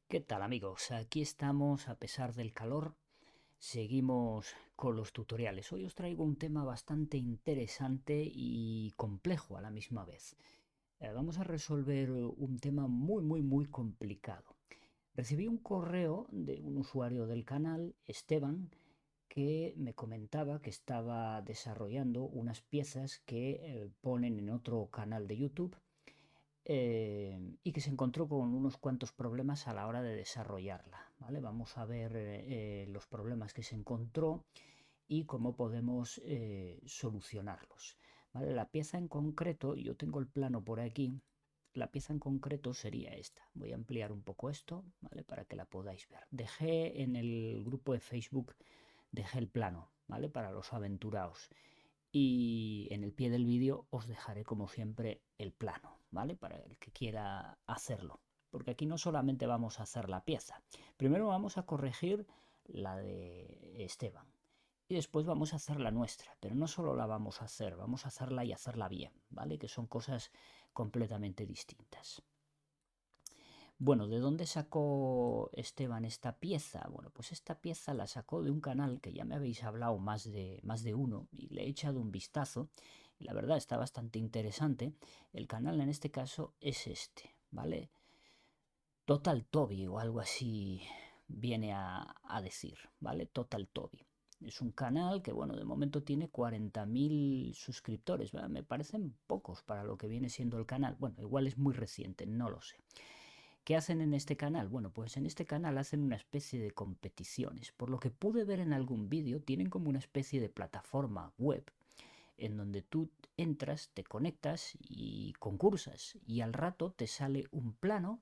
¿Qué tal amigos? Aquí estamos a pesar del calor, seguimos con los tutoriales. Hoy os traigo un tema bastante interesante y complejo a la misma vez. Vamos a resolver un tema muy complicado. Recibí un correo de un usuario del canal, Esteban, que me comentaba que estaba desarrollando unas piezas que ponen en otro canal de YouTube y que se encontró con unos cuantos problemas a la hora de desarrollarla, ¿vale? Vamos a ver los problemas que se encontró y cómo podemos solucionarlos, ¿vale? La pieza en concreto, yo tengo el plano por aquí, la pieza en concreto sería esta. Voy a ampliar un poco esto, ¿vale? Para que la podáis ver. Dejé en el grupo de Facebook, dejé el plano, ¿vale? Para los aventurados. Y en el pie del vídeo os dejaré como siempre el plano, ¿vale? Para el que quiera hacerlo. Porque aquí no solamente vamos a hacer la pieza. Primero vamos a corregir la de Esteban. Y después vamos a hacer la nuestra. Pero no solo la vamos a hacerla y hacerla bien, ¿vale? Que son cosas completamente distintas. Bueno, ¿de dónde sacó Esteban esta pieza? Bueno, pues esta pieza la sacó de un canal que ya me habéis hablado más de uno y le he echado un vistazo. Y la verdad está bastante interesante. El canal en este caso es este, ¿vale? Total Toby o algo así viene a decir, ¿vale? Total Toby. Es un canal que, bueno, de momento tiene 40.000 suscriptores, ¿verdad? Me parecen pocos para lo que viene siendo el canal. Bueno, igual es muy reciente, no lo sé. ¿Qué hacen en este canal? Bueno, pues en este canal hacen una especie de competiciones. Por lo que pude ver en algún vídeo, tienen como una especie de plataforma web en donde tú entras, te conectas y concursas. Y al rato te sale un plano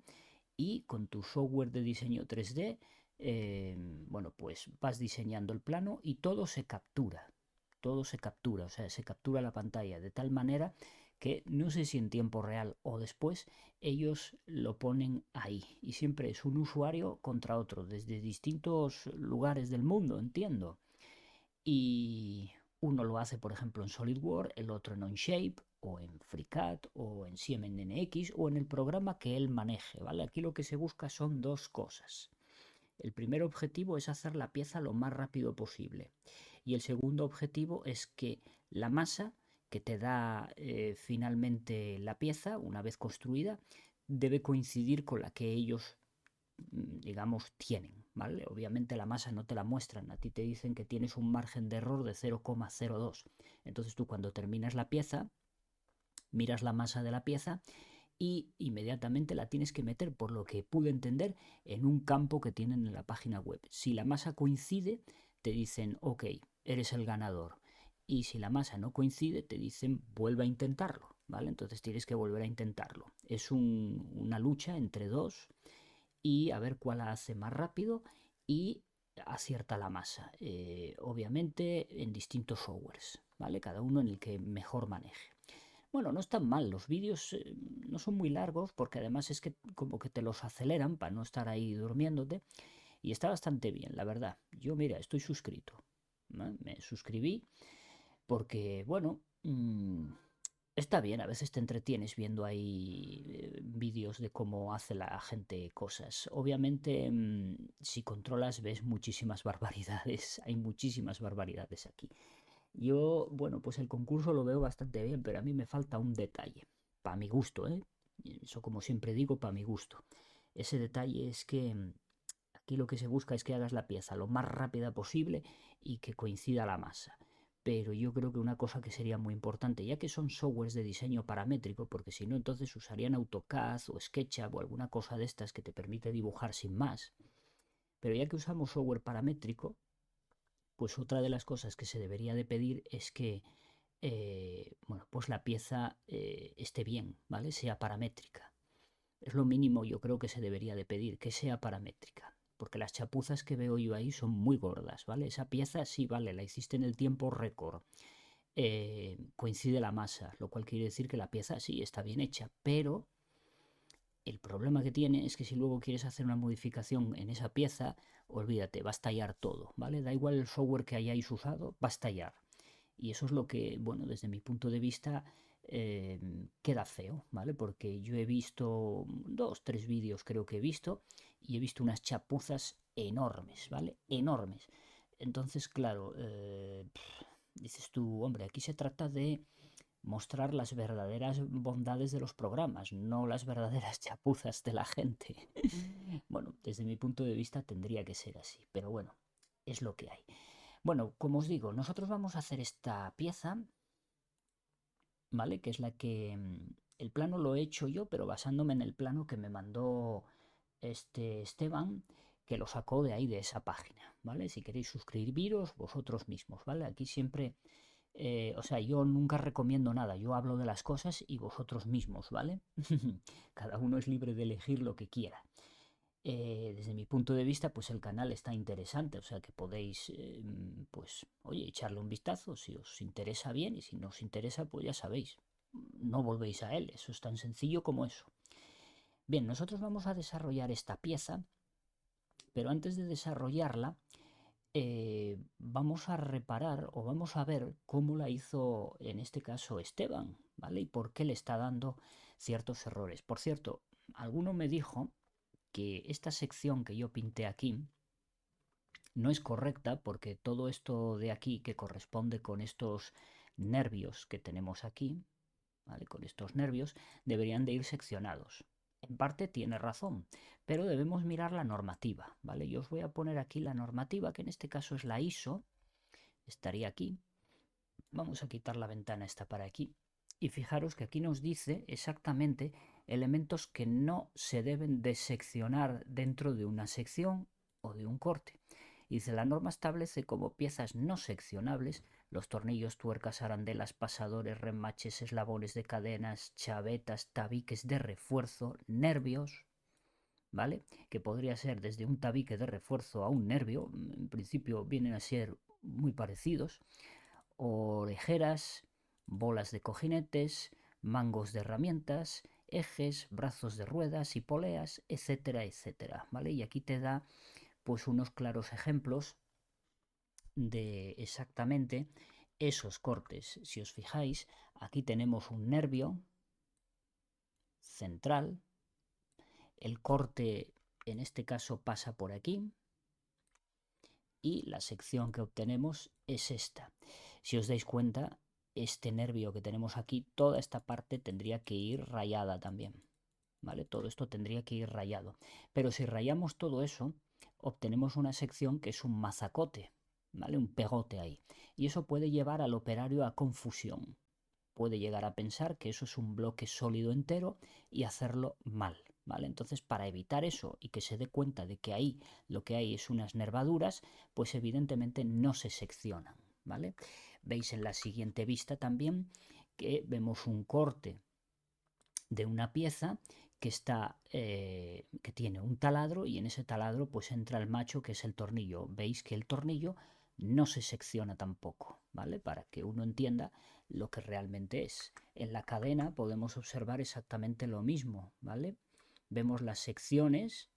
y con tu software de diseño 3D, bueno, pues vas diseñando el plano y todo se captura. Todo se captura, o sea, se captura la pantalla de tal manera que no sé si en tiempo real o después ellos lo ponen ahí. Y siempre es un usuario contra otro, desde distintos lugares del mundo, entiendo. Y uno lo hace, por ejemplo, en SolidWorks, el otro en Onshape, o en FreeCAD, o en CMNX, o en el programa que él maneje, ¿vale? Aquí lo que se busca son dos cosas. El primer objetivo es hacer la pieza lo más rápido posible. Y el segundo objetivo es que la masa que te da finalmente la pieza, una vez construida, debe coincidir con la que ellos digamos, tienen, ¿vale? Obviamente la masa no te la muestran, a ti te dicen que tienes un margen de error de 0,02. Entonces tú cuando terminas la pieza, miras la masa de la pieza y inmediatamente la tienes que meter, por lo que pude entender, en un campo que tienen en la página web. Si la masa coincide, te dicen, ok, eres el ganador. Y si la masa no coincide, te dicen, vuelve a intentarlo, ¿vale? Entonces tienes que volver a intentarlo. Es una lucha entre dos y a ver cuál la hace más rápido y acierta la masa. Obviamente en distintos softwares, ¿vale? Cada uno en el que mejor maneje. Bueno, no están mal, los vídeos no son muy largos porque además es que como que te los aceleran para no estar ahí durmiéndote y está bastante bien, la verdad. Yo mira, estoy suscrito, ¿no? Me suscribí porque, bueno, está bien, a veces te entretienes viendo ahí vídeos de cómo hace la gente cosas. Obviamente, si controlas, ves muchísimas barbaridades. Hay muchísimas barbaridades aquí. Yo, bueno, pues el concurso lo veo bastante bien, pero a mí me falta un detalle. Para mi gusto, ¿eh? Eso, como siempre digo, para mi gusto. Ese detalle es que aquí lo que se busca es que hagas la pieza lo más rápida posible y que coincida la masa. Pero yo creo que una cosa que sería muy importante, ya que son softwares de diseño paramétrico, porque si no entonces usarían AutoCAD o SketchUp o alguna cosa de estas que te permite dibujar sin más. Pero ya que usamos software paramétrico, pues otra de las cosas que se debería de pedir es que bueno, pues la pieza esté bien, ¿vale? Sea paramétrica. Es lo mínimo yo creo que se debería de pedir, que sea paramétrica. Porque las chapuzas que veo yo ahí son muy gordas, ¿vale? Esa pieza sí, vale, la hiciste en el tiempo récord. Coincide la masa, lo cual quiere decir que la pieza sí está bien hecha, pero el problema que tiene es que si luego quieres hacer una modificación en esa pieza, olvídate, va a estallar todo, ¿vale? Da igual el software que hayáis usado, va a estallar. Y eso es lo que, bueno, desde mi punto de vista queda feo, ¿vale? Porque yo he visto dos, tres vídeos creo que he visto y he visto unas chapuzas enormes, ¿vale? Enormes. Entonces, claro, dices tú, hombre, aquí se trata de mostrar las verdaderas bondades de los programas, no las verdaderas chapuzas de la gente. Bueno, desde mi punto de vista tendría que ser así, pero bueno, es lo que hay. Bueno, como os digo, nosotros vamos a hacer esta pieza, ¿vale? Que es la que el plano lo he hecho yo, pero basándome en el plano que me mandó este Esteban, que lo sacó de ahí, de esa página, ¿vale? Si queréis suscribiros vosotros mismos, ¿vale? Aquí siempre, o sea, yo nunca recomiendo nada, yo hablo de las cosas y vosotros mismos, ¿vale? Cada uno es libre de elegir lo que quiera. Desde mi punto de vista, pues el canal está interesante, o sea que podéis, pues, oye, echarle un vistazo si os interesa bien y si no os interesa, pues ya sabéis, no volvéis a él, eso es tan sencillo como eso. Bien, nosotros vamos a desarrollar esta pieza, pero antes de desarrollarla, vamos a reparar o vamos a ver cómo la hizo en este caso Esteban, ¿vale? Y por qué le está dando ciertos errores. Por cierto, alguno me dijo que esta sección que yo pinté aquí no es correcta porque todo esto de aquí que corresponde con estos nervios que tenemos aquí, ¿vale? Con estos nervios deberían de ir seccionados. En parte tiene razón, pero debemos mirar la normativa, ¿vale? Yo os voy a poner aquí la normativa, que en este caso es la ISO, estaría aquí. Vamos a quitar la ventana esta para aquí. Y fijaros que aquí nos dice exactamente elementos que no se deben de seccionar dentro de una sección o de un corte. Y dice, la norma establece como piezas no seccionables los tornillos, tuercas, arandelas, pasadores, remaches, eslabones de cadenas, chavetas, tabiques de refuerzo, nervios, ¿vale? Que podría ser desde un tabique de refuerzo a un nervio, en principio vienen a ser muy parecidos, orejeras, bolas de cojinetes, mangos de herramientas, ejes, brazos de ruedas y poleas, etcétera, etcétera, ¿vale? Y aquí te da pues unos claros ejemplos de exactamente esos cortes. Si os fijáis, aquí tenemos un nervio central, el corte en este caso pasa por aquí y la sección que obtenemos es esta. Si os dais cuenta, este nervio que tenemos aquí, toda esta parte tendría que ir rayada también, ¿vale? Todo esto tendría que ir rayado. Pero si rayamos todo eso, obtenemos una sección que es un mazacote, ¿vale? Un pegote ahí. Y eso puede llevar al operario a confusión. Puede llegar a pensar que eso es un bloque sólido entero y hacerlo mal, ¿vale? Entonces, para evitar eso y que se dé cuenta de que ahí lo que hay es unas nervaduras, pues evidentemente no se seccionan, ¿vale? Veis en la siguiente vista también que vemos un corte de una pieza que está que tiene un taladro y en ese taladro pues entra el macho que es el tornillo. Veis que el tornillo no se secciona tampoco, ¿vale? Para que uno entienda lo que realmente es. En la cadena podemos observar exactamente lo mismo, ¿vale? Vemos las secciones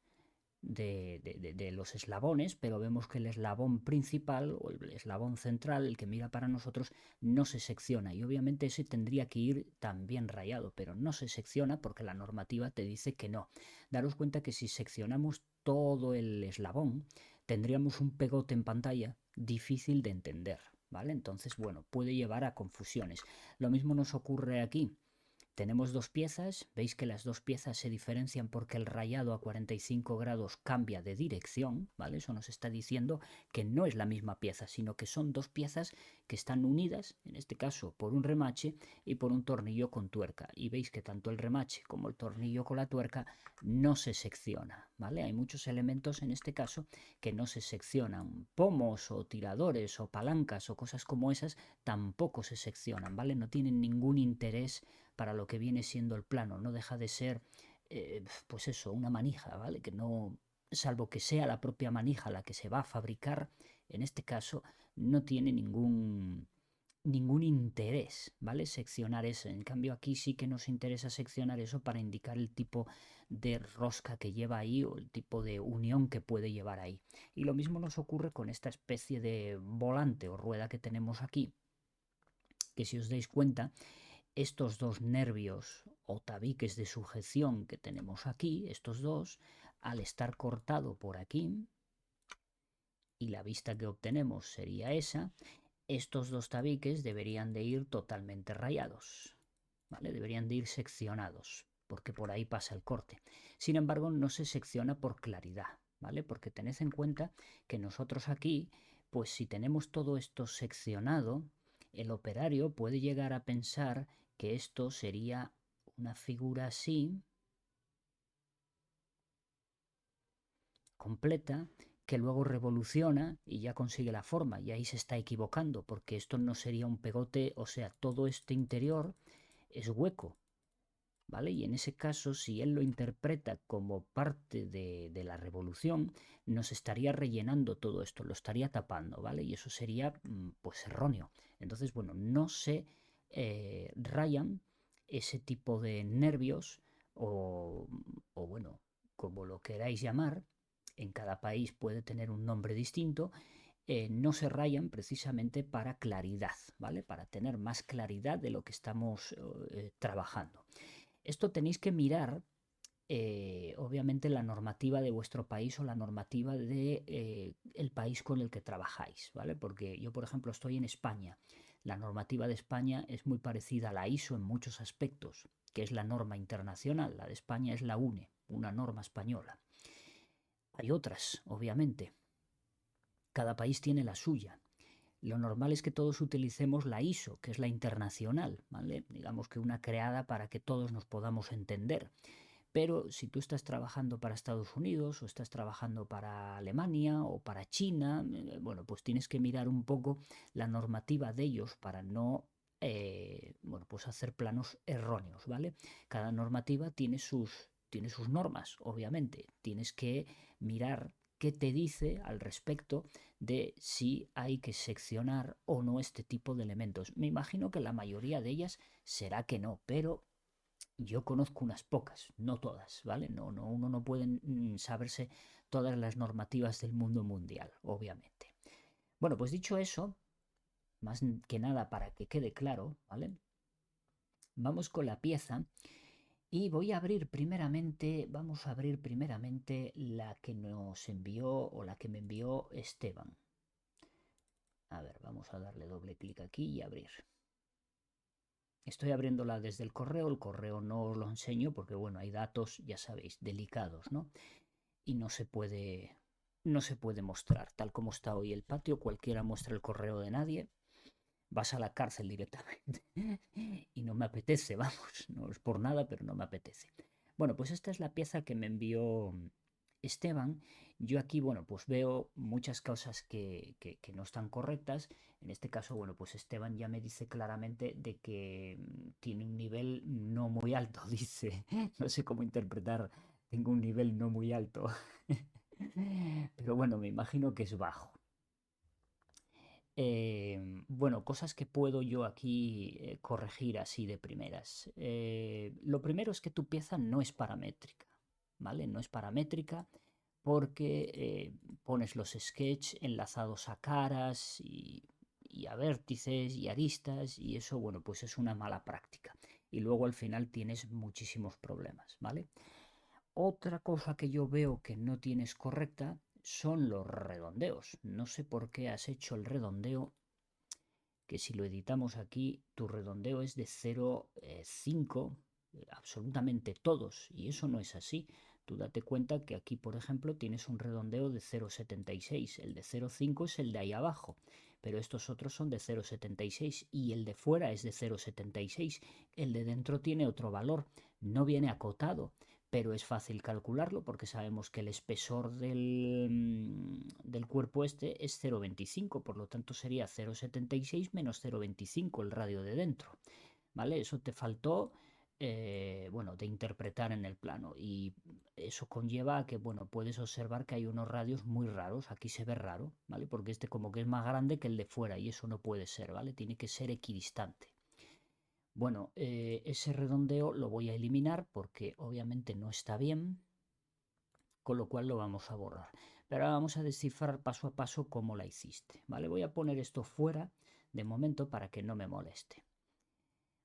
de los eslabones, pero vemos que el eslabón principal o el eslabón central, el que mira para nosotros, no se secciona y obviamente ese tendría que ir también rayado, pero no se secciona porque la normativa te dice que no. Daros cuenta que si seccionamos todo el eslabón, tendríamos un pegote en pantalla difícil de entender, ¿vale? Entonces, bueno, puede llevar a confusiones. Lo mismo nos ocurre aquí. Tenemos dos piezas, veis que las dos piezas se diferencian porque el rayado a 45 grados cambia de dirección, ¿vale? Eso nos está diciendo que no es la misma pieza, sino que son dos piezas que están unidas, en este caso por un remache y por un tornillo con tuerca. Y veis que tanto el remache como el tornillo con la tuerca no se secciona, ¿vale? Hay muchos elementos en este caso que no se seccionan. Pomos o tiradores o palancas o cosas como esas tampoco se seccionan, ¿vale? No tienen ningún interés para lo que viene siendo el plano, no deja de ser, pues eso, una manija, ¿vale? Que no, salvo que sea la propia manija la que se va a fabricar, en este caso no tiene ningún interés, ¿vale? Seccionar eso. En cambio aquí sí que nos interesa seccionar eso para indicar el tipo de rosca que lleva ahí o el tipo de unión que puede llevar ahí. Y lo mismo nos ocurre con esta especie de volante o rueda que tenemos aquí, que si os dais cuenta, estos dos nervios o tabiques de sujeción que tenemos aquí, estos dos, al estar cortado por aquí, y la vista que obtenemos sería esa, estos dos tabiques deberían de ir totalmente rayados, ¿vale? Deberían de ir seccionados, porque por ahí pasa el corte. Sin embargo, no se secciona por claridad, ¿vale? Porque tened en cuenta que nosotros aquí, pues si tenemos todo esto seccionado, el operario puede llegar a pensar que esto sería una figura así, completa, que luego revoluciona y ya consigue la forma, y ahí se está equivocando, porque esto no sería un pegote, o sea, todo este interior es hueco, ¿vale? Y en ese caso, si él lo interpreta como parte de la revolución, nos estaría rellenando todo esto, lo estaría tapando, ¿vale? Y eso sería, pues, erróneo. Entonces, bueno, no se rayan ese tipo de nervios o, bueno, como lo queráis llamar, en cada país puede tener un nombre distinto, no se rayan precisamente para claridad, ¿vale? Para tener más claridad de lo que estamos trabajando. Esto tenéis que mirar, obviamente, la normativa de vuestro país o la normativa de el país con el que trabajáis, ¿vale? Porque yo, por ejemplo, estoy en España. La normativa de España es muy parecida a la ISO en muchos aspectos, que es la norma internacional. La de España es la UNE, una norma española. Hay otras, obviamente. Cada país tiene la suya. Lo normal es que todos utilicemos la ISO, que es la internacional, ¿vale? Digamos que una creada para que todos nos podamos entender. Pero si tú estás trabajando para Estados Unidos o estás trabajando para Alemania o para China, bueno, pues tienes que mirar un poco la normativa de ellos para no, bueno, pues hacer planos erróneos, ¿vale? Cada normativa tiene sus normas, obviamente. Tienes que mirar qué te dice al respecto de si hay que seccionar o no este tipo de elementos. Me imagino que la mayoría de ellas será que no, pero yo conozco unas pocas, no todas, ¿vale? Uno no puede saberse todas las normativas del mundo mundial, obviamente. Bueno, pues dicho eso, más que nada para que quede claro, ¿vale? Vamos con la pieza y voy a abrir primeramente, vamos a abrir primeramente la que nos envió o la que me envió Esteban. A ver, vamos a darle doble clic aquí y abrir. Estoy abriéndola desde el correo no os lo enseño porque, bueno, hay datos, ya sabéis, delicados, ¿no? Y no se puede mostrar. Tal como está hoy el patio, cualquiera muestra el correo de nadie, vas a la cárcel directamente. Y no me apetece, vamos, no es por nada, pero no me apetece. Bueno, pues esta es la pieza que me envió Esteban. Yo aquí, bueno, pues veo muchas cosas que no están correctas. En este caso, bueno, pues Esteban ya me dice claramente de que tiene un nivel no muy alto, dice. No sé cómo interpretar, tengo un nivel no muy alto. Pero bueno, me imagino que es bajo. Bueno, cosas que puedo yo aquí corregir así de primeras. Lo primero es que tu pieza no es paramétrica, ¿vale? No es paramétrica porque pones los sketches enlazados a caras y a vértices y aristas y eso, bueno, pues es una mala práctica. Y luego al final tienes muchísimos problemas, ¿vale? Otra cosa que yo veo que no tienes correcta son los redondeos. No sé por qué has hecho el redondeo, que si lo editamos aquí, tu redondeo es de 0,5, absolutamente todos, y eso no es así. Tú date cuenta que aquí, por ejemplo, tienes un redondeo de 0,76, el de 0,5 es el de ahí abajo, pero estos otros son de 0,76 y el de fuera es de 0,76. El de dentro tiene otro valor, no viene acotado, pero es fácil calcularlo porque sabemos que el espesor del cuerpo este es 0,25, por lo tanto sería 0,76 menos 0,25 el radio de dentro, ¿vale? Eso te faltó, bueno, de interpretar en el plano y eso conlleva a que, bueno, puedes observar que hay unos radios muy raros, aquí se ve raro, ¿vale? Porque este como que es más grande que el de fuera y eso no puede ser, ¿vale? Tiene que ser equidistante. Bueno, ese redondeo lo voy a eliminar porque obviamente no está bien, con lo cual lo vamos a borrar. Pero ahora vamos a descifrar paso a paso cómo la hiciste, ¿vale? Voy a poner esto fuera de momento para que no me moleste.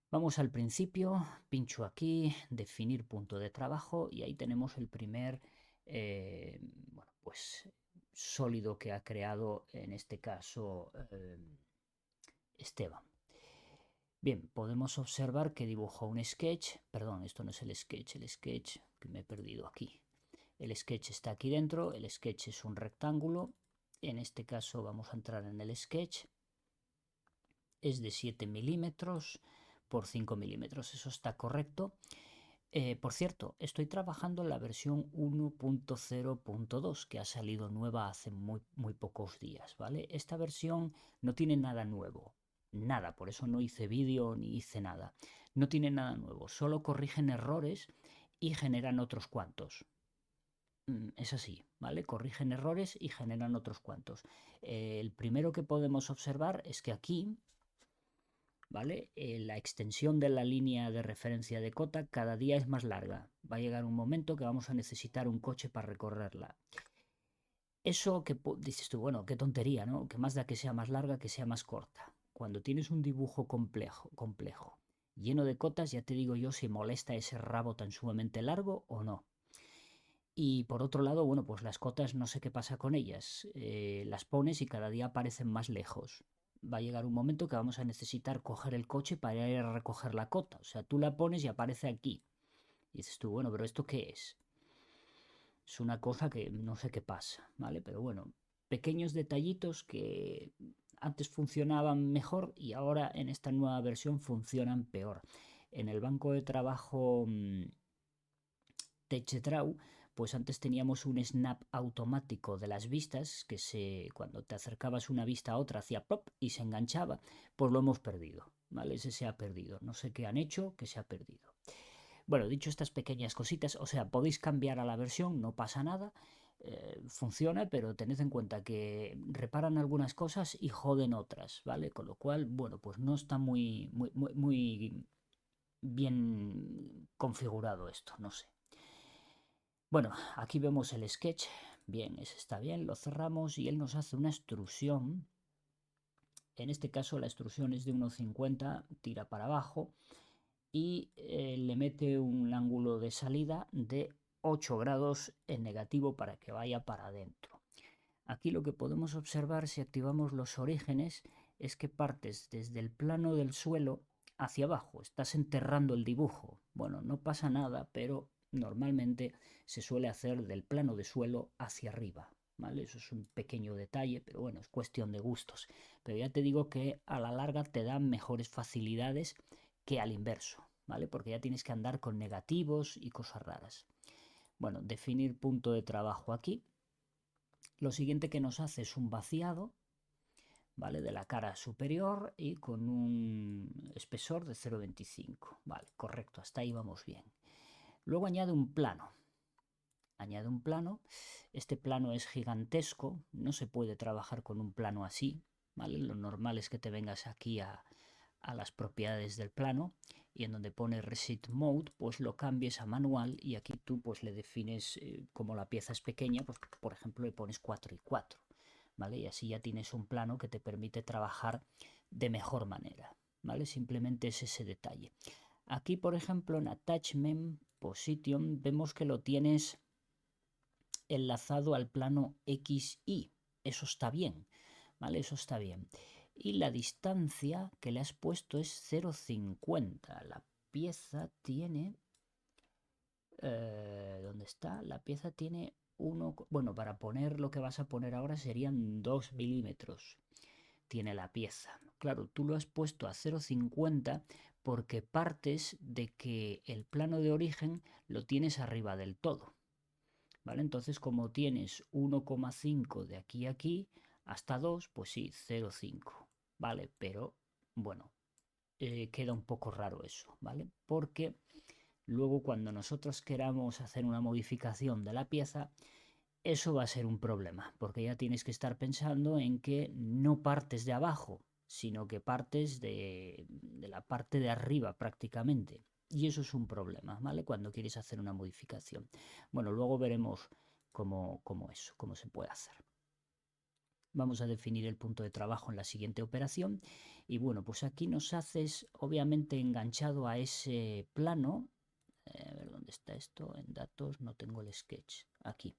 Vamos al principio, pincho aquí, definir punto de trabajo y ahí tenemos el primer bueno, pues sólido que ha creado en este caso Esteban. Bien, podemos observar que dibujó un sketch, perdón, esto no es el sketch que me he perdido aquí. El sketch está aquí dentro, el sketch es un rectángulo, en este caso vamos a entrar en el sketch, es de 7 milímetros por 5 milímetros, eso está correcto. Por cierto, estoy trabajando en la versión 1.0.2 que ha salido nueva hace muy pocos días, ¿vale? Esta versión no tiene nada nuevo, nada, por eso no hice vídeo ni hice nada. No tiene nada nuevo, solo corrigen errores y generan otros cuantos. Es así, ¿vale? Corrigen errores y generan otros cuantos. El primero que podemos observar es que aquí, ¿vale? La extensión de la línea de referencia de cota cada día es más larga. Va a llegar un momento que vamos a necesitar un coche para recorrerla. Eso que dices tú, bueno, qué tontería, ¿no? Que más da que sea más larga que sea más corta. Cuando tienes un dibujo complejo, lleno de cotas, ya te digo yo si molesta ese rabo tan sumamente largo o no. Y por otro lado, bueno, pues las cotas no sé qué pasa con ellas. Las pones y cada día aparecen más lejos. Va a llegar un momento que vamos a necesitar coger el coche para ir a recoger la cota. O sea, tú la pones y aparece aquí. Y dices tú, bueno, pero ¿esto qué es? Es una cosa que no sé qué pasa, ¿vale? Pero bueno, pequeños detallitos que antes funcionaban mejor y ahora en esta nueva versión funcionan peor. En el banco de trabajo TechDraw, pues antes teníamos un snap automático de las vistas que cuando te acercabas una vista a otra hacía pop y se enganchaba, pues lo hemos perdido, ¿vale? Ese se ha perdido, no sé qué han hecho, que se ha perdido. Bueno, dicho estas pequeñas cositas, o sea, podéis cambiar a la versión, no pasa nada, funciona, pero tened en cuenta que reparan algunas cosas y joden otras, ¿vale? Con lo cual, bueno, pues no está muy bien configurado esto, no sé. Bueno, aquí vemos el sketch. Bien, ese está bien, lo cerramos y él nos hace una extrusión. En este caso la extrusión es de 1,50, tira para abajo y le mete un ángulo de salida de 8 grados en negativo para que vaya para adentro. Aquí lo que podemos observar si activamos los orígenes es que partes desde el plano del suelo hacia abajo, estás enterrando el dibujo. Bueno, no pasa nada, pero normalmente se suele hacer del plano de suelo hacia arriba, ¿vale? Eso es un pequeño detalle, pero bueno, es cuestión de gustos. Pero ya te digo que a la larga te dan mejores facilidades que al inverso, ¿vale? Porque ya tienes que andar con negativos y cosas raras. Bueno, definir punto de trabajo aquí. Lo siguiente que nos hace es un vaciado, ¿vale? De la cara superior y con un espesor de 0,25. Vale, correcto, hasta ahí vamos bien. Luego añade un plano. Añade un plano. Este plano es gigantesco, no se puede trabajar con un plano así, ¿vale? Lo normal es que te vengas aquí a las propiedades del plano y en donde pone Reset Mode, pues lo cambies a manual y aquí tú pues le defines como la pieza es pequeña, pues por ejemplo le pones 4 y 4, ¿vale? Y así ya tienes un plano que te permite trabajar de mejor manera, ¿vale? Simplemente es ese detalle. Aquí, por ejemplo, en Attachment Position vemos que lo tienes enlazado al plano XY. Eso está bien, ¿vale? Eso está bien. Y la distancia que le has puesto es 0,50. La pieza tiene... ¿dónde está? La pieza tiene uno... Bueno, para poner lo que vas a poner ahora serían 2 milímetros. Tiene la pieza. Claro, tú lo has puesto a 0,50 porque partes de que el plano de origen lo tienes arriba del todo. ¿Vale? Entonces, como tienes 1,5 de aquí a aquí hasta 2, pues sí, 0,5, ¿vale? Pero bueno, queda un poco raro eso, ¿vale? Porque luego cuando nosotros queramos hacer una modificación de la pieza, eso va a ser un problema, porque ya tienes que estar pensando en que no partes de abajo, sino que partes de la parte de arriba prácticamente. Y eso es un problema, ¿vale? Cuando quieres hacer una modificación. Bueno, luego veremos cómo se puede hacer. Vamos a definir el punto de trabajo en la siguiente operación. Y bueno, pues aquí nos haces obviamente enganchado a ese plano. A ver dónde está esto. En datos no tengo el sketch. aquí.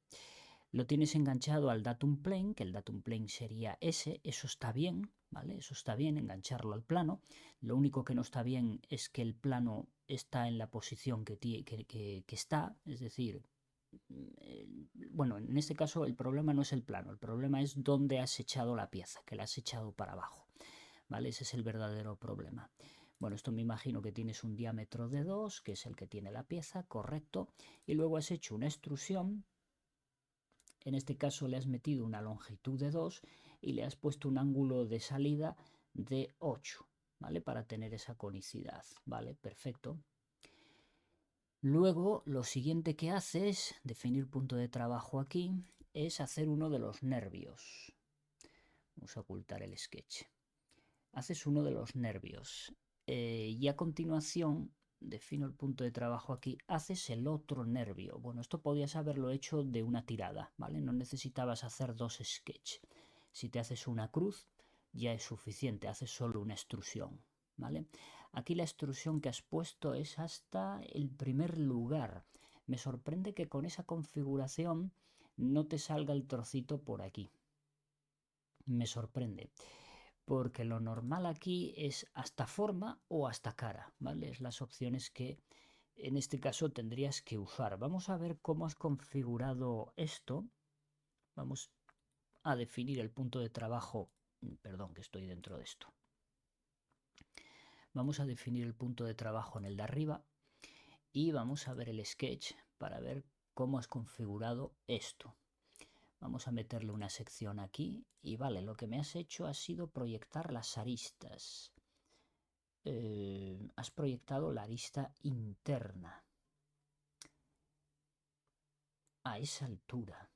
Lo tienes enganchado al datum plane, que el datum plane sería ese, eso está bien, ¿vale? Eso está bien, engancharlo al plano. Lo único que no está bien es que el plano está en la posición que está, es decir, bueno, en este caso el problema no es el plano, el problema es dónde has echado la pieza, que la has echado para abajo, ¿vale? Ese es el verdadero problema. Bueno, esto me imagino que tienes un diámetro de 2, que es el que tiene la pieza, correcto, y luego has hecho una extrusión. En este caso le has metido una longitud de 2 y le has puesto un ángulo de salida de 8, ¿vale? Para tener esa conicidad, ¿vale? Perfecto. Luego, lo siguiente que haces, definir punto de trabajo aquí, es hacer uno de los nervios. Vamos a ocultar el sketch. Haces uno de los nervios y a continuación defino el punto de trabajo aquí, haces el otro nervio. Bueno, esto podías haberlo hecho de una tirada, ¿vale? No necesitabas hacer dos sketches. Si te haces una cruz, ya es suficiente, haces solo una extrusión, ¿vale? Aquí la extrusión que has puesto es hasta el primer lugar. Me sorprende que con esa configuración no te salga el trocito por aquí. Me sorprende porque lo normal aquí es hasta forma o hasta cara, ¿vale? Es las opciones que en este caso tendrías que usar. Vamos a ver cómo has configurado esto. Vamos a definir el punto de trabajo. Perdón, que estoy dentro de esto. Vamos a definir el punto de trabajo en el de arriba y vamos a ver el sketch para ver cómo has configurado esto. Vamos a meterle una sección aquí y vale, lo que me has hecho ha sido proyectar las aristas. Has proyectado la arista interna a esa altura.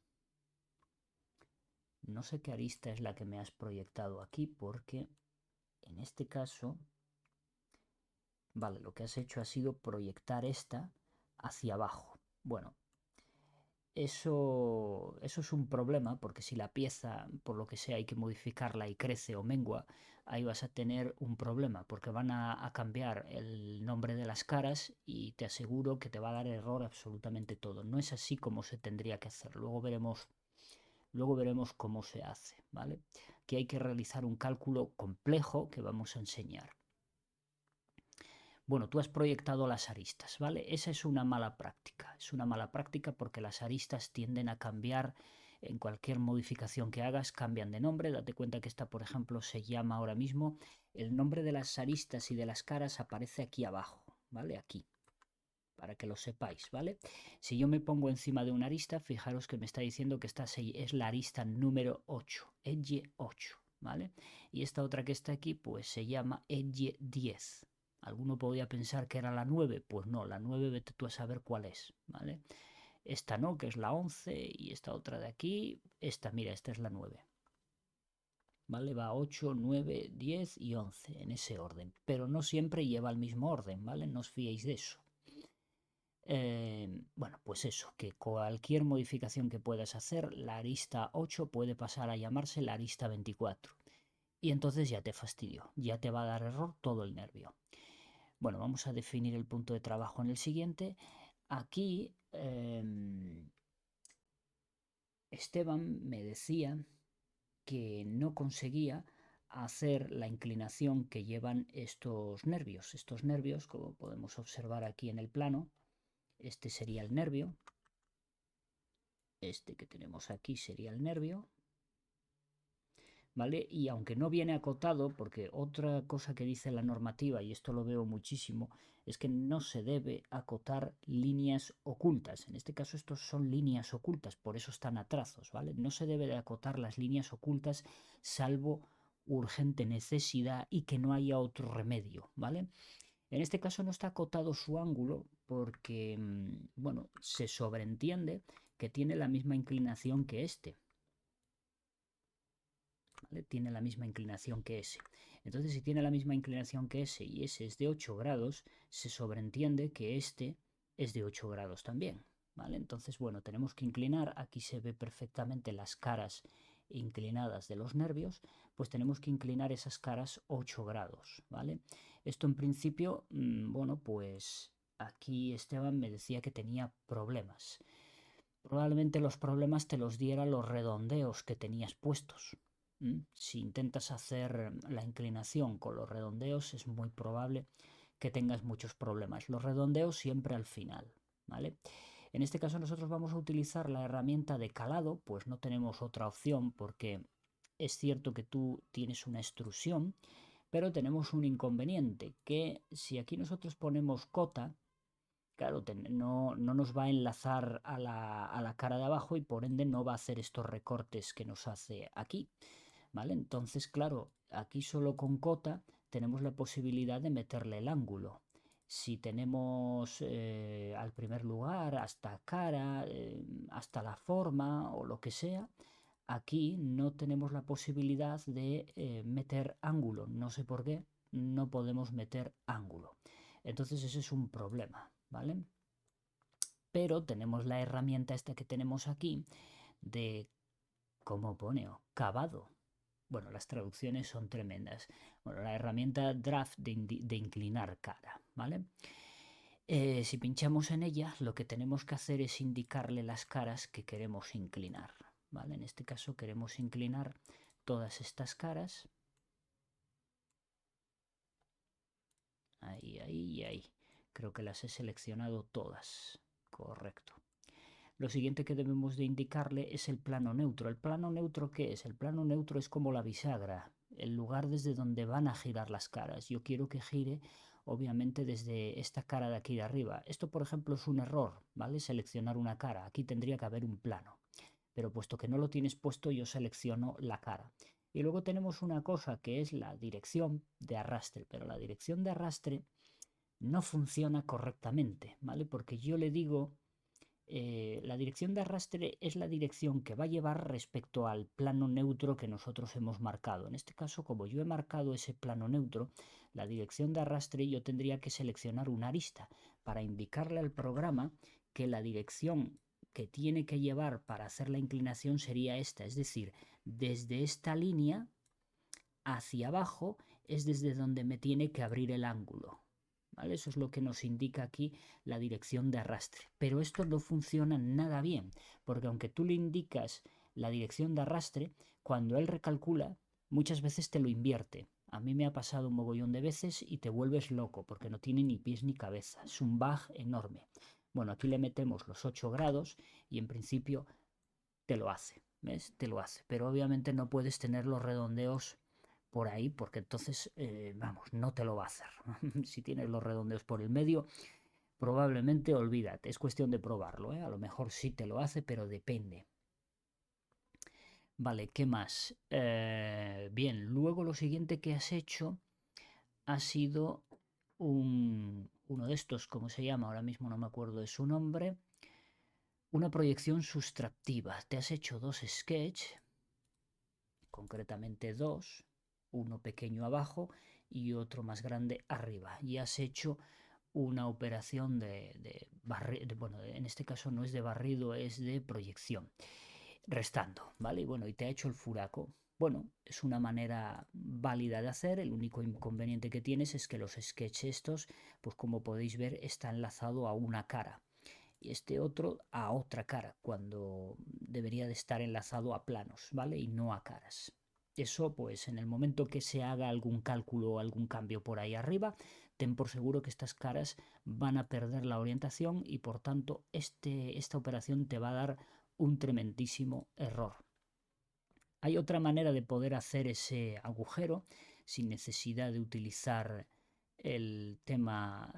No sé qué arista es la que me has proyectado aquí porque en este caso, vale, lo que has hecho ha sido proyectar esta hacia abajo. Bueno, eso es un problema porque si la pieza, por lo que sea, hay que modificarla y crece o mengua, ahí vas a tener un problema porque van a cambiar el nombre de las caras y te aseguro que te va a dar error absolutamente todo. No es así como se tendría que hacer. Luego veremos cómo se hace, ¿vale? Que hay que realizar un cálculo complejo que vamos a enseñar. Bueno, tú has proyectado las aristas, ¿vale? Esa es una mala práctica. Es una mala práctica porque las aristas tienden a cambiar en cualquier modificación que hagas, cambian de nombre. Date cuenta que esta, por ejemplo, se llama ahora mismo. El nombre de las aristas y de las caras aparece aquí abajo, ¿vale? Aquí, para que lo sepáis, ¿vale? Si yo me pongo encima de una arista, fijaros que me está diciendo que esta es la arista número 8, edge 8, ¿vale? Y esta otra que está aquí, pues se llama edge 10. Alguno podría pensar que era la 9, pues no, la 9 vete tú a saber cuál es, ¿vale? Esta no, que es la 11, y esta otra de aquí, esta, mira, esta es la 9. ¿Vale? Va 8, 9, 10 y 11 en ese orden, pero no siempre lleva el mismo orden, ¿vale? No os fiéis de eso. Bueno, pues eso, que cualquier modificación que puedas hacer, la arista 8 puede pasar a llamarse la arista 24. Y entonces ya te fastidió, ya te va a dar error todo el nervio. Bueno, vamos a definir el punto de trabajo en el siguiente. Aquí Esteban me decía que no conseguía hacer la inclinación que llevan estos nervios. Estos nervios, como podemos observar aquí en el plano, este sería el nervio. Este que tenemos aquí sería el nervio, ¿vale? Y aunque no viene acotado, porque otra cosa que dice la normativa, y esto lo veo muchísimo, es que no se debe acotar líneas ocultas. En este caso estos son líneas ocultas, por eso están a trazos, ¿vale? No se debe de acotar las líneas ocultas salvo urgente necesidad y que no haya otro remedio, ¿vale? En este caso no está acotado su ángulo porque, bueno, se sobreentiende que tiene la misma inclinación que este. ¿Vale? Tiene la misma inclinación que ese. Entonces, si tiene la misma inclinación que ese y ese es de 8 grados, se sobreentiende que este es de 8 grados también. ¿Vale? Entonces, bueno, tenemos que inclinar. Aquí se ve perfectamente las caras inclinadas de los nervios, pues tenemos que inclinar esas caras 8 grados. ¿Vale? Esto en principio, bueno, pues aquí Esteban me decía que tenía problemas probablemente los problemas te los diera los redondeos que tenías puestos. Si intentas hacer la inclinación con los redondeos, es muy probable que tengas muchos problemas. Los redondeos siempre al final, ¿vale? En este caso nosotros vamos a utilizar la herramienta de calado, pues no tenemos otra opción porque es cierto que tú tienes una extrusión, pero tenemos un inconveniente, que si aquí nosotros ponemos cota, claro, no nos va a enlazar a la cara de abajo y por ende no va a hacer estos recortes que nos hace aquí, ¿vale? Entonces, claro, aquí solo con cota tenemos la posibilidad de meterle el ángulo. Si tenemos al primer lugar hasta cara, hasta la forma o lo que sea, aquí no tenemos la posibilidad de meter ángulo. No sé por qué no podemos meter ángulo. Entonces ese es un problema, ¿vale? Pero tenemos la herramienta esta que tenemos aquí de, ¿cómo pone? Cavado. Bueno, las traducciones son tremendas. Bueno, la herramienta draft de inclinar cara, ¿vale? Si pinchamos en ella, lo que tenemos que hacer es indicarle las caras que queremos inclinar, ¿vale? En este caso queremos inclinar todas estas caras. Ahí, ahí y ahí. Creo que las he seleccionado todas. Correcto. Lo siguiente que debemos de indicarle es el plano neutro. ¿El plano neutro qué es? El plano neutro es como la bisagra, el lugar desde donde van a girar las caras. Yo quiero que gire, obviamente, desde esta cara de aquí de arriba. Esto, por ejemplo, es un error, ¿vale? Seleccionar una cara. Aquí tendría que haber un plano. Pero puesto que no lo tienes puesto, yo selecciono la cara. Y luego tenemos una cosa que es la dirección de arrastre. Pero la dirección de arrastre no funciona correctamente, ¿vale? Porque yo le digo la dirección de arrastre es la dirección que va a llevar respecto al plano neutro que nosotros hemos marcado. En este caso, como yo he marcado ese plano neutro, la dirección de arrastre yo tendría que seleccionar una arista para indicarle al programa que la dirección que tiene que llevar para hacer la inclinación sería esta, es decir, desde esta línea hacia abajo es desde donde me tiene que abrir el ángulo. ¿Vale? Eso es lo que nos indica aquí la dirección de arrastre. Pero esto no funciona nada bien, porque aunque tú le indicas la dirección de arrastre, cuando él recalcula, muchas veces te lo invierte. A mí me ha pasado un mogollón de veces y te vuelves loco, porque no tiene ni pies ni cabeza. Es un bug enorme. Bueno, aquí le metemos los 8 grados y en principio te lo hace. ¿Ves? Te lo hace. Pero obviamente no puedes tener los redondeos por ahí, porque entonces, vamos, no te lo va a hacer. Si tienes los redondeos por el medio, probablemente olvídate. Es cuestión de probarlo, ¿eh? A lo mejor sí te lo hace, pero depende. Vale, ¿qué más? Bien, luego lo siguiente que has hecho ha sido uno de estos, ¿cómo se llama? Ahora mismo no me acuerdo de su nombre. Una proyección sustractiva. Te has hecho dos sketch, concretamente dos, uno pequeño abajo y otro más grande arriba. Y has hecho una operación bueno, en este caso no es de barrido, es de proyección, restando, ¿vale? Y bueno, y te ha hecho el furaco. Bueno, es una manera válida de hacer. El único inconveniente que tienes es que los sketches estos, pues como podéis ver, está enlazado a una cara y este otro a otra cara, cuando debería de estar enlazado a planos, ¿vale? Y no a caras. Eso, pues en el momento que se haga algún cálculo o algún cambio por ahí arriba, ten por seguro que estas caras van a perder la orientación y por tanto esta operación te va a dar un tremendísimo error. Hay otra manera de poder hacer ese agujero sin necesidad de utilizar el tema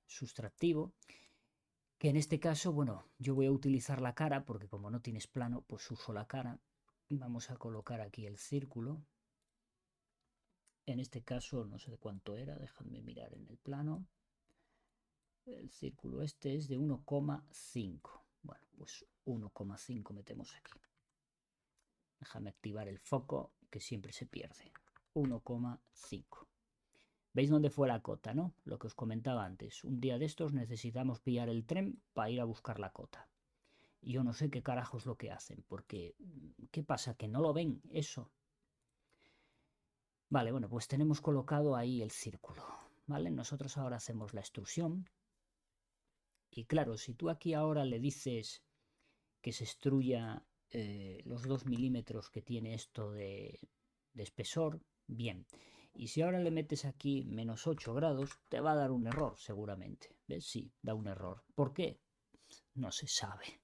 sustractivo, que en este caso, bueno, yo voy a utilizar la cara porque como no tienes plano, pues uso la cara. Vamos a colocar aquí el círculo. En este caso no sé de cuánto era, déjame mirar en el plano. El círculo este es de 1,5. Bueno, pues 1,5 metemos aquí. Déjame activar el foco que siempre se pierde. 1,5. ¿Veis dónde fue la cota, no? Lo que os comentaba antes. Un día de estos necesitamos pillar el tren para ir a buscar la cota. Y yo no sé qué carajos lo que hacen, porque ¿qué pasa? ¿Que no lo ven eso? Vale, bueno, pues tenemos colocado ahí el círculo, ¿vale? Nosotros ahora hacemos la extrusión. Y claro, si tú aquí ahora le dices que se extruya los 2 milímetros que tiene esto de espesor, bien. Y si ahora le metes aquí menos 8 grados, te va a dar un error seguramente. ¿Ves? Sí, da un error. ¿Por qué? No se sabe.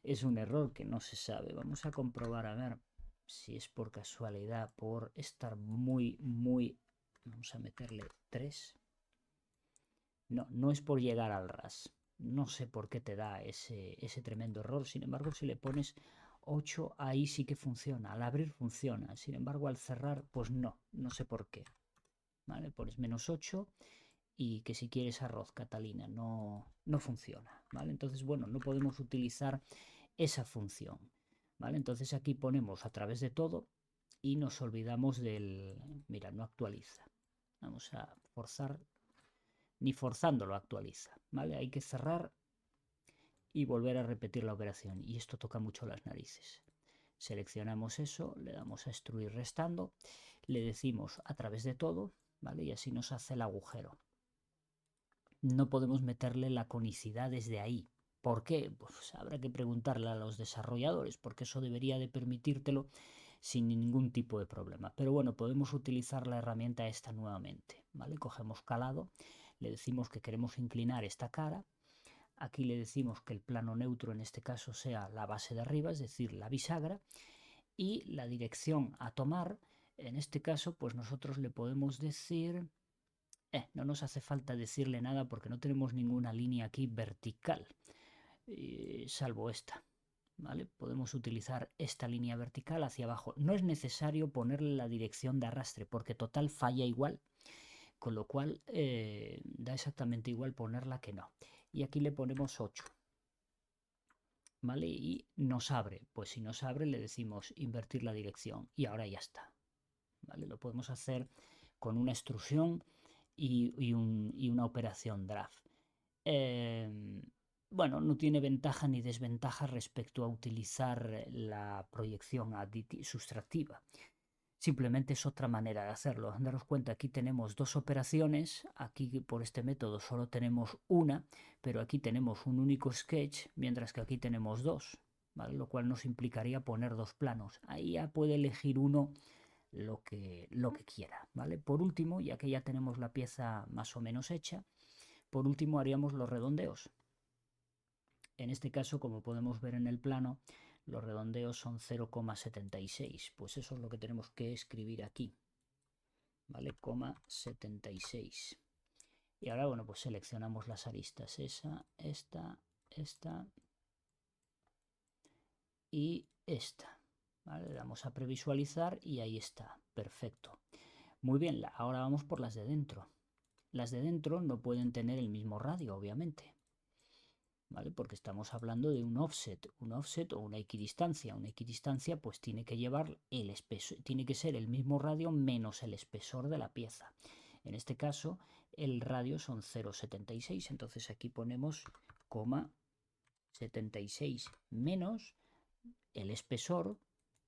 Es un error que no se sabe. Vamos a comprobar a ver si es por casualidad, por estar muy... Vamos a meterle 3. No, no es por llegar al ras. No sé por qué te da ese tremendo error. Sin embargo, si le pones 8, ahí sí que funciona. Al abrir funciona. Sin embargo, al cerrar, pues no. No sé por qué. ¿Vale? Pones menos 8 y que si quieres arroz, Catalina, no funciona. ¿Vale? Entonces, bueno, no podemos utilizar esa función. ¿Vale? Entonces aquí ponemos a través de todo y nos olvidamos del... Mira, no actualiza. Vamos a forzar, ni forzándolo actualiza. ¿Vale? Hay que cerrar y volver a repetir la operación. Y esto toca mucho las narices. Seleccionamos eso, le damos a extruir restando, le decimos a través de todo, ¿vale? Y así nos hace el agujero. No podemos meterle la conicidad desde ahí. ¿Por qué? Pues habrá que preguntarle a los desarrolladores, porque eso debería de permitírtelo sin ningún tipo de problema. Pero bueno, podemos utilizar la herramienta esta nuevamente, ¿vale? Cogemos calado, le decimos que queremos inclinar esta cara, aquí le decimos que el plano neutro en este caso sea la base de arriba, es decir, la bisagra, y la dirección a tomar, en este caso, pues nosotros le podemos decir... no nos hace falta decirle nada porque no tenemos ninguna línea aquí vertical, salvo esta. ¿Vale? Podemos utilizar esta línea vertical hacia abajo. No es necesario ponerle la dirección de arrastre porque total falla igual, con lo cual da exactamente igual ponerla que no. Y aquí le ponemos 8. ¿Vale? Y nos abre. Pues si nos abre le decimos invertir la dirección y ahora ya está. ¿Vale? Lo podemos hacer con una extrusión y una operación draft. Bueno, no tiene ventaja ni desventaja respecto a utilizar la proyección sustractiva. Simplemente es otra manera de hacerlo. Daros cuenta, aquí tenemos dos operaciones, aquí por este método solo tenemos una, pero aquí tenemos un único sketch, mientras que aquí tenemos dos, ¿vale? Lo cual nos implicaría poner dos planos. Ahí ya puede elegir uno lo que quiera, ¿vale? Por último, ya que ya tenemos la pieza más o menos hecha, por último haríamos los redondeos. En este caso, como podemos ver en el plano, los redondeos son 0,76. Pues eso es lo que tenemos que escribir aquí. ¿Vale? 76. Y ahora, bueno, pues seleccionamos las aristas. Esa, esta y esta. ¿Vale? Le damos a previsualizar y ahí está. Perfecto. Muy bien, ahora vamos por las de dentro. Las de dentro no pueden tener el mismo radio, obviamente. ¿Vale? Porque estamos hablando de un offset o una equidistancia. Una equidistancia pues tiene que llevar el espesor, tiene que ser el mismo radio menos el espesor de la pieza. En este caso el radio son 0,76, entonces aquí ponemos 76 menos el espesor,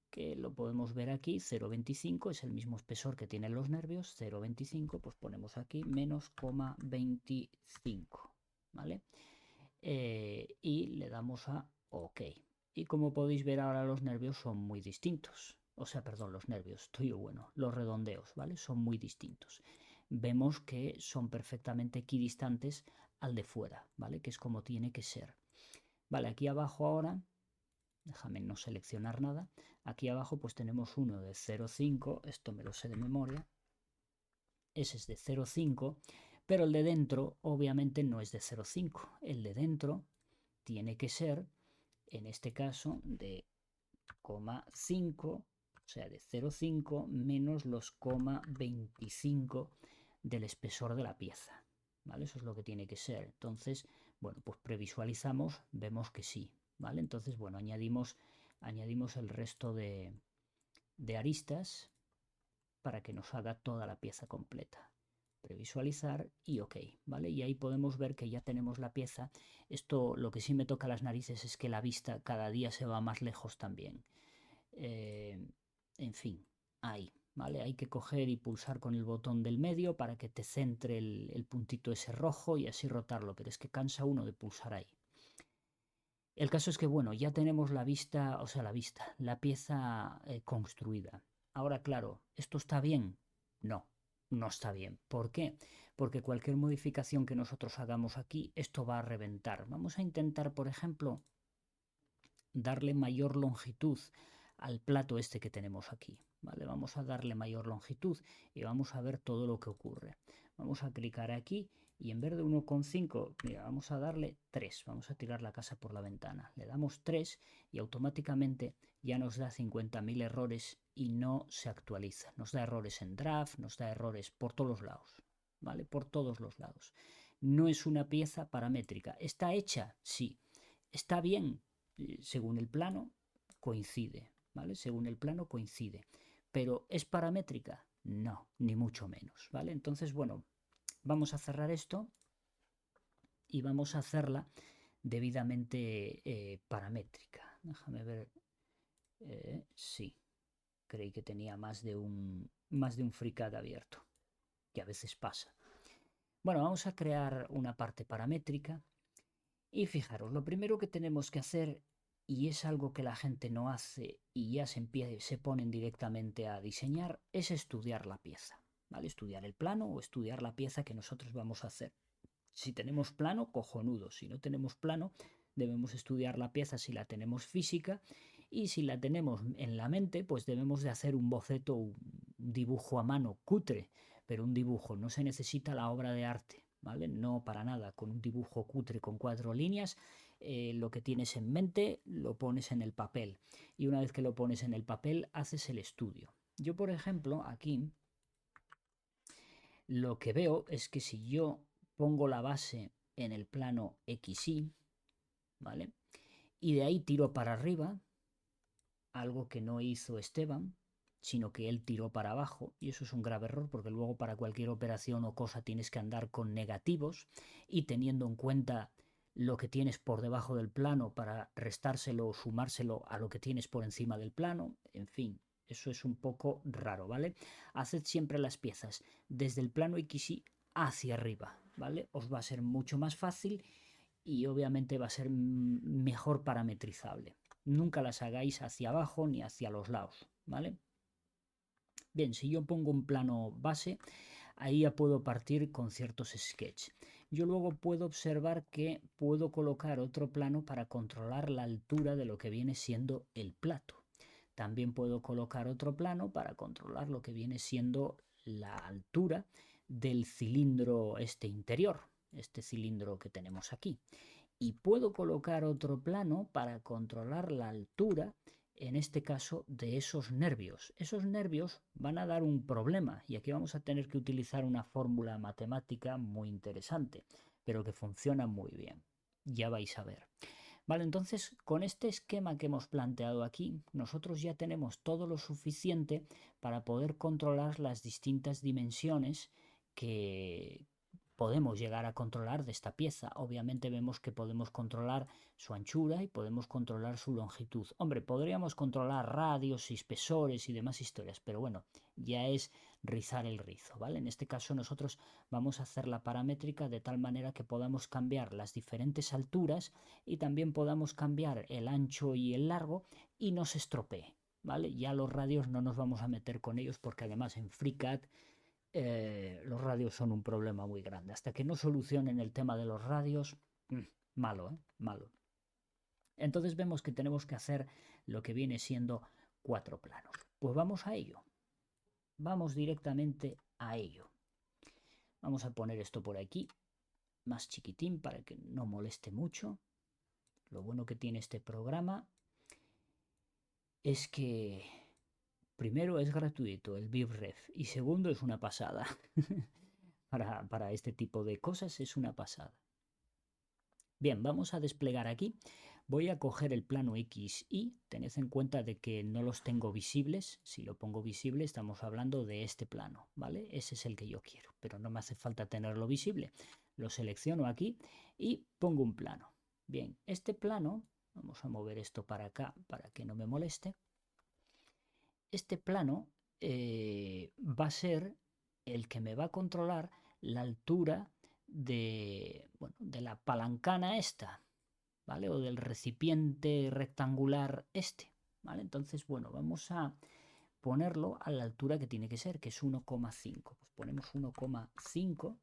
que lo podemos ver aquí, 0,25, es el mismo espesor que tienen los nervios, 0,25, pues ponemos aquí menos 0,25, ¿vale? Y le damos a OK. Y como podéis ver ahora los nervios son muy distintos. O sea, perdón, los nervios, estoy bueno, los redondeos, ¿vale? Son muy distintos. Vemos que son perfectamente equidistantes al de fuera, ¿vale? Que es como tiene que ser. Vale, aquí abajo ahora, déjame no seleccionar nada, aquí abajo pues tenemos uno de 0,5, esto me lo sé de memoria, ese es de 0,5, pero el de dentro obviamente no es de 0,5, el de dentro tiene que ser, en este caso, de 0,5, o sea, de 0,5 menos los 0,25 del espesor de la pieza, ¿vale? Eso es lo que tiene que ser. Entonces, bueno, pues previsualizamos, vemos que sí, ¿vale? Entonces, bueno, añadimos el resto de aristas para que nos haga toda la pieza completa. Previsualizar y OK, ¿vale? Y ahí podemos ver que ya tenemos la pieza. Esto lo que sí me toca las narices es que la vista cada día se va más lejos también. En fin, ahí, ¿vale? Hay que coger y pulsar con el botón del medio para que te centre el puntito ese rojo y así rotarlo, pero es que cansa uno de pulsar ahí. El caso es que, bueno, ya tenemos la vista, o sea, la pieza construida. Ahora, claro, ¿esto está bien? No, no está bien. ¿Por qué? Porque cualquier modificación que nosotros hagamos aquí, esto va a reventar. Vamos a intentar, por ejemplo, darle mayor longitud al plato este que tenemos aquí. ¿Vale? Vamos a darle mayor longitud y vamos a ver todo lo que ocurre. Vamos a clicar aquí y en vez de 1,5, mira, vamos a darle 3. Vamos a tirar la casa por la ventana. Le damos 3 y automáticamente ya nos da 50.000 errores y no se actualiza. Nos da errores en draft, nos da errores por todos los lados. ¿Vale? Por todos los lados. No es una pieza paramétrica. ¿Está hecha? Sí. ¿Está bien? Según el plano, coincide, ¿vale? Según el plano coincide. Pero ¿es paramétrica? No, ni mucho menos, ¿vale? Entonces, bueno, vamos a cerrar esto y vamos a hacerla debidamente paramétrica. Déjame ver. Sí, creí que tenía más de un FreeCAD abierto, que a veces pasa. Bueno, vamos a crear una parte paramétrica. Y fijaros, lo primero que tenemos que hacer, y es algo que la gente no hace y ya se ponen directamente a diseñar, es estudiar la pieza, ¿vale? Estudiar el plano o estudiar la pieza que nosotros vamos a hacer. Si tenemos plano, cojonudo. Si no tenemos plano, debemos estudiar la pieza si la tenemos física y si la tenemos en la mente, pues debemos de hacer un boceto, un dibujo a mano cutre, pero un dibujo, no se necesita la obra de arte, ¿vale? No para nada, con un dibujo cutre con 4 líneas, lo que tienes en mente lo pones en el papel y una vez que lo pones en el papel haces el estudio. Yo, por ejemplo, aquí lo que veo es que si yo pongo la base en el plano XY, ¿vale? Y de ahí tiro para arriba, algo que no hizo Esteban, sino que él tiró para abajo, y eso es un grave error porque luego para cualquier operación o cosa tienes que andar con negativos y teniendo en cuenta lo que tienes por debajo del plano para restárselo o sumárselo a lo que tienes por encima del plano, en fin, eso es un poco raro, ¿vale? Haced siempre las piezas desde el plano XY hacia arriba, ¿vale? Os va a ser mucho más fácil y obviamente va a ser mejor parametrizable. Nunca las hagáis hacia abajo ni hacia los lados, ¿vale? Bien, si yo pongo un plano base, ahí ya puedo partir con ciertos sketches. Yo luego puedo observar que puedo colocar otro plano para controlar la altura de lo que viene siendo el plato. También puedo colocar otro plano para controlar lo que viene siendo la altura del cilindro este interior, este cilindro que tenemos aquí. Y puedo colocar otro plano para controlar la altura, en este caso, de esos nervios. Esos nervios van a dar un problema y aquí vamos a tener que utilizar una fórmula matemática muy interesante, pero que funciona muy bien. Ya vais a ver. Vale, entonces con este esquema que hemos planteado aquí, nosotros ya tenemos todo lo suficiente para poder controlar las distintas dimensiones que podemos llegar a controlar de esta pieza. Obviamente vemos que podemos controlar su anchura y podemos controlar su longitud. Hombre, podríamos controlar radios y espesores y demás historias, pero bueno, ya es rizar el rizo, ¿vale? En este caso nosotros vamos a hacer la paramétrica de tal manera que podamos cambiar las diferentes alturas y también podamos cambiar el ancho y el largo y no se estropee, ¿vale? Ya los radios no nos vamos a meter con ellos porque además en FreeCAD los radios son un problema muy grande. Hasta que no solucionen el tema de los radios, malo, ¿eh? Malo. Entonces vemos que tenemos que hacer lo que viene siendo 4 planos. Pues vamos a ello. Vamos directamente a ello. Vamos a poner esto por aquí, más chiquitín para que no moleste mucho. Lo bueno que tiene este programa es que primero es gratuito el BibRef y segundo es una pasada. Para este tipo de cosas es una pasada. Bien, vamos a desplegar aquí. Voy a coger el plano XY. Tened en cuenta de que no los tengo visibles. Si lo pongo visible estamos hablando de este plano, ¿vale? Ese es el que yo quiero, pero no me hace falta tenerlo visible. Lo selecciono aquí y pongo un plano. Bien, este plano, vamos a mover esto para acá para que no me moleste. Este plano va a ser el que me va a controlar la altura de, bueno, de la palancana esta, ¿vale? O del recipiente rectangular este, ¿vale? Entonces, bueno, vamos a ponerlo a la altura que tiene que ser, que es 1,5. Pues ponemos 1,5.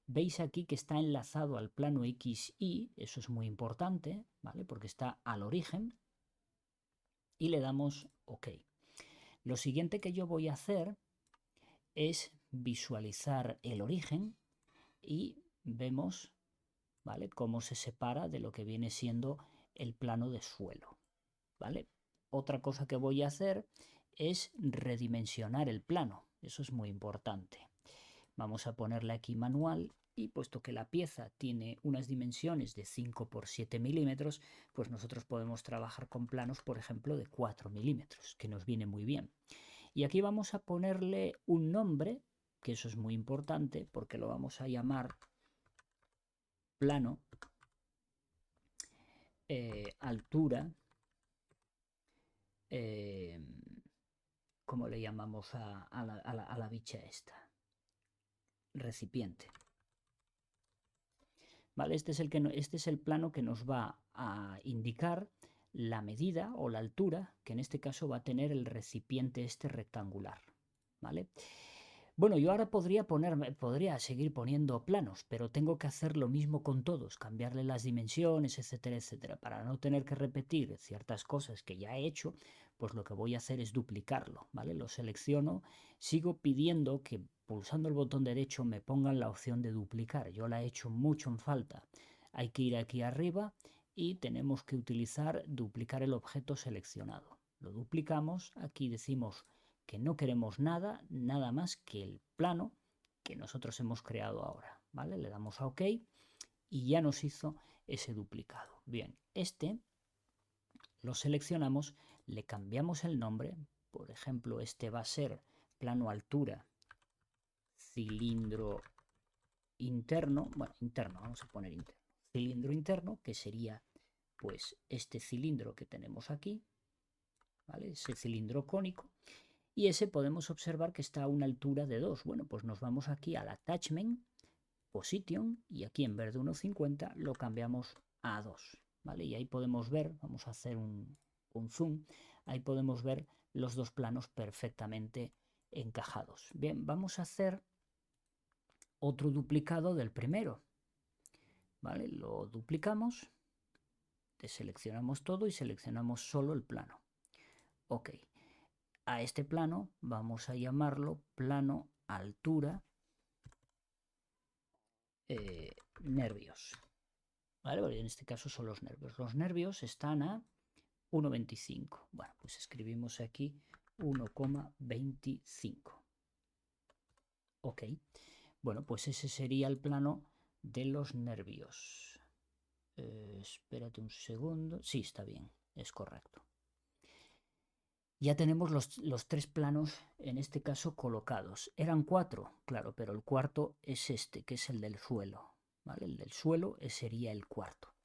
Veis aquí que está enlazado al plano XY, eso es muy importante, ¿vale? Porque está al origen, y le damos OK. Lo siguiente que yo voy a hacer es visualizar el origen y vemos, ¿vale?, cómo se separa de lo que viene siendo el plano de suelo, ¿vale? Otra cosa que voy a hacer es redimensionar el plano, eso es muy importante. Vamos a ponerle aquí manual y puesto que la pieza tiene unas dimensiones de 5 por 7 milímetros, pues nosotros podemos trabajar con planos, por ejemplo, de 4 milímetros, que nos viene muy bien. Y aquí vamos a ponerle un nombre, que eso es muy importante porque lo vamos a llamar plano, altura, ¿cómo le llamamos a la bicha esta? Recipiente. ¿Vale? Este es el plano que nos va a indicar la medida o la altura que en este caso va a tener el recipiente este rectangular, ¿vale? Bueno, yo ahora podría seguir poniendo planos, pero tengo que hacer lo mismo con todos, cambiarle las dimensiones, etcétera, etcétera. Para no tener que repetir ciertas cosas que ya he hecho, pues lo que voy a hacer es duplicarlo, ¿vale? Lo selecciono, sigo pidiendo que pulsando el botón derecho me pongan la opción de duplicar. Yo la he hecho mucho en falta. Hay que ir aquí arriba y tenemos que utilizar duplicar el objeto seleccionado. Lo duplicamos, aquí decimos que no queremos nada más que el plano que nosotros hemos creado ahora, ¿vale? Le damos a OK y ya nos hizo ese duplicado. Bien, este lo seleccionamos, le cambiamos el nombre, por ejemplo, este va a ser plano altura, cilindro interno, bueno, interno, vamos a poner interno, cilindro interno, que sería pues este cilindro que tenemos aquí, ¿vale? Ese cilindro cónico. Y ese podemos observar que está a una altura de 2. Bueno, pues nos vamos aquí al Attachment, Position, y aquí en vez de 1,50 lo cambiamos a 2. ¿Vale? Y ahí podemos ver, vamos a hacer un zoom, ahí podemos ver los dos planos perfectamente encajados. Bien, vamos a hacer otro duplicado del primero. ¿Vale? Lo duplicamos, deseleccionamos todo y seleccionamos solo el plano. OK. A este plano vamos a llamarlo plano altura nervios, ¿vale? Porque en este caso son los nervios. Los nervios están a 1,25. Bueno, pues escribimos aquí 1,25. OK. Bueno, pues ese sería el plano de los nervios. Espérate un segundo. Sí, está bien, es correcto. Ya tenemos los tres planos, en este caso, colocados. Eran 4, claro, pero el cuarto es este, que es el del suelo, ¿vale? El del suelo sería el cuarto.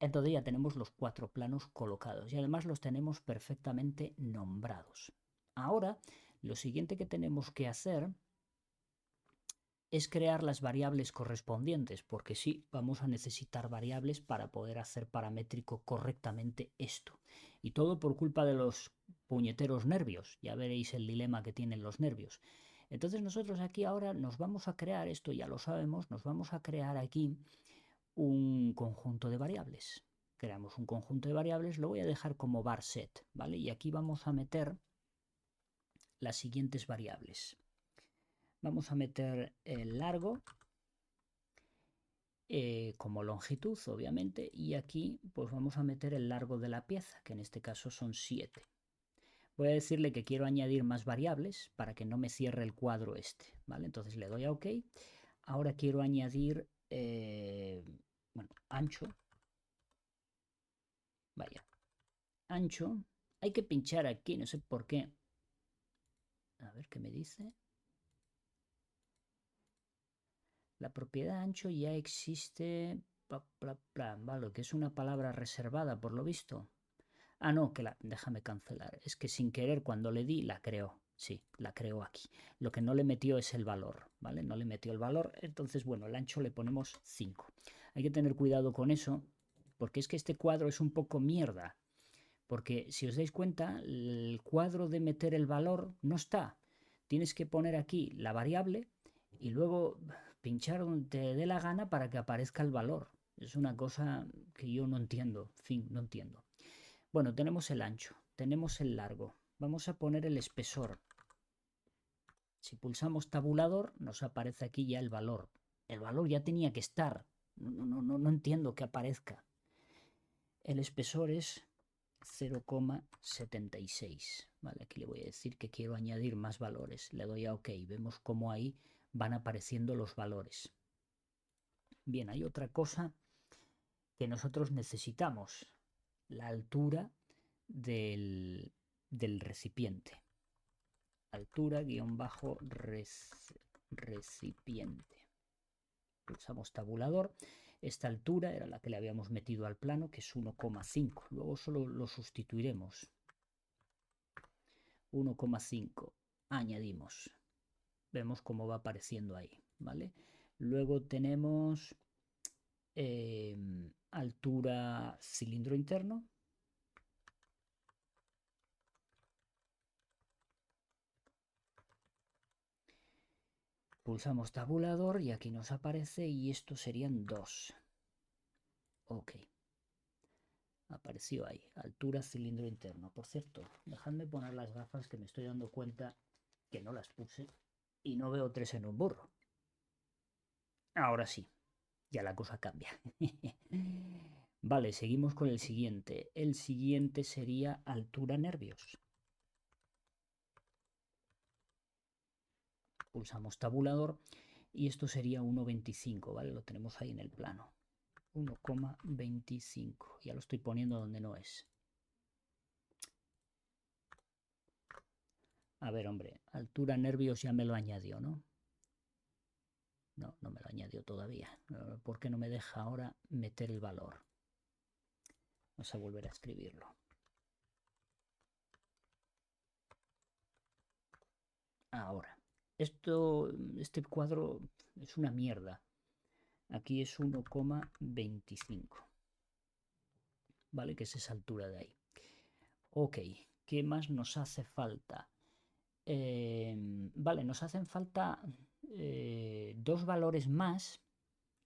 Entonces ya tenemos los 4 planos colocados y además los tenemos perfectamente nombrados. Ahora, lo siguiente que tenemos que hacer es crear las variables correspondientes, porque sí, vamos a necesitar variables para poder hacer paramétrico correctamente esto. Y todo por culpa de los puñeteros nervios. Ya veréis el dilema que tienen los nervios. Entonces nosotros aquí ahora nos vamos a crear, esto ya lo sabemos, nos vamos a crear aquí un conjunto de variables. Creamos un conjunto de variables, lo voy a dejar como var set, ¿vale? Y aquí vamos a meter las siguientes variables. Vamos a meter el largo como longitud, obviamente, y aquí pues vamos a meter el largo de la pieza, que en este caso son 7. Voy a decirle que quiero añadir más variables para que no me cierre el cuadro este, ¿vale? Entonces le doy a OK. Ahora quiero añadir, bueno, ancho. Vaya, ancho. Hay que pinchar aquí, no sé por qué. A ver qué me dice. La propiedad ancho ya existe, vale, que es una palabra reservada por lo visto. Ah, no, déjame cancelar. Es que sin querer cuando le di la creó. Sí, la creó aquí. Lo que no le metió es el valor, ¿vale? No le metió el valor. Entonces, bueno, el ancho le ponemos 5. Hay que tener cuidado con eso porque es que este cuadro es un poco mierda. Porque si os dais cuenta, el cuadro de meter el valor no está. Tienes que poner aquí la variable y luego pinchar donde te dé la gana para que aparezca el valor. Es una cosa que yo no entiendo. En fin, no entiendo. Bueno, tenemos el ancho, tenemos el largo. Vamos a poner el espesor. Si pulsamos tabulador, nos aparece aquí ya el valor. El valor ya tenía que estar. No entiendo que aparezca. El espesor es 0,76. Vale, aquí le voy a decir que quiero añadir más valores. Le doy a OK. Vemos cómo ahí van apareciendo los valores. Bien, hay otra cosa que nosotros necesitamos. La altura del recipiente. Altura guión bajo recipiente. Pulsamos tabulador. Esta altura era la que le habíamos metido al plano, que es 1,5. Luego solo lo sustituiremos. 1,5. Añadimos. Vemos cómo va apareciendo ahí, ¿vale? Luego tenemos altura cilindro interno. Pulsamos tabulador y aquí nos aparece y estos serían 2. OK. Apareció ahí, altura cilindro interno. Por cierto, dejadme poner las gafas que me estoy dando cuenta que no las puse y no veo 3 en un burro. Ahora sí, ya la cosa cambia. Vale, seguimos con el siguiente. El siguiente sería altura nervios. Pulsamos tabulador y esto sería 1,25, ¿vale? Lo tenemos ahí en el plano. 1,25. Ya lo estoy poniendo donde no es. A ver, hombre, altura nervios ya me lo añadió, ¿no? No, no me lo añadió todavía. ¿Por qué no me deja ahora meter el valor? Vamos a volver a escribirlo. Ahora, este cuadro es una mierda. Aquí es 1,25. ¿Vale? Que es esa altura de ahí. OK, ¿qué más nos hace falta? Vale, nos hacen falta 2 valores más.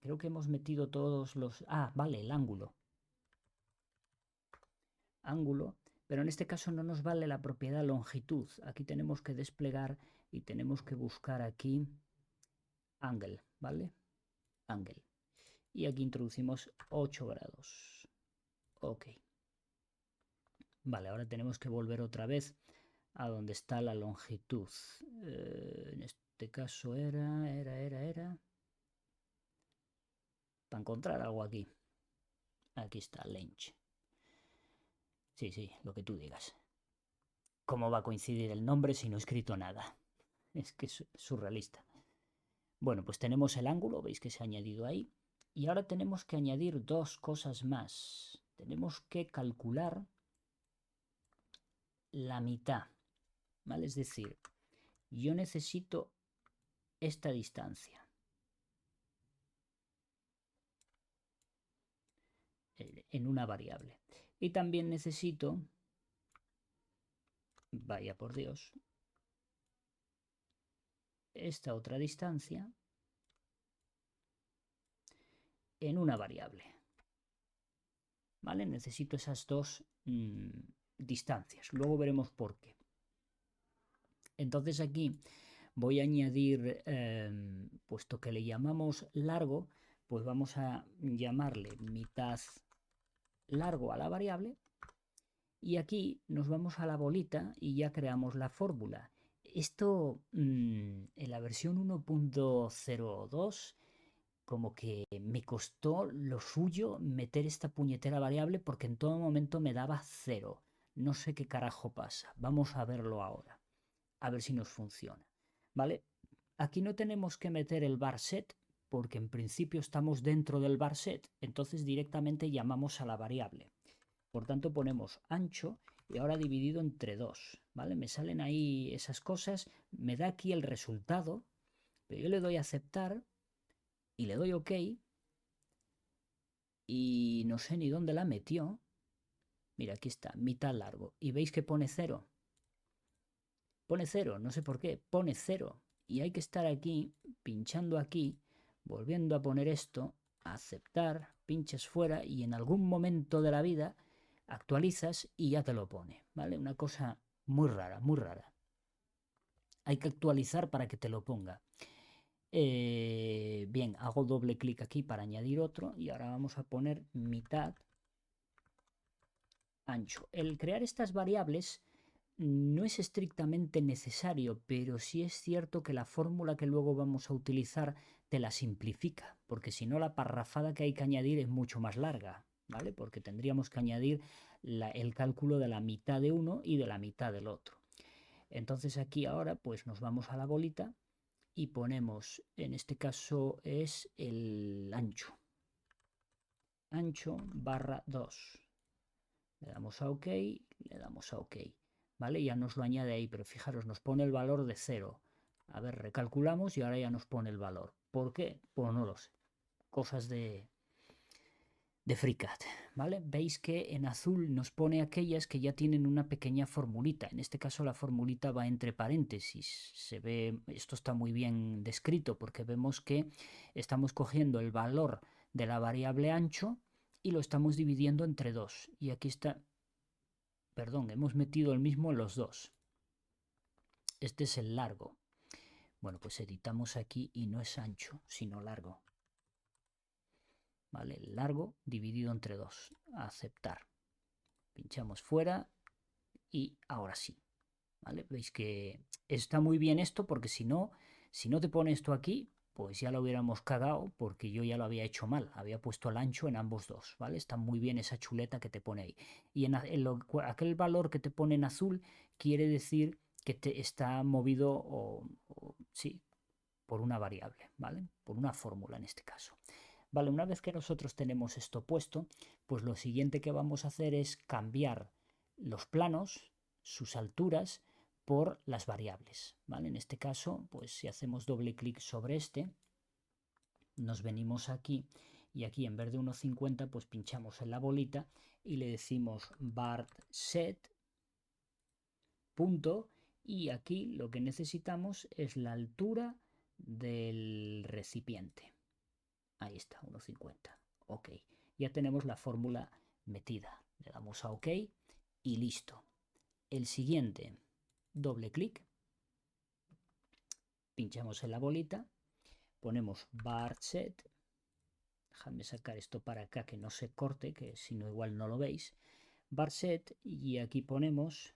Creo que hemos metido todos los... Ah, vale, el ángulo. Ángulo, pero en este caso no nos vale la propiedad longitud. Aquí tenemos que desplegar y tenemos que buscar aquí angle, ¿vale? Angle. Y aquí introducimos 8 grados. OK. Vale, ahora tenemos que volver otra vez a donde está la longitud. En este caso era... Para encontrar algo aquí. Aquí está, length. Sí, lo que tú digas. ¿Cómo va a coincidir el nombre si no he escrito nada? Es que es surrealista. Bueno, pues tenemos el ángulo, veis que se ha añadido ahí. Y ahora tenemos que añadir 2 cosas más. Tenemos que calcular la mitad, ¿vale? Es decir, yo necesito esta distancia en una variable. Y también necesito, vaya por Dios, esta otra distancia en una variable. ¿Vale? Necesito esas 2 distancias. Luego veremos por qué. Entonces aquí voy a añadir, puesto que le llamamos largo, pues vamos a llamarle mitad largo a la variable. Y aquí nos vamos a la bolita y ya creamos la fórmula. Esto en la versión 1.02 como que me costó lo suyo meter esta puñetera variable porque en todo momento me daba 0. No sé qué carajo pasa. Vamos a verlo ahora. A ver si nos funciona. ¿Vale? Aquí no tenemos que meter el var set porque en principio estamos dentro del var set. Entonces directamente llamamos a la variable. Por tanto ponemos ancho y ahora dividido entre 2. ¿Vale? Me salen ahí esas cosas. Me da aquí el resultado. Pero yo le doy a aceptar y le doy OK. y no sé ni dónde la metió. Mira, aquí está, mitad largo. ¿Y veis que pone 0? Pone 0, no sé por qué, pone 0. Y hay que estar aquí, pinchando aquí, volviendo a poner esto, aceptar, pinches fuera y en algún momento de la vida actualizas y ya te lo pone, ¿vale? Una cosa muy rara, muy rara. Hay que actualizar para que te lo ponga. Bien, hago doble clic aquí para añadir otro y ahora vamos a poner mitad ancho. El crear estas variables no es estrictamente necesario, pero sí es cierto que la fórmula que luego vamos a utilizar te la simplifica, porque si no la parrafada que hay que añadir es mucho más larga, ¿vale? Porque tendríamos que añadir el cálculo de la mitad de uno y de la mitad del otro. Entonces aquí ahora pues nos vamos a la bolita y ponemos, en este caso es el ancho, ancho barra 2. Le damos a OK, le damos a OK. ¿Vale? Ya nos lo añade ahí, pero fijaros, nos pone el valor de 0. A ver, recalculamos y ahora ya nos pone el valor. ¿Por qué? Pues no lo sé. Cosas de FreeCAD, ¿vale? Veis que en azul nos pone aquellas que ya tienen una pequeña formulita. En este caso la formulita va entre paréntesis. Se ve, esto está muy bien descrito porque vemos que estamos cogiendo el valor de la variable ancho y lo estamos dividiendo entre 2. Y aquí está, perdón, hemos metido el mismo en los dos. Este es el largo. Bueno, pues editamos aquí y no es ancho, sino largo. ¿Vale? El largo dividido entre 2. Aceptar. Pinchamos fuera y ahora sí. ¿Vale? Veis que está muy bien esto porque si no te pone esto aquí, pues ya lo hubiéramos cagado porque yo ya lo había hecho mal. Había puesto el ancho en ambos dos. ¿Vale? Está muy bien esa chuleta que te pone ahí. Y aquel valor que te pone en azul quiere decir que te está movido sí, por una variable, ¿vale? Por una fórmula en este caso. Vale, una vez que nosotros tenemos esto puesto, pues lo siguiente que vamos a hacer es cambiar los planos, sus alturas, por las variables, ¿vale? En este caso, pues si hacemos doble clic sobre este, nos venimos aquí y aquí en vez de 1,50 pues pinchamos en la bolita y le decimos bar set punto y aquí lo que necesitamos es la altura del recipiente. Ahí está, 1,50. Ok, ya tenemos la fórmula metida. Le damos a OK y listo. El siguiente, doble clic, pinchamos en la bolita, ponemos bar set. Dejadme sacar esto para acá que no se corte, que si no igual no lo veis. Bar set y aquí ponemos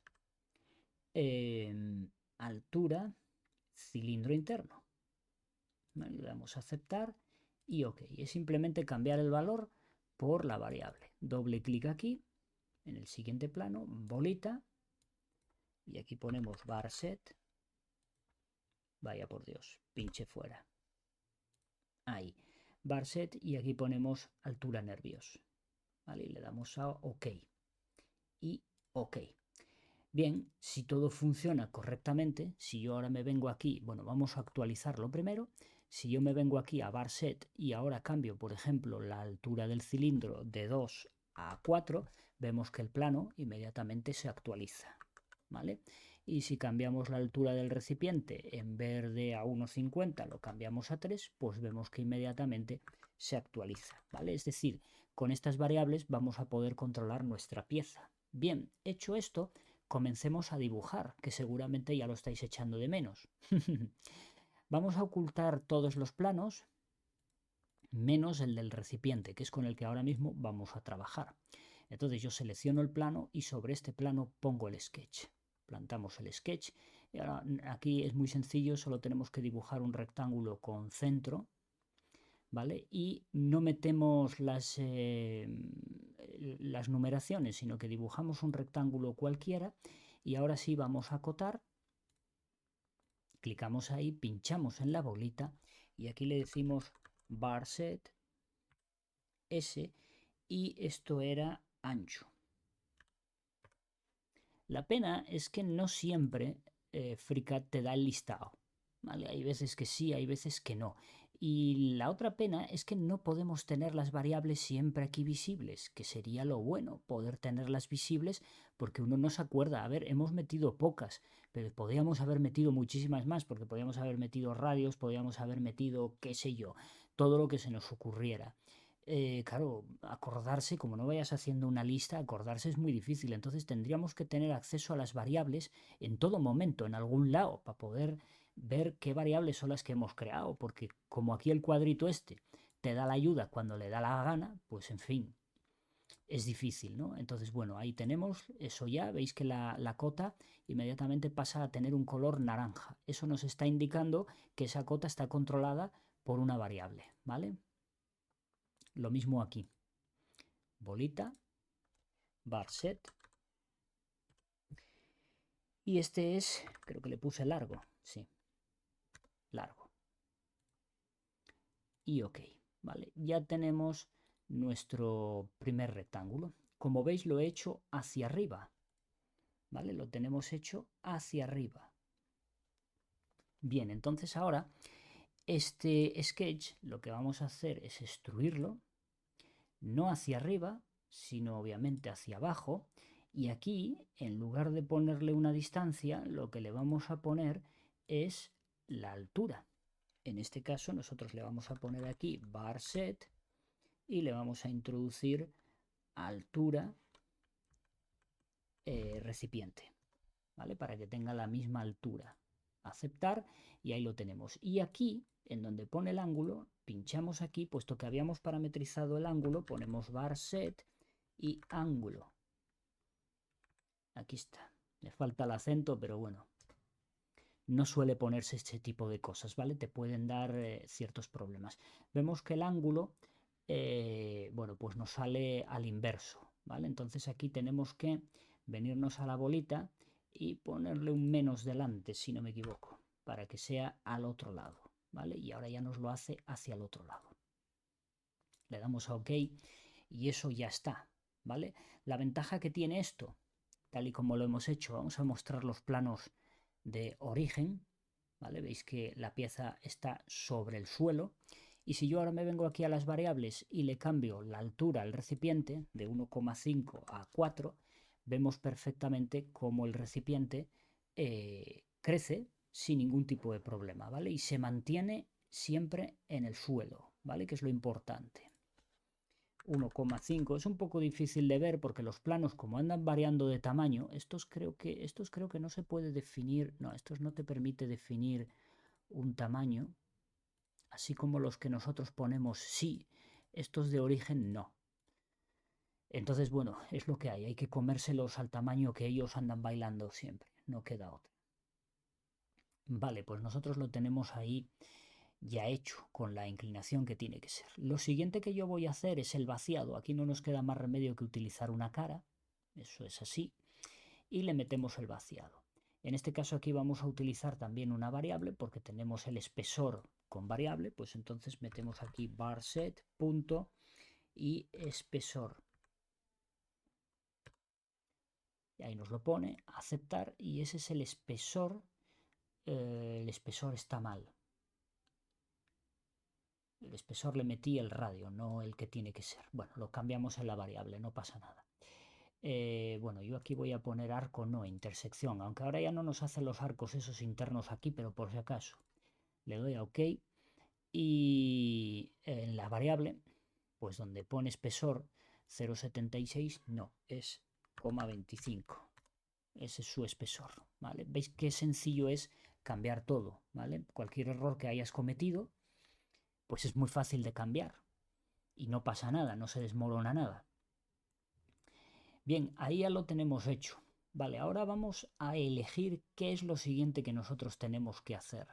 altura cilindro interno. ¿Vale? Le damos a aceptar y OK. Es simplemente cambiar el valor por la variable. Doble clic aquí, en el siguiente plano, bolita, y aquí ponemos bar set. Vaya por Dios, pinche fuera. Ahí, bar set y aquí ponemos altura nervios. ¿Vale? Y le damos a OK. Y OK. Bien, si todo funciona correctamente, si yo ahora me vengo aquí, bueno, vamos a actualizarlo primero. Si yo me vengo aquí a bar set y ahora cambio, por ejemplo, la altura del cilindro de 2 a 4, vemos que el plano inmediatamente se actualiza, ¿vale? Y si cambiamos la altura del recipiente, en vez de a 1,50 lo cambiamos a 3, pues vemos que inmediatamente se actualiza, ¿vale? Es decir, con estas variables vamos a poder controlar nuestra pieza. Bien, hecho esto, comencemos a dibujar, que seguramente ya lo estáis echando de menos. Vamos a ocultar todos los planos, menos el del recipiente, que es con el que ahora mismo vamos a trabajar. Entonces yo selecciono el plano y sobre este plano pongo el sketch. Plantamos el sketch. Y ahora aquí es muy sencillo, solo tenemos que dibujar un rectángulo con centro, ¿vale? Y no metemos las numeraciones, sino que dibujamos un rectángulo cualquiera y ahora sí vamos a acotar. Clicamos ahí, pinchamos en la bolita y aquí le decimos bar set S y esto era ancho. La pena es que no siempre FreeCAD te da el listado, ¿vale? Hay veces que sí, hay veces que no. Y la otra pena es que no podemos tener las variables siempre aquí visibles, que sería lo bueno, poder tenerlas visibles porque uno no se acuerda. A ver, hemos metido pocas, pero podríamos haber metido muchísimas más porque podríamos haber metido radios, podríamos haber metido, qué sé yo, todo lo que se nos ocurriera. Claro, acordarse, como no vayas haciendo una lista, acordarse es muy difícil. Entonces tendríamos que tener acceso a las variables en todo momento, en algún lado, para poder ver qué variables son las que hemos creado, porque como aquí el cuadrito este te da la ayuda cuando le da la gana, pues en fin, es difícil, ¿no? Entonces, bueno, ahí tenemos eso ya, veis que la cota inmediatamente pasa a tener un color naranja. Eso nos está indicando que esa cota está controlada por una variable, ¿vale? Lo mismo aquí. Bolita, var set. Y este es, creo que le puse largo, sí, largo. Y ok, ¿vale? Ya tenemos nuestro primer rectángulo. Como veis lo he hecho hacia arriba, ¿vale? Lo tenemos hecho hacia arriba. Bien, entonces ahora este sketch lo que vamos a hacer es extruirlo, no hacia arriba, sino obviamente hacia abajo. Y aquí, en lugar de ponerle una distancia, lo que le vamos a poner es la altura. En este caso nosotros le vamos a poner aquí var set y le vamos a introducir altura recipiente, ¿vale? Para que tenga la misma altura. Aceptar y ahí lo tenemos. Y aquí, en donde pone el ángulo, pinchamos aquí, puesto que habíamos parametrizado el ángulo, ponemos var set y ángulo. Aquí está. Le falta el acento, pero bueno. No suele ponerse este tipo de cosas, ¿vale? Te pueden dar ciertos problemas. Vemos que el ángulo, bueno, pues nos sale al inverso, ¿vale? Entonces aquí tenemos que venirnos a la bolita y ponerle un menos delante, si no me equivoco, para que sea al otro lado, ¿vale? Y ahora ya nos lo hace hacia el otro lado. Le damos a OK y eso ya está, ¿vale? La ventaja que tiene esto, tal y como lo hemos hecho, vamos a mostrar los planos de origen, ¿vale? Veis que la pieza está sobre el suelo. Y si yo ahora me vengo aquí a las variables y le cambio la altura al recipiente de 1,5 a 4, vemos perfectamente cómo el recipiente crece sin ningún tipo de problema, ¿vale? Y se mantiene siempre en el suelo, ¿vale? Que es lo importante. 1,5 es un poco difícil de ver porque los planos como andan variando de tamaño, estos creo que no se puede definir, no, estos no te permite definir un tamaño, así como los que nosotros ponemos sí, estos de origen no. Entonces, bueno, es lo que hay que comérselos al tamaño que ellos andan bailando siempre, no queda otra. Vale, pues nosotros lo tenemos ahí ya hecho, con la inclinación que tiene que ser. Lo siguiente que yo voy a hacer es el vaciado. Aquí no nos queda más remedio que utilizar una cara, eso es así, y le metemos el vaciado. En este caso aquí vamos a utilizar también una variable porque tenemos el espesor con variable, pues entonces metemos aquí var set punto y espesor. Y ahí nos lo pone, aceptar, y ese es el espesor. El espesor está mal. El espesor le metí el radio, no el que tiene que ser. Bueno, lo cambiamos en la variable, no pasa nada. Bueno, yo aquí voy a poner arco, no, intersección, aunque ahora ya no nos hacen los arcos esos internos aquí, pero por si acaso. Le doy a OK y en la variable, pues donde pone espesor 0,76, no, es 0,25. Ese es su espesor, ¿vale? ¿Veis qué sencillo es cambiar todo, ¿vale? Cualquier error que hayas cometido, pues es muy fácil de cambiar y no pasa nada, no se desmorona nada. Bien, ahí ya lo tenemos hecho. Vale, ahora vamos a elegir qué es lo siguiente que nosotros tenemos que hacer.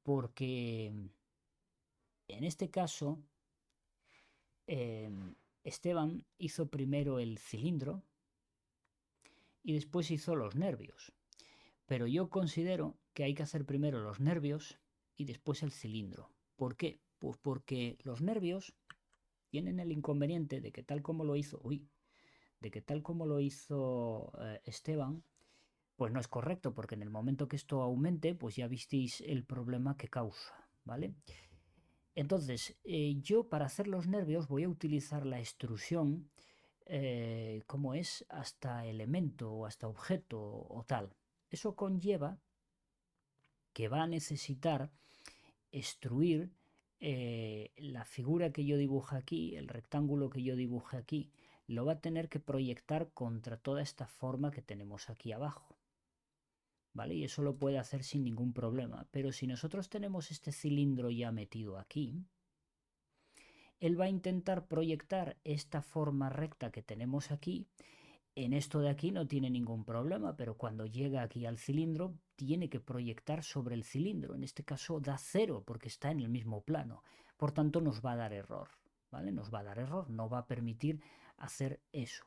Porque en este caso, Esteban hizo primero el cilindro y después hizo los nervios. Pero yo considero que hay que hacer primero los nervios y después el cilindro. ¿Por qué? Pues porque los nervios tienen el inconveniente de que tal como lo hizo, Esteban, pues no es correcto, porque en el momento que esto aumente, pues ya visteis el problema que causa, ¿vale? Entonces, yo para hacer los nervios voy a utilizar la extrusión como es hasta elemento o hasta objeto o tal. Eso conlleva que va a necesitar extruir la figura que yo dibuje aquí, el rectángulo que yo dibuje aquí, lo va a tener que proyectar contra toda esta forma que tenemos aquí abajo. ¿Vale? Y eso lo puede hacer sin ningún problema. Pero si nosotros tenemos este cilindro ya metido aquí, él va a intentar proyectar esta forma recta que tenemos aquí. En esto de aquí no tiene ningún problema, pero cuando llega aquí al cilindro tiene que proyectar sobre el cilindro. En este caso da 0 porque está en el mismo plano. Por tanto nos va a dar error, ¿vale? Nos va a dar error, no va a permitir hacer eso.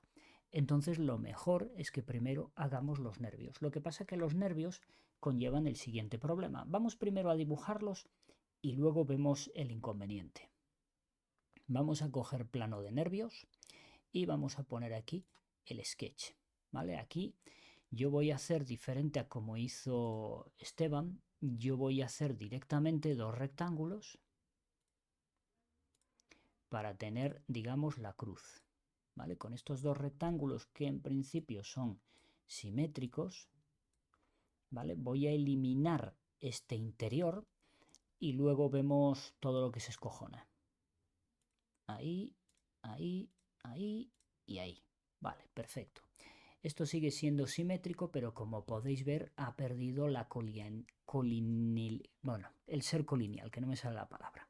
Entonces lo mejor es que primero hagamos los nervios. Lo que pasa es que los nervios conllevan el siguiente problema. Vamos primero a dibujarlos y luego vemos el inconveniente. Vamos a coger plano de nervios y vamos a poner aquí el sketch, ¿vale? Aquí yo voy a hacer diferente a como hizo Esteban. Yo voy a hacer directamente dos rectángulos para tener, digamos, la cruz, ¿vale? Con estos dos rectángulos que en principio son simétricos, ¿vale? Voy a eliminar este interior y luego vemos todo lo que se escojona. Ahí, ahí, ahí y ahí. Vale, perfecto. Esto sigue siendo simétrico, pero como podéis ver ha perdido la el ser colineal, que no me sale la palabra.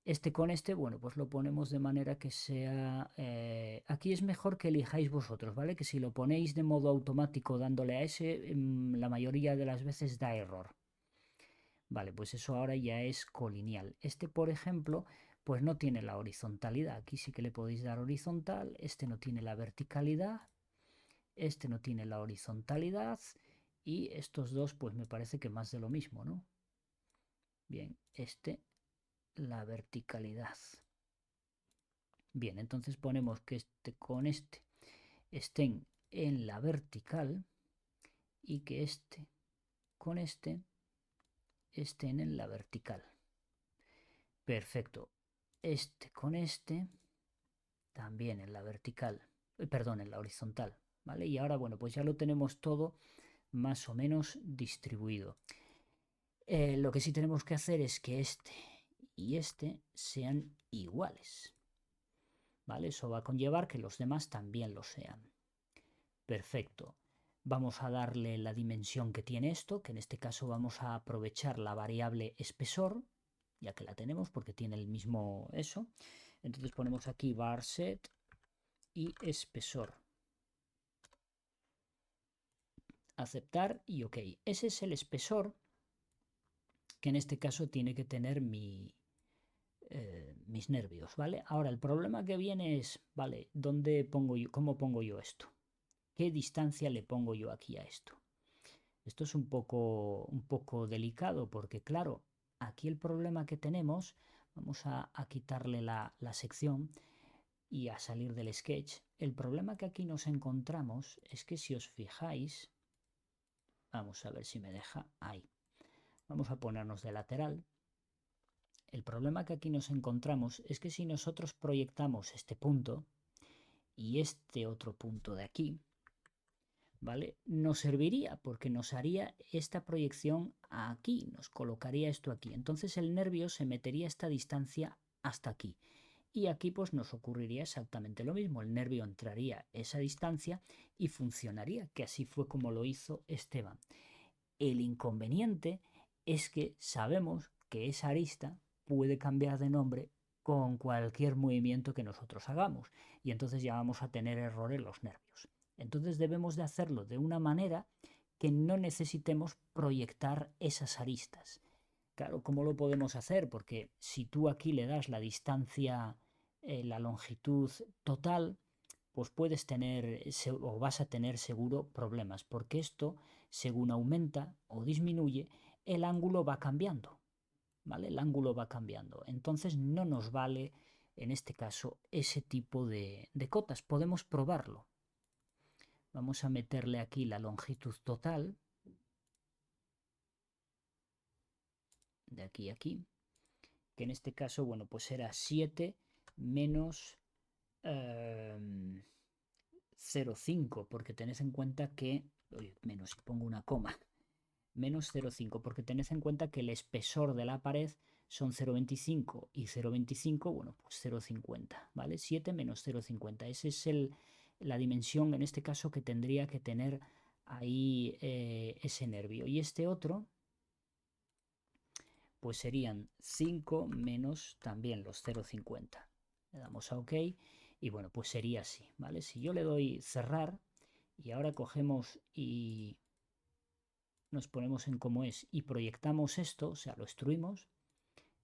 Este con este, bueno, pues lo ponemos de manera que sea... aquí es mejor que elijáis vosotros, ¿vale? Que si lo ponéis de modo automático dándole a ese, la mayoría de las veces da error. Vale, pues eso ahora ya es colineal. Este, por ejemplo, pues no tiene la horizontalidad. Aquí sí que le podéis dar horizontal. Este no tiene la verticalidad. Este no tiene la horizontalidad. Y estos dos, pues me parece que más de lo mismo, ¿no? Bien, este, la verticalidad. Bien, entonces ponemos que este con este estén en la vertical y que este con este estén en la vertical. Perfecto. Este con este también en la vertical, perdón, en la horizontal, ¿vale? Y ahora, bueno, pues ya lo tenemos todo más o menos distribuido. Lo que sí tenemos que hacer es que este y este sean iguales, ¿vale? Eso va a conllevar que los demás también lo sean. Perfecto. Vamos a darle la dimensión que tiene esto, que en este caso vamos a aprovechar la variable espesor, ya que la tenemos porque tiene el mismo eso. Entonces ponemos aquí varset y espesor. Aceptar y ok. Ese es el espesor que en este caso tiene que tener mis nervios, ¿vale? Ahora el problema que viene es, ¿vale? ¿Dónde pongo yo, cómo pongo yo esto? ¿Qué distancia le pongo yo aquí a esto? Esto es un poco delicado porque, claro, aquí el problema que tenemos, vamos a quitarle la sección y a salir del sketch. El problema que aquí nos encontramos es que si os fijáis, vamos a ver si me deja ahí. Vamos a ponernos de lateral. El problema que aquí nos encontramos es que si nosotros proyectamos este punto y este otro punto de aquí, ¿vale? Nos serviría porque nos haría esta proyección aquí, nos colocaría esto aquí. Entonces el nervio se metería esta distancia hasta aquí. Y aquí pues nos ocurriría exactamente lo mismo. El nervio entraría esa distancia y funcionaría, que así fue como lo hizo Esteban. El inconveniente es que sabemos que esa arista puede cambiar de nombre con cualquier movimiento que nosotros hagamos y entonces ya vamos a tener error en los nervios. Entonces debemos de hacerlo de una manera que no necesitemos proyectar esas aristas. Claro, ¿cómo lo podemos hacer? Porque si tú aquí le das la distancia, la longitud total, pues puedes tener o vas a tener seguro problemas, porque esto, según aumenta o disminuye, el ángulo va cambiando, ¿vale? El ángulo va cambiando. Entonces no nos vale, en este caso, ese tipo de cotas. Podemos probarlo. Vamos a meterle aquí la longitud total, de aquí a aquí, que en este caso, bueno, pues era 7 menos eh, 0,5, porque tened en cuenta que, oye, menos, si pongo una coma, menos 0,5, porque tened en cuenta que el espesor de la pared son 0,25 y 0,25, bueno, pues 0,50, ¿vale? 7 menos 0,50, esa es la dimensión en este caso que tendría que tener ahí ese nervio. Y este otro, pues serían 5 menos también los 0,50. Le damos a OK y bueno, pues sería así, ¿vale? Si yo le doy cerrar y ahora cogemos y nos ponemos en cómo es y proyectamos esto, o sea, lo extruimos,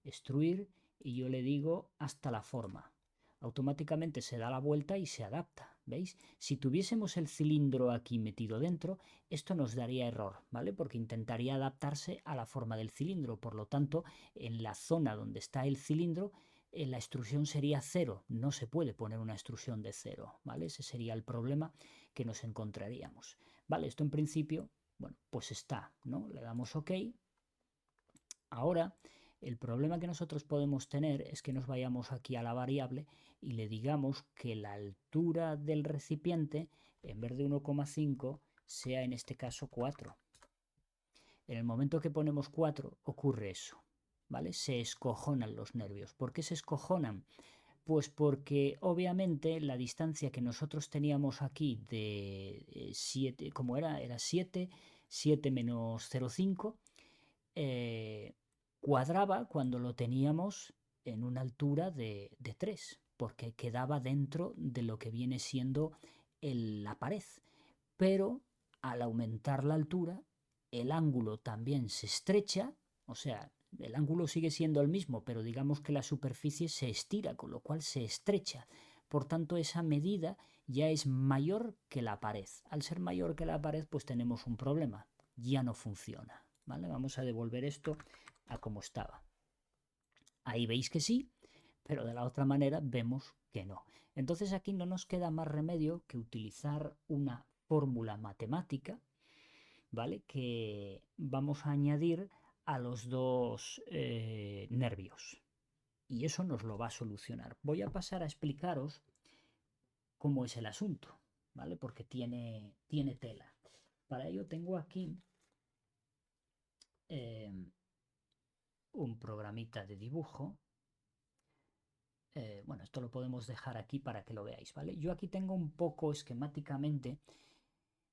extruir, y yo le digo hasta la forma. Automáticamente se da la vuelta y se adapta, ¿veis? Si tuviésemos el cilindro aquí metido dentro, esto nos daría error, ¿vale? Porque intentaría adaptarse a la forma del cilindro, por lo tanto, en la zona donde está el cilindro, la extrusión sería cero, no se puede poner una extrusión de cero, ¿vale? Ese sería el problema que nos encontraríamos, ¿vale? Esto en principio, bueno, pues está, ¿no? Le damos OK. Ahora, el problema que nosotros podemos tener es que nos vayamos aquí a la variable y le digamos que la altura del recipiente, en vez de 1,5, sea en este caso 4. En el momento que ponemos 4 ocurre eso, ¿vale? Se escojonan los nervios. ¿Por qué se escojonan? Pues porque obviamente la distancia que nosotros teníamos aquí de 7, ¿cómo era? Era 7, 7 menos 0,5, eh, cuadraba cuando lo teníamos en una altura de 3, porque quedaba dentro de lo que viene siendo la pared. Pero al aumentar la altura, el ángulo también se estrecha, o sea, el ángulo sigue siendo el mismo, pero digamos que la superficie se estira, con lo cual se estrecha. Por tanto, esa medida ya es mayor que la pared. Al ser mayor que la pared, pues tenemos un problema. Ya no funciona. ¿Vale? Vamos a devolver esto a como estaba. Ahí veis que sí, pero de la otra manera vemos que no. Entonces aquí no nos queda más remedio que utilizar una fórmula matemática, ¿vale? Que vamos a añadir a los dos nervios. Y eso nos lo va a solucionar. Voy a pasar a explicaros cómo es el asunto, ¿vale? Porque tiene tela. Para ello tengo aquí eh, un programita de dibujo. Bueno, esto lo podemos dejar aquí para que lo veáis, ¿vale? Yo aquí tengo un poco esquemáticamente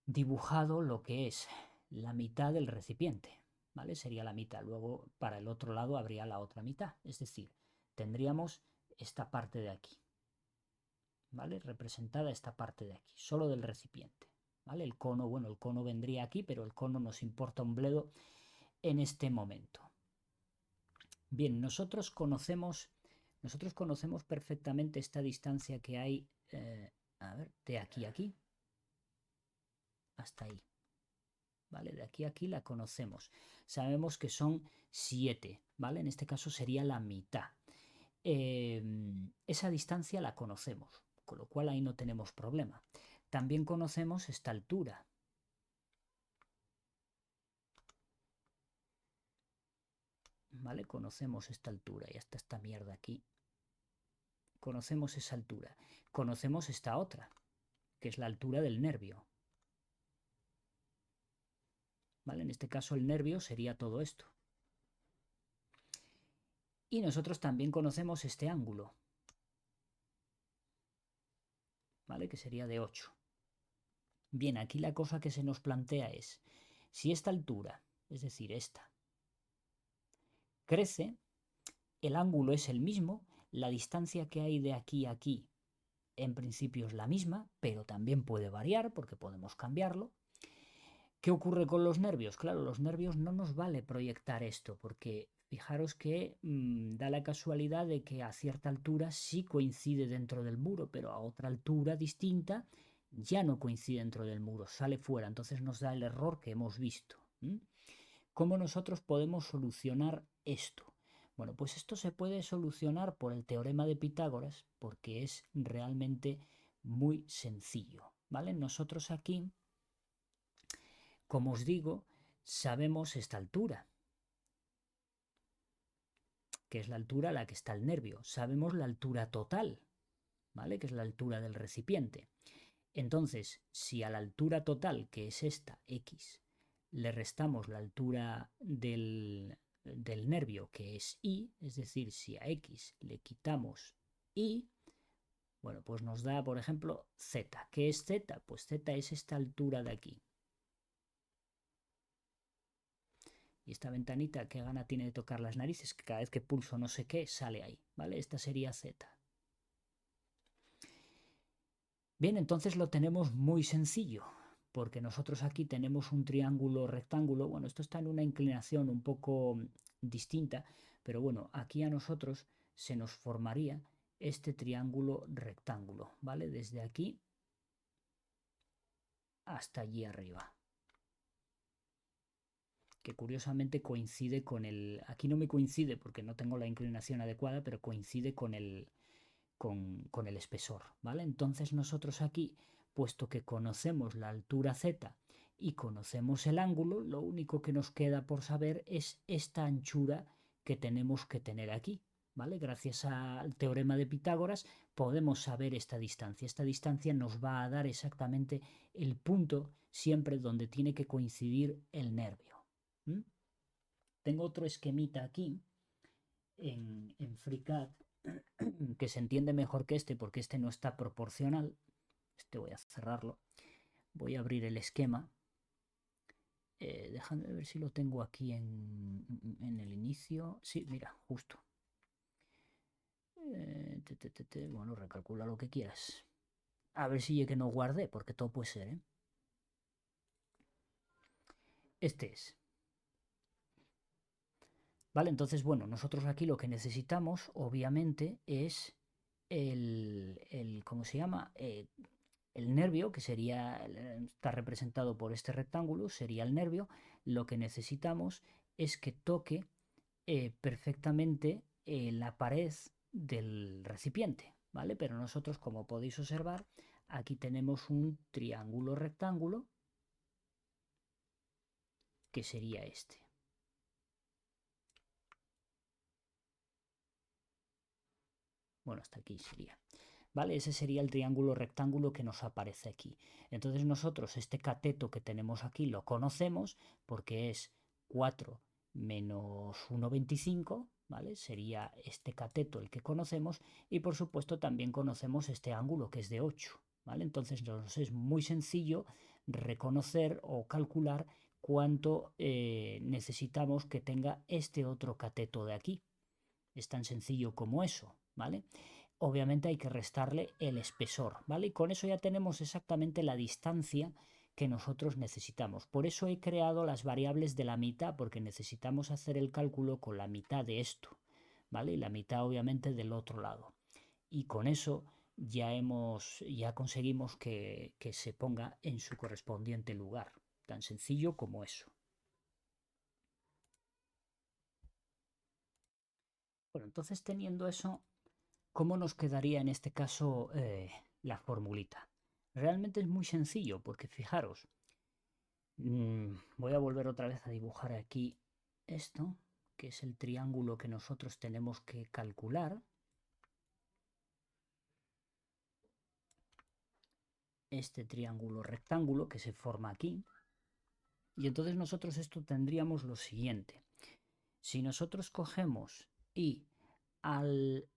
dibujado lo que es la mitad del recipiente, ¿vale? Sería la mitad. Luego, para el otro lado habría la otra mitad. Es decir, tendríamos esta parte de aquí, ¿vale? Representada esta parte de aquí, solo del recipiente, ¿vale? El cono, bueno, el cono vendría aquí, pero el cono nos importa un bledo en este momento. Bien, nosotros conocemos perfectamente esta distancia que hay, a ver, de aquí a aquí, hasta ahí. ¿Vale? De aquí a aquí la conocemos. Sabemos que son 7, ¿vale? En este caso sería la mitad. Esa distancia la conocemos, con lo cual ahí no tenemos problema. También conocemos esta altura. ¿Vale? Conocemos esta altura y hasta esta mierda aquí. Conocemos esa altura. Conocemos esta otra, que es la altura del nervio. ¿Vale? En este caso el nervio sería todo esto. Y nosotros también conocemos este ángulo, ¿vale? Que sería de 8. Bien, aquí la cosa que se nos plantea es, si esta altura, es decir, esta, crece, el ángulo es el mismo, la distancia que hay de aquí a aquí en principio es la misma, pero también puede variar porque podemos cambiarlo. ¿Qué ocurre con los nervios? Claro, los nervios no nos vale proyectar esto porque fijaros que da la casualidad de que a cierta altura sí coincide dentro del muro, pero a otra altura distinta ya no coincide dentro del muro, sale fuera, entonces nos da el error que hemos visto. ¿Cómo nosotros podemos solucionar esto? Bueno, pues esto se puede solucionar por el teorema de Pitágoras porque es realmente muy sencillo, ¿vale? Nosotros aquí, como os digo, sabemos esta altura, que es la altura a la que está el nervio. Sabemos la altura total, ¿vale? Que es la altura del recipiente. Entonces, si a la altura total, que es esta, x, le restamos la altura del nervio, que es y, es decir, si a x le quitamos y, bueno, pues nos da, por ejemplo, z. ¿Qué es z? Pues z es esta altura de aquí. Y esta ventanita, ¿qué gana tiene de tocar las narices? Que cada vez que pulso no sé qué, sale ahí, ¿vale? Esta sería z. Bien, entonces lo tenemos muy sencillo, porque nosotros aquí tenemos un triángulo rectángulo. Bueno, esto está en una inclinación un poco distinta, pero bueno, aquí a nosotros se nos formaría este triángulo rectángulo, ¿vale? Desde aquí hasta allí arriba. Que curiosamente coincide con el... Aquí no me coincide porque no tengo la inclinación adecuada, pero coincide con el espesor, ¿vale? Entonces nosotros aquí, puesto que conocemos la altura z y conocemos el ángulo, lo único que nos queda por saber es esta anchura que tenemos que tener aquí, ¿vale? Gracias al teorema de Pitágoras podemos saber esta distancia. Esta distancia nos va a dar exactamente el punto siempre donde tiene que coincidir el nervio. ¿Mm? Tengo otro esquemita aquí en FreeCAD que se entiende mejor que este porque este no está proporcional. Este voy a cerrarlo. Voy a abrir el esquema. Déjame ver si lo tengo aquí en el inicio. Sí, mira, justo. Bueno, recalcula lo que quieras. A ver si que no guardé, porque todo puede ser, ¿eh? Este es. Vale, entonces, bueno, nosotros aquí lo que necesitamos, obviamente, es ¿cómo se llama? El nervio, que sería, está representado por este rectángulo, sería el nervio. Lo que necesitamos es que toque perfectamente la pared del recipiente, ¿vale? Pero nosotros, como podéis observar, aquí tenemos un triángulo rectángulo, que sería este. Bueno, hasta aquí sería. ¿Vale? Ese sería el triángulo rectángulo que nos aparece aquí. Entonces nosotros este cateto que tenemos aquí lo conocemos porque es 4 menos 1,25, ¿vale? Sería este cateto el que conocemos y por supuesto también conocemos este ángulo que es de 8, ¿vale? Entonces nos es muy sencillo reconocer o calcular cuánto necesitamos que tenga este otro cateto de aquí. Es tan sencillo como eso, ¿vale? Obviamente hay que restarle el espesor, ¿vale? Y con eso ya tenemos exactamente la distancia que nosotros necesitamos. Por eso he creado las variables de la mitad, porque necesitamos hacer el cálculo con la mitad de esto, ¿vale? Y la mitad obviamente del otro lado. Y con eso ya conseguimos que se ponga en su correspondiente lugar. Tan sencillo como eso. Bueno, entonces teniendo eso, ¿cómo nos quedaría en este caso la formulita? Realmente es muy sencillo porque fijaros, voy a volver otra vez a dibujar aquí esto, que es el triángulo que nosotros tenemos que calcular. Este triángulo rectángulo que se forma aquí. Y entonces nosotros esto tendríamos lo siguiente. Si nosotros cogemos y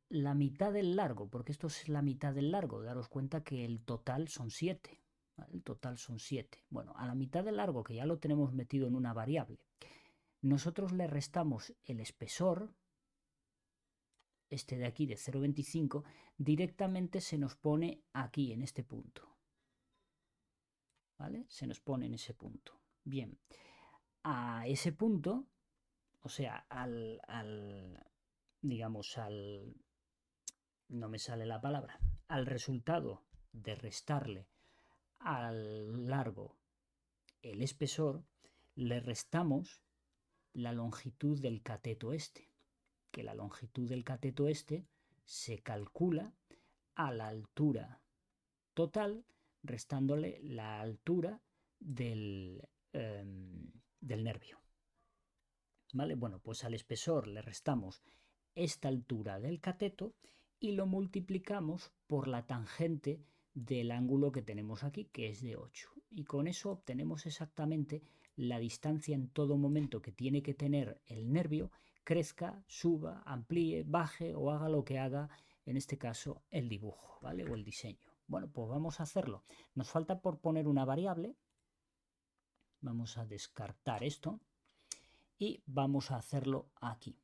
la mitad del largo, porque esto es la mitad del largo, daros cuenta que el total son 7. ¿Vale? El total son 7. Bueno, a la mitad del largo, que ya lo tenemos metido en una variable, nosotros le restamos el espesor, este de aquí de 0,25, directamente se nos pone aquí, en este punto. ¿Vale? Se nos pone en ese punto. Bien, a ese punto, o sea, digamos, no me sale la palabra, al resultado de restarle al largo el espesor, le restamos la longitud del cateto este, que la longitud del cateto este se calcula a la altura total, restándole la altura del nervio. ¿Vale? Bueno, pues al espesor le restamos esta altura del cateto y lo multiplicamos por la tangente del ángulo que tenemos aquí, que es de 8. Y con eso obtenemos exactamente la distancia en todo momento que tiene que tener el nervio, crezca, suba, amplíe, baje o haga lo que haga, en este caso, el dibujo, ¿vale? O el diseño. Bueno, pues vamos a hacerlo. Nos falta por poner una variable. Vamos a descartar esto y vamos a hacerlo aquí.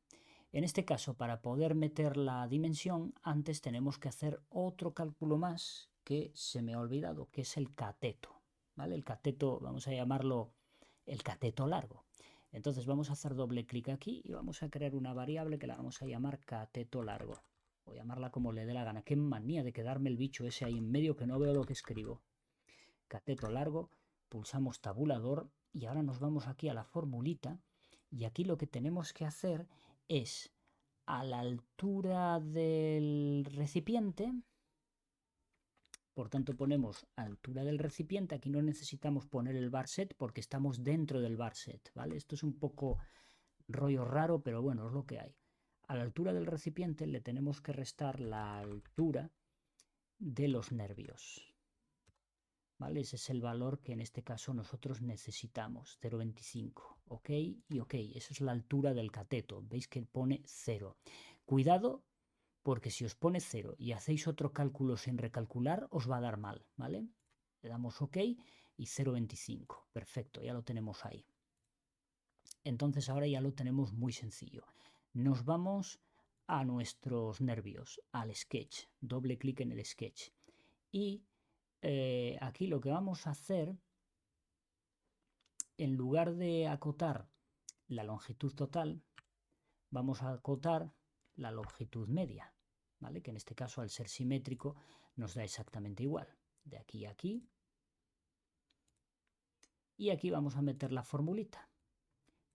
En este caso, para poder meter la dimensión, antes tenemos que hacer otro cálculo más que se me ha olvidado, que es el cateto, ¿vale? El cateto, vamos a llamarlo el cateto largo. Entonces vamos a hacer doble clic aquí y vamos a crear una variable que la vamos a llamar cateto largo. O llamarla como le dé la gana. Qué manía de quedarme el bicho ese ahí en medio que no veo lo que escribo. Cateto largo, pulsamos tabulador y ahora nos vamos aquí a la formulita y aquí lo que tenemos que hacer es a la altura del recipiente, por tanto ponemos altura del recipiente, aquí no necesitamos poner el bar set porque estamos dentro del bar set, ¿vale? Esto es un poco rollo raro, pero bueno, es lo que hay. A la altura del recipiente le tenemos que restar la altura de los nervios, ¿vale? Ese es el valor que en este caso nosotros necesitamos, 0,25, ¿ok? Y ok, esa es la altura del cateto, veis que pone 0. Cuidado, porque si os pone 0 y hacéis otro cálculo sin recalcular, os va a dar mal, ¿vale? Le damos ok y 0,25, perfecto, ya lo tenemos ahí. Entonces ahora ya lo tenemos muy sencillo. Nos vamos a nuestros nervios, al sketch, doble clic en el sketch y aquí lo que vamos a hacer, en lugar de acotar la longitud total, vamos a acotar la longitud media, ¿vale? Que en este caso, al ser simétrico, nos da exactamente igual. De aquí a aquí. Y aquí vamos a meter la formulita,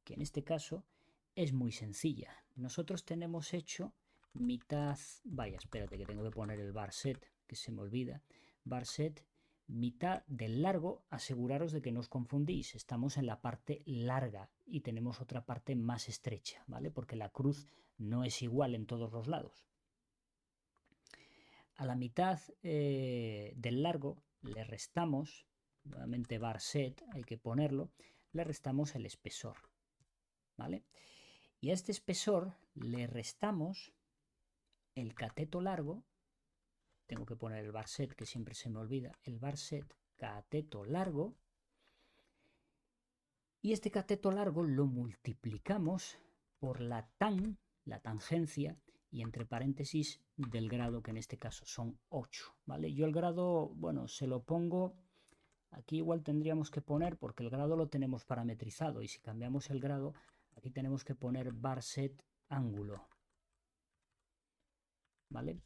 que en este caso es muy sencilla. Nosotros tenemos hecho mitad, vaya, espérate que tengo que poner el bar set, que se me olvida, bar set mitad del largo. Aseguraros de que no os confundís, estamos en la parte larga y tenemos otra parte más estrecha, ¿vale? Porque la cruz no es igual en todos los lados. A la mitad del largo le restamos, nuevamente bar set, hay que ponerlo, le restamos el espesor, ¿vale? Y a este espesor le restamos el cateto largo. Tengo que poner el bar set, que siempre se me olvida, el bar set cateto largo, y este cateto largo lo multiplicamos por la tangencia, y entre paréntesis del grado, que en este caso son 8, ¿vale? Yo el grado, bueno, se lo pongo, aquí igual tendríamos que poner, porque el grado lo tenemos parametrizado, y si cambiamos el grado, aquí tenemos que poner bar set ángulo, ¿vale?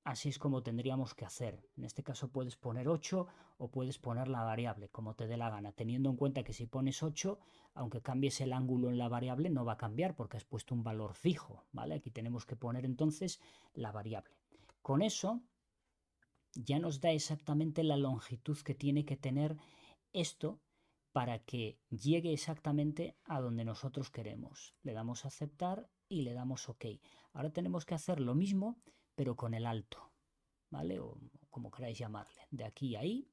Así es como tendríamos que hacer. En este caso puedes poner 8 o puedes poner la variable, como te dé la gana, teniendo en cuenta que si pones 8, aunque cambies el ángulo en la variable, no va a cambiar porque has puesto un valor fijo, ¿vale? Aquí tenemos que poner entonces la variable. Con eso ya nos da exactamente la longitud que tiene que tener esto para que llegue exactamente a donde nosotros queremos. Le damos a aceptar y le damos OK. Ahora tenemos que hacer lo mismo, pero con el alto, ¿vale? O como queráis llamarle. De aquí a ahí,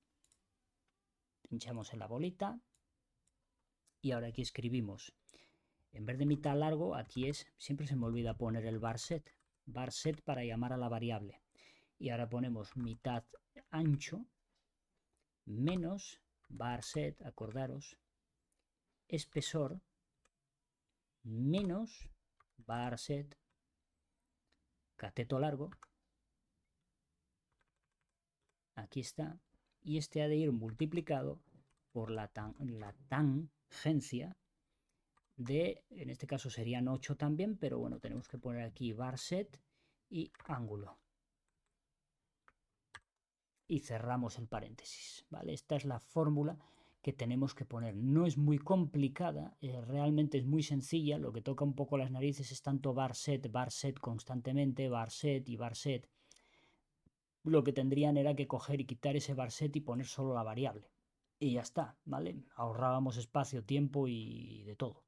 pinchamos en la bolita y ahora aquí escribimos, en vez de mitad largo, aquí es, siempre se me olvida poner el bar set para llamar a la variable. Y ahora ponemos mitad ancho menos bar set, acordaros, espesor menos bar set cateto largo, aquí está, y este ha de ir multiplicado por la tangencia de, en este caso serían 8 también, pero bueno, tenemos que poner aquí bar set y ángulo. Y cerramos el paréntesis, ¿vale? Esta es la fórmula que tenemos que poner. No es muy complicada, realmente es muy sencilla. Lo que toca un poco las narices es tanto bar set constantemente, bar set y bar set. Lo que tendrían era que coger y quitar ese bar set y poner solo la variable. Y ya está, ¿vale? Ahorrábamos espacio, tiempo y de todo.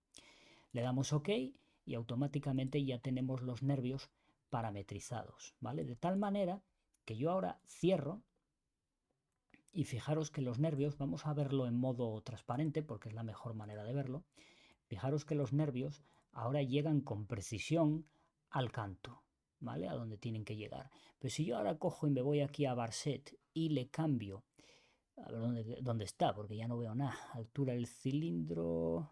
Le damos OK y automáticamente ya tenemos los nervios parametrizados, ¿vale? De tal manera que yo ahora cierro y fijaros que los nervios, vamos a verlo en modo transparente porque es la mejor manera de verlo, fijaros que los nervios ahora llegan con precisión al canto, ¿vale? A donde tienen que llegar. Pero si yo ahora cojo y me voy aquí a Barset y le cambio, a ver dónde está, porque ya no veo nada, altura del cilindro,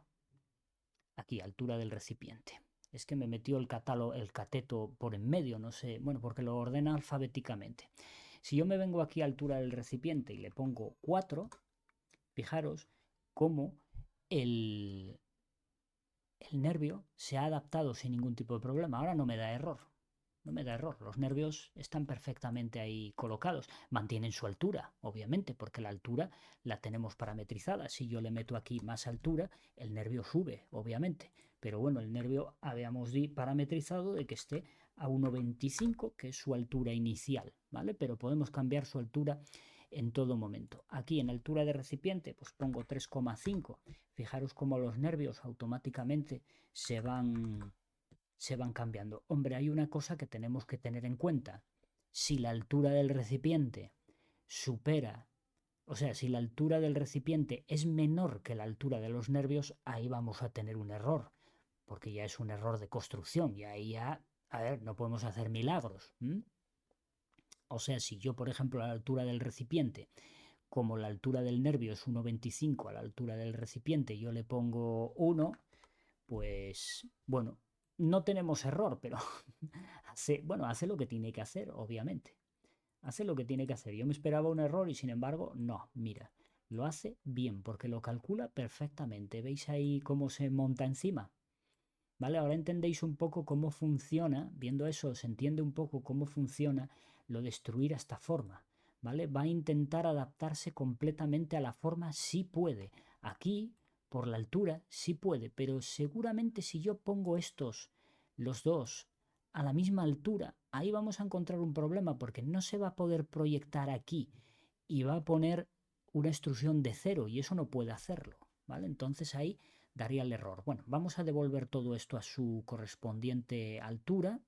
aquí, altura del recipiente. Es que me metió el cateto por en medio, no sé, bueno, porque lo ordena alfabéticamente. Si yo me vengo aquí a altura del recipiente y le pongo 4, fijaros cómo el, el nervio se ha adaptado sin ningún tipo de problema. Ahora no me da error. No me da error. Los nervios están perfectamente ahí colocados. Mantienen su altura, obviamente, porque la altura la tenemos parametrizada. Si yo le meto aquí más altura, el nervio sube, obviamente. Pero bueno, el nervio habíamos parametrizado de que esté a 1,25, que es su altura inicial, ¿vale? Pero podemos cambiar su altura en todo momento. Aquí en altura de recipiente, pues pongo 3,5. Fijaros cómo los nervios automáticamente se van cambiando. Hombre, hay una cosa que tenemos que tener en cuenta. Si la altura del recipiente supera, o sea, si la altura del recipiente es menor que la altura de los nervios, ahí vamos a tener un error, porque ya es un error de construcción y ahí ya, a ver, no podemos hacer milagros. O sea, si yo, por ejemplo, a la altura del recipiente, como la altura del nervio es 1,25, a la altura del recipiente yo le pongo 1, pues bueno, no tenemos error, pero hace lo que tiene que hacer, obviamente. Hace lo que tiene que hacer. Yo me esperaba un error y sin embargo, no, mira, lo hace bien porque lo calcula perfectamente. ¿Veis ahí cómo se monta encima? ¿Vale? Ahora entendéis un poco cómo funciona, viendo eso se entiende un poco cómo funciona lo de destruir a esta forma. ¿Vale? Va a intentar adaptarse completamente a la forma, sí puede. Aquí, por la altura, sí puede, pero seguramente si yo pongo los dos, a la misma altura, ahí vamos a encontrar un problema porque no se va a poder proyectar aquí y va a poner una extrusión de cero y eso no puede hacerlo. ¿Vale? Entonces ahí daría el error. Bueno, vamos a devolver todo esto a su correspondiente altura.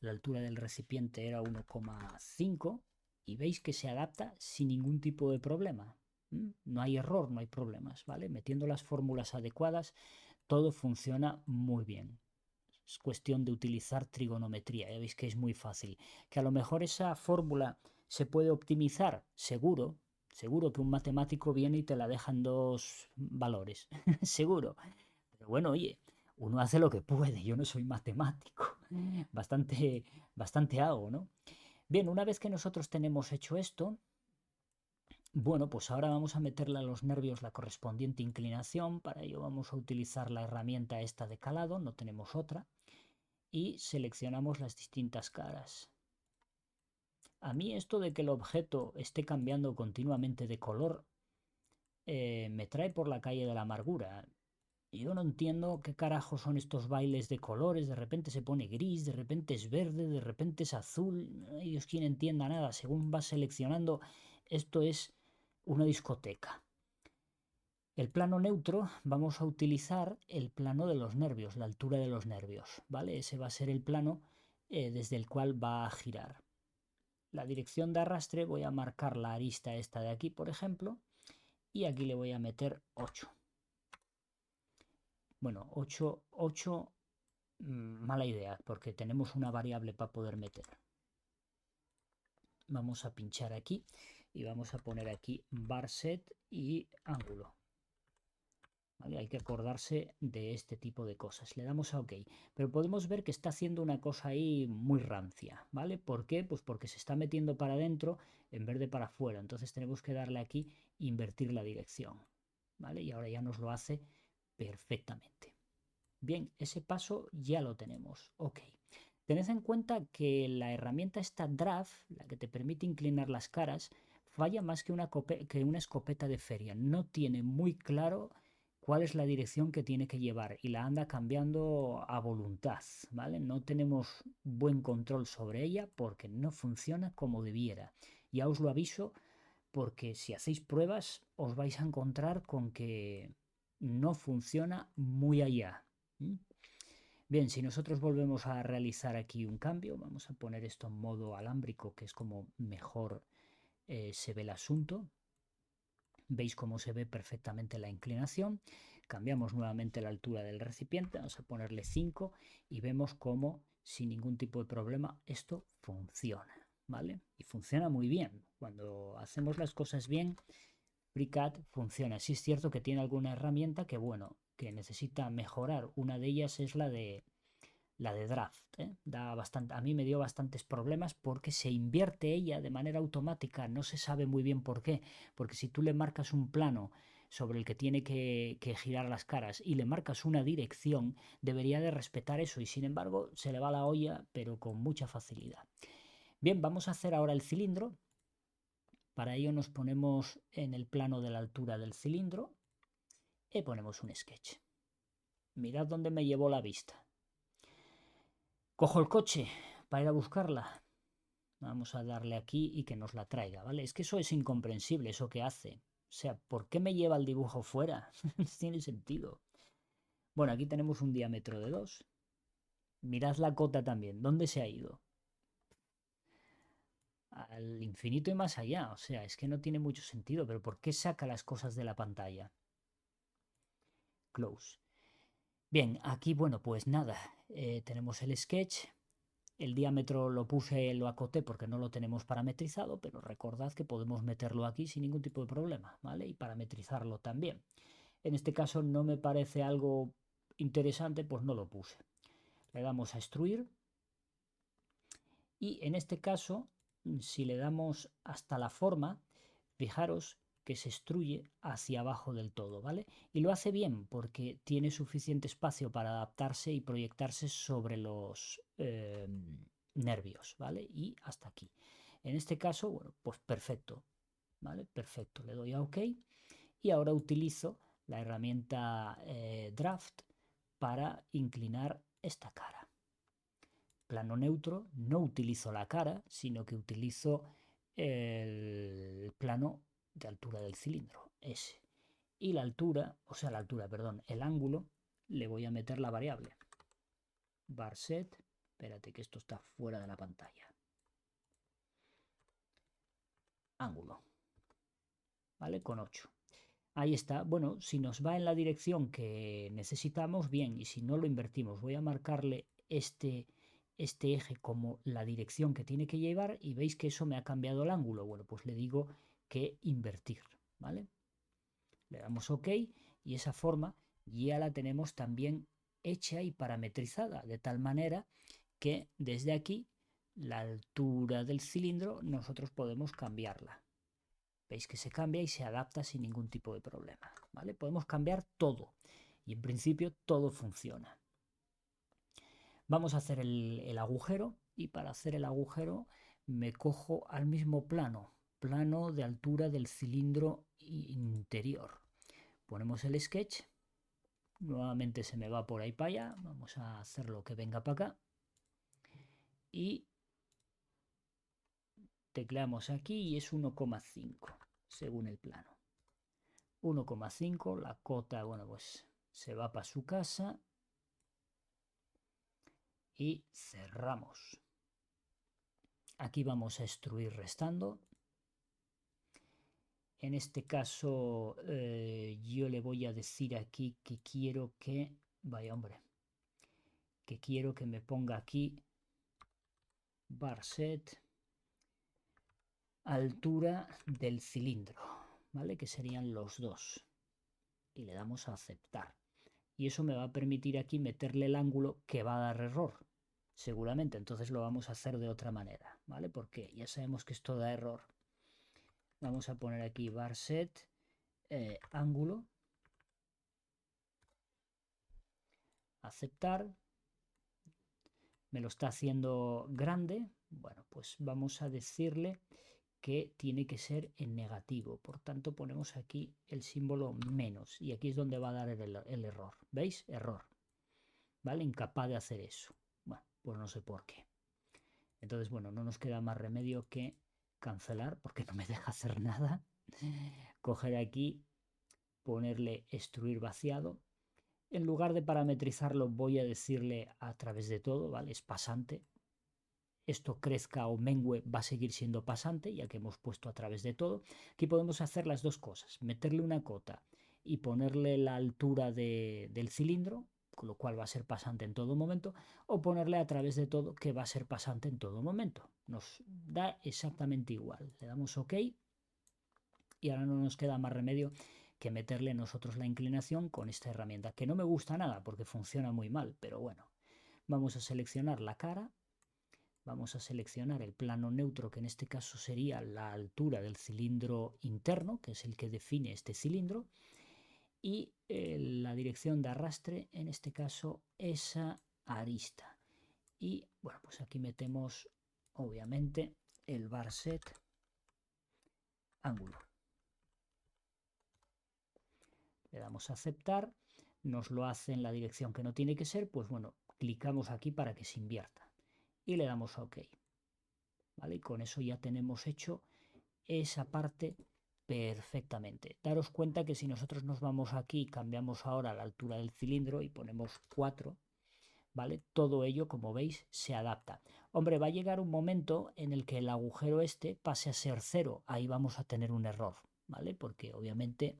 La altura del recipiente era 1,5 y veis que se adapta sin ningún tipo de problema. No hay error, no hay problemas, ¿vale? Metiendo las fórmulas adecuadas, todo funciona muy bien. Es cuestión de utilizar trigonometría, ya veis que es muy fácil. Que a lo mejor esa fórmula se puede optimizar, seguro, seguro que un matemático viene y te la deja en dos valores, seguro. Pero bueno, oye, uno hace lo que puede, yo no soy matemático, bastante, bastante hago, ¿no? Bien, una vez que nosotros tenemos hecho esto, bueno, pues ahora vamos a meterle a los nervios la correspondiente inclinación, para ello vamos a utilizar la herramienta esta de calado, no tenemos otra, y seleccionamos las distintas caras. A mí esto de que el objeto esté cambiando continuamente de color me trae por la calle de la amargura. Yo no entiendo qué carajo son estos bailes de colores, de repente se pone gris, de repente es verde, de repente es azul, no hay Dios quien entienda nada, según vas seleccionando, esto es una discoteca. El plano neutro vamos a utilizar el plano de los nervios, la altura de los nervios, ¿vale? Ese va a ser el plano desde el cual va a girar. La dirección de arrastre voy a marcar la arista esta de aquí, por ejemplo, y aquí le voy a meter 8. Bueno, 8 mala idea, porque tenemos una variable para poder meter. Vamos a pinchar aquí y vamos a poner aquí bar set y ángulo. ¿Vale? Hay que acordarse de este tipo de cosas. Le damos a OK. Pero podemos ver que está haciendo una cosa ahí muy rancia. ¿Vale? ¿Por qué? Pues porque se está metiendo para adentro en vez de para afuera. Entonces tenemos que darle aquí invertir la dirección. ¿Vale? Y ahora ya nos lo hace perfectamente. Bien, ese paso ya lo tenemos. OK. Tened en cuenta que la herramienta esta Draft, la que te permite inclinar las caras, falla más que una escopeta de feria. No tiene muy claro cuál es la dirección que tiene que llevar y la anda cambiando a voluntad, ¿vale? No tenemos buen control sobre ella porque no funciona como debiera. Ya os lo aviso porque si hacéis pruebas os vais a encontrar con que no funciona muy allá. Bien, si nosotros volvemos a realizar aquí un cambio, vamos a poner esto en modo alámbrico, que es como mejor se ve el asunto. Veis cómo se ve perfectamente la inclinación. Cambiamos nuevamente la altura del recipiente, vamos a ponerle 5 y vemos cómo sin ningún tipo de problema esto funciona, ¿vale? Y funciona muy bien. Cuando hacemos las cosas bien, FreeCAD funciona. Sí es cierto que tiene alguna herramienta que, bueno, que necesita mejorar. Una de ellas es la de Draft. Da bastante, a mí me dio bastantes problemas porque se invierte ella de manera automática, no se sabe muy bien por qué, porque si tú le marcas un plano sobre el que tiene que girar las caras y le marcas una dirección, debería de respetar eso y sin embargo se le va la olla, pero con mucha facilidad. Bien, vamos a hacer ahora el cilindro. Para ello nos ponemos en el plano de la altura del cilindro y ponemos un sketch. Mirad dónde me llevó la vista. Cojo el coche para ir a buscarla. Vamos a darle aquí y que nos la traiga, ¿vale? Es que eso es incomprensible, eso que hace. O sea, ¿por qué me lleva el dibujo fuera? No tiene sentido. Bueno, aquí tenemos un diámetro de 2. Mirad la cota también. ¿Dónde se ha ido? Al infinito y más allá. O sea, es que no tiene mucho sentido. Pero ¿por qué saca las cosas de la pantalla? Close. Bien, aquí, bueno, pues nada. Tenemos el sketch. El diámetro lo acoté porque no lo tenemos parametrizado, pero recordad que podemos meterlo aquí sin ningún tipo de problema, ¿vale? Y parametrizarlo también. En este caso no me parece algo interesante, pues no lo puse. Le damos a extruir y en este caso, si le damos hasta la forma, fijaros que se extruye hacia abajo del todo, ¿vale? Y lo hace bien porque tiene suficiente espacio para adaptarse y proyectarse sobre los nervios, ¿vale? Y hasta aquí. En este caso, bueno, pues perfecto, ¿vale? Perfecto. Le doy a OK y ahora utilizo la herramienta Draft para inclinar esta cara. Plano neutro, no utilizo la cara, sino que utilizo el plano de altura del cilindro, S. Y la altura, o sea, la altura, perdón, el ángulo, le voy a meter la variable. Bar set, espérate que esto está fuera de la pantalla. Ángulo, ¿vale? Con 8. Ahí está. Bueno, si nos va en la dirección que necesitamos, bien, y si no lo invertimos, voy a marcarle este eje como la dirección que tiene que llevar y veis que eso me ha cambiado el ángulo. Bueno, pues le digo que invertir, ¿vale? Le damos OK y esa forma ya la tenemos también hecha y parametrizada, de tal manera que desde aquí la altura del cilindro nosotros podemos cambiarla. Veis que se cambia y se adapta sin ningún tipo de problema, ¿vale? Podemos cambiar todo y en principio todo funciona. Vamos a hacer el agujero y para hacer el agujero me cojo al mismo plano de altura del cilindro interior. Ponemos el sketch, nuevamente se me va por ahí para allá, vamos a hacerlo que venga para acá y tecleamos aquí y es 1,5 según el plano. 1,5, la cota, bueno, pues se va para su casa y cerramos. Aquí vamos a extruir restando. En este caso yo le voy a decir aquí que quiero que, vaya hombre, que quiero que me ponga aquí bar set altura del cilindro, ¿vale? Que serían los dos. Y le damos a aceptar. Y eso me va a permitir aquí meterle el ángulo que va a dar error. Seguramente, entonces lo vamos a hacer de otra manera, ¿vale? Porque ya sabemos que esto da error. Vamos a poner aquí bar set ángulo, aceptar, me lo está haciendo grande, bueno, pues vamos a decirle que tiene que ser en negativo, por tanto ponemos aquí el símbolo menos y aquí es donde va a dar el error, ¿veis? Error, ¿vale? Incapaz de hacer eso, bueno, pues no sé por qué. Entonces, bueno, no nos queda más remedio que cancelar porque no me deja hacer nada, coger aquí, ponerle extruir vaciado En lugar de parametrizarlo, voy a decirle a través de todo, ¿vale? Es pasante. Esto crezca o mengue va a seguir siendo pasante, ya que hemos puesto a través de todo. Aquí podemos hacer las dos cosas, meterle una cota y ponerle la altura del cilindro, con lo cual va a ser pasante en todo momento, o ponerle a través de todo que va a ser pasante en todo momento. Nos da exactamente igual. Le damos OK y ahora no nos queda más remedio que meterle nosotros la inclinación con esta herramienta, que no me gusta nada porque funciona muy mal, pero bueno. Vamos a seleccionar la cara, vamos a seleccionar el plano neutro, que en este caso sería la altura del cilindro interno, que es el que define este cilindro, y la dirección de arrastre, en este caso esa arista. Y bueno, pues aquí metemos obviamente el bar set ángulo. Le damos a aceptar, nos lo hace en la dirección que no tiene que ser, pues bueno, clicamos aquí para que se invierta y le damos a OK. ¿Vale? Y con eso ya tenemos hecho esa parte perfectamente. Daros cuenta que si nosotros nos vamos aquí, cambiamos ahora la altura del cilindro y ponemos 4, ¿vale? Todo ello, como veis, se adapta. Hombre, va a llegar un momento en el que el agujero este pase a ser 0. Ahí vamos a tener un error, ¿vale? Porque obviamente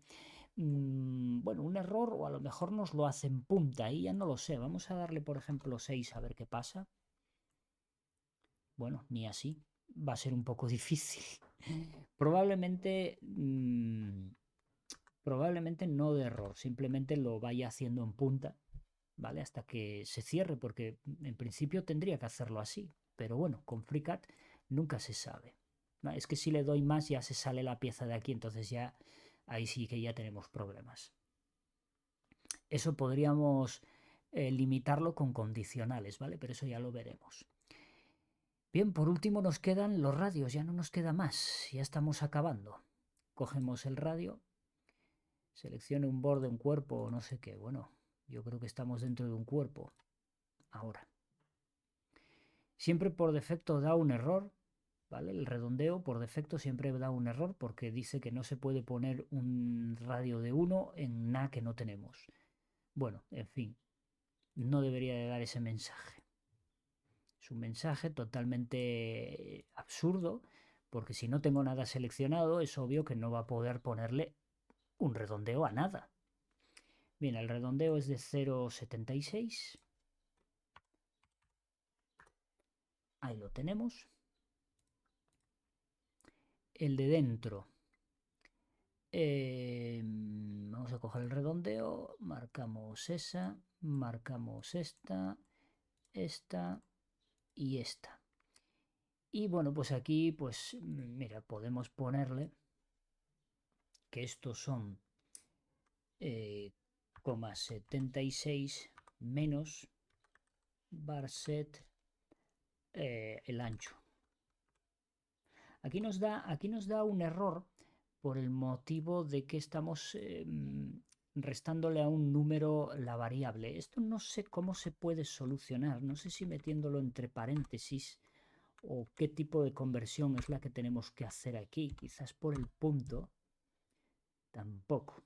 bueno, un error o a lo mejor nos lo hace en punta y ya no lo sé. Vamos a darle, por ejemplo, 6 a ver qué pasa. Bueno, ni así. Va a ser un poco difícil. Probablemente, probablemente no de error, simplemente lo vaya haciendo en punta, ¿vale? Hasta que se cierre, porque en principio tendría que hacerlo así. Pero bueno, con FreeCAD nunca se sabe. Es que si le doy más ya se sale la pieza de aquí, entonces ya ahí sí que ya tenemos problemas. Eso podríamos limitarlo con condicionales, ¿vale? Pero eso ya lo veremos. Bien, por último nos quedan los radios, ya no nos queda más, ya estamos acabando. Cogemos el radio, seleccione un borde, un cuerpo o no sé qué. Bueno, yo creo que estamos dentro de un cuerpo. Ahora. Siempre por defecto da un error, ¿vale? El redondeo por defecto siempre da un error porque dice que no se puede poner un radio de 1 en nada que no tenemos. Bueno, en fin, no debería de dar ese mensaje. Es un mensaje totalmente absurdo, porque si no tengo nada seleccionado, es obvio que no va a poder ponerle un redondeo a nada. Bien, el redondeo es de 0,76. Ahí lo tenemos. El de dentro. Vamos a coger el redondeo, marcamos esa, marcamos esta y esta. Y bueno, pues aquí, pues mira, podemos ponerle que estos son 76 menos varset el ancho. Aquí nos da un error por el motivo de que estamos restándole a un número la variable. Esto no sé cómo se puede solucionar, no sé si metiéndolo entre paréntesis o qué tipo de conversión es la que tenemos que hacer aquí, quizás por el punto, tampoco.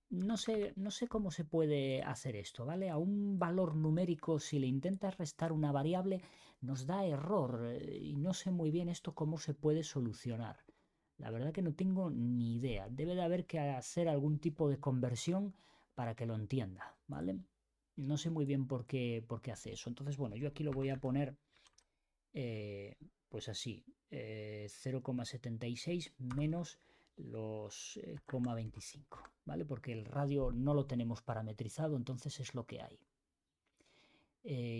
No sé cómo se puede hacer esto, ¿vale? A un valor numérico, si le intentas restar una variable, nos da error y no sé muy bien esto cómo se puede solucionar. La verdad que no tengo ni idea. Debe de haber que hacer algún tipo de conversión para que lo entienda, ¿vale? No sé muy bien por qué hace eso. Entonces, bueno, yo aquí lo voy a poner eh, pues así, 0,76 menos los 0,25, ¿vale? Porque el radio no lo tenemos parametrizado, entonces es lo que hay.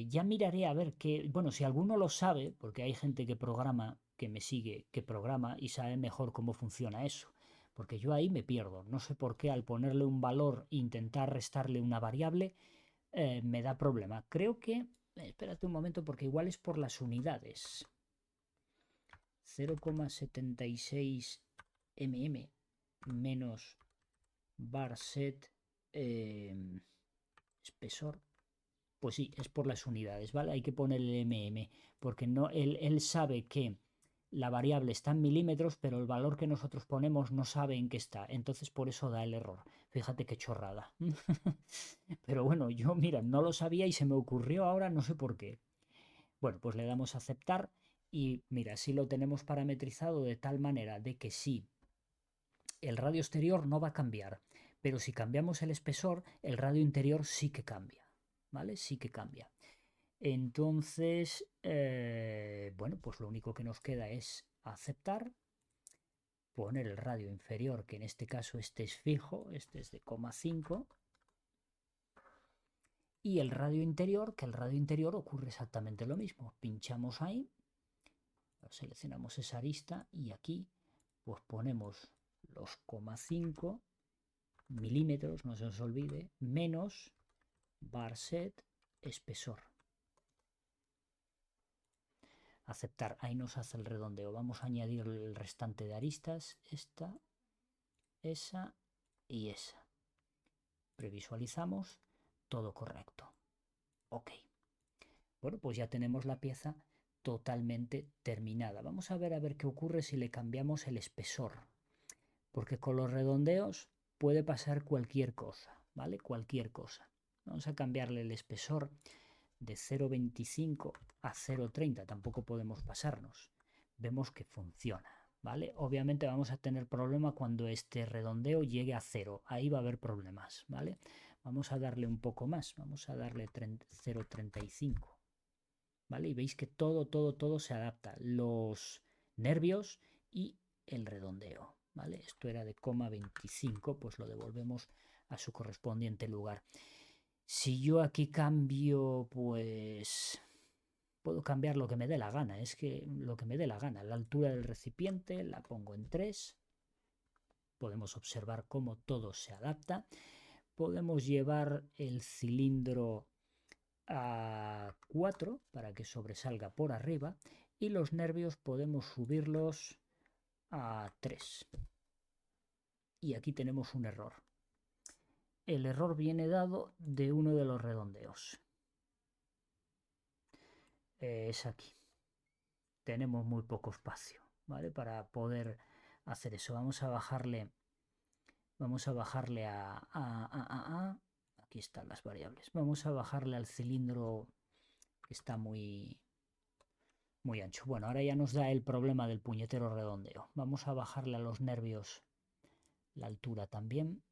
Ya miraré a ver qué, bueno, si alguno lo sabe, porque hay gente que programa, que me sigue, que programa y sabe mejor cómo funciona eso. Porque yo ahí me pierdo. No sé por qué al ponerle un valor e intentar restarle una variable, me da problema. Creo que, espérate un momento, porque igual es por las unidades. 0,76 mm menos varset espesor. Pues sí, es por las unidades, ¿vale? Hay que ponerle mm, porque no, él sabe que la variable está en milímetros, pero el valor que nosotros ponemos no sabe en qué está. Entonces por eso da el error. Fíjate qué chorrada. Pero bueno, yo mira, no lo sabía y se me ocurrió ahora, no sé por qué. Bueno, pues le damos a aceptar y mira, si lo tenemos parametrizado de tal manera de que sí, el radio exterior no va a cambiar, pero si cambiamos el espesor, el radio interior sí que cambia, ¿vale? Sí que cambia. Entonces, bueno, pues lo único que nos queda es aceptar, poner el radio inferior, que en este caso este es fijo, este es de 0,5, y el radio interior, que el radio interior ocurre exactamente lo mismo. Pinchamos ahí, seleccionamos esa arista y aquí pues ponemos los 0,5 milímetros, no se os olvide, menos bar set espesor. Aceptar, ahí nos hace el redondeo. Vamos a añadir el restante de aristas, esta, esa y esa. Previsualizamos, todo correcto. Ok. Bueno, pues ya tenemos la pieza totalmente terminada. Vamos a ver qué ocurre si le cambiamos el espesor. Porque con los redondeos puede pasar cualquier cosa, ¿vale? Cualquier cosa. Vamos a cambiarle el espesor de 0,25 a 0,30. Tampoco podemos pasarnos. Vemos que funciona, ¿vale? Obviamente vamos a tener problema cuando este redondeo llegue a 0. Ahí va a haber problemas, ¿vale? Vamos a darle un poco más. Vamos a darle 0,35. ¿Vale? Y veis que todo se adapta. Los nervios y el redondeo, ¿vale? Esto era de 0,25, pues lo devolvemos a su correspondiente lugar. Si yo aquí cambio, pues puedo cambiar lo que me dé la gana, es que lo que me dé la gana. La altura del recipiente la pongo en 3. Podemos observar cómo todo se adapta. Podemos llevar el cilindro a 4 para que sobresalga por arriba y los nervios podemos subirlos a 3. Y aquí tenemos un error. El error viene dado de uno de los redondeos. Es aquí. Tenemos muy poco espacio, ¿vale? Para poder hacer eso. Vamos a bajarle aquí están las variables. Vamos a bajarle al cilindro que está muy ancho. Bueno, ahora ya nos da el problema del puñetero redondeo. Vamos a bajarle a los nervios la altura también.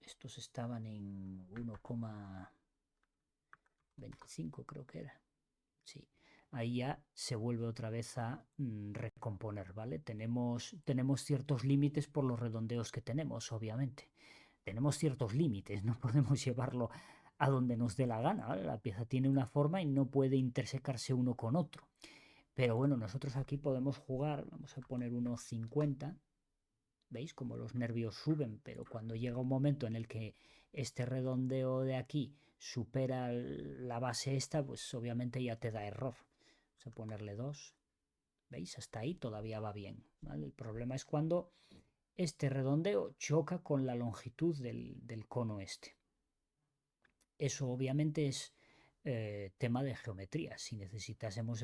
Estos estaban en 1,25 creo que era. Sí. Ahí ya se vuelve otra vez a recomponer, ¿vale? Tenemos ciertos límites por los redondeos que tenemos, obviamente. Tenemos ciertos límites, no podemos llevarlo a donde nos dé la gana, ¿vale? La pieza tiene una forma y no puede intersecarse uno con otro. Pero bueno, nosotros aquí podemos jugar, vamos a poner unos 50, ¿veis? Como los nervios suben, pero cuando llega un momento en el que este redondeo de aquí supera la base esta, pues obviamente ya te da error. Vamos a ponerle 2, ¿veis? Hasta ahí todavía va bien, ¿vale? El problema es cuando este redondeo choca con la longitud del cono este. Eso obviamente es tema de geometría. Si necesitásemos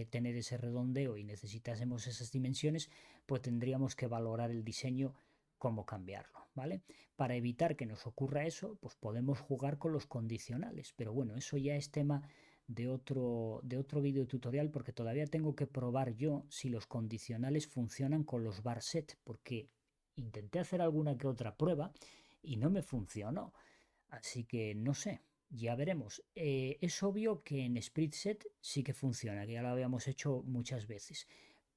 tener ese redondeo y necesitásemos esas dimensiones, pues tendríamos que valorar el diseño, cómo cambiarlo, ¿vale? Para evitar que nos ocurra eso, pues podemos jugar con los condicionales, pero bueno, eso ya es tema de otro vídeo tutorial porque todavía tengo que probar yo si los condicionales funcionan con los bar set, porque intenté hacer alguna que otra prueba y no me funcionó. Así que no sé, ya veremos. Es obvio que en Split Set sí que funciona, que ya lo habíamos hecho muchas veces,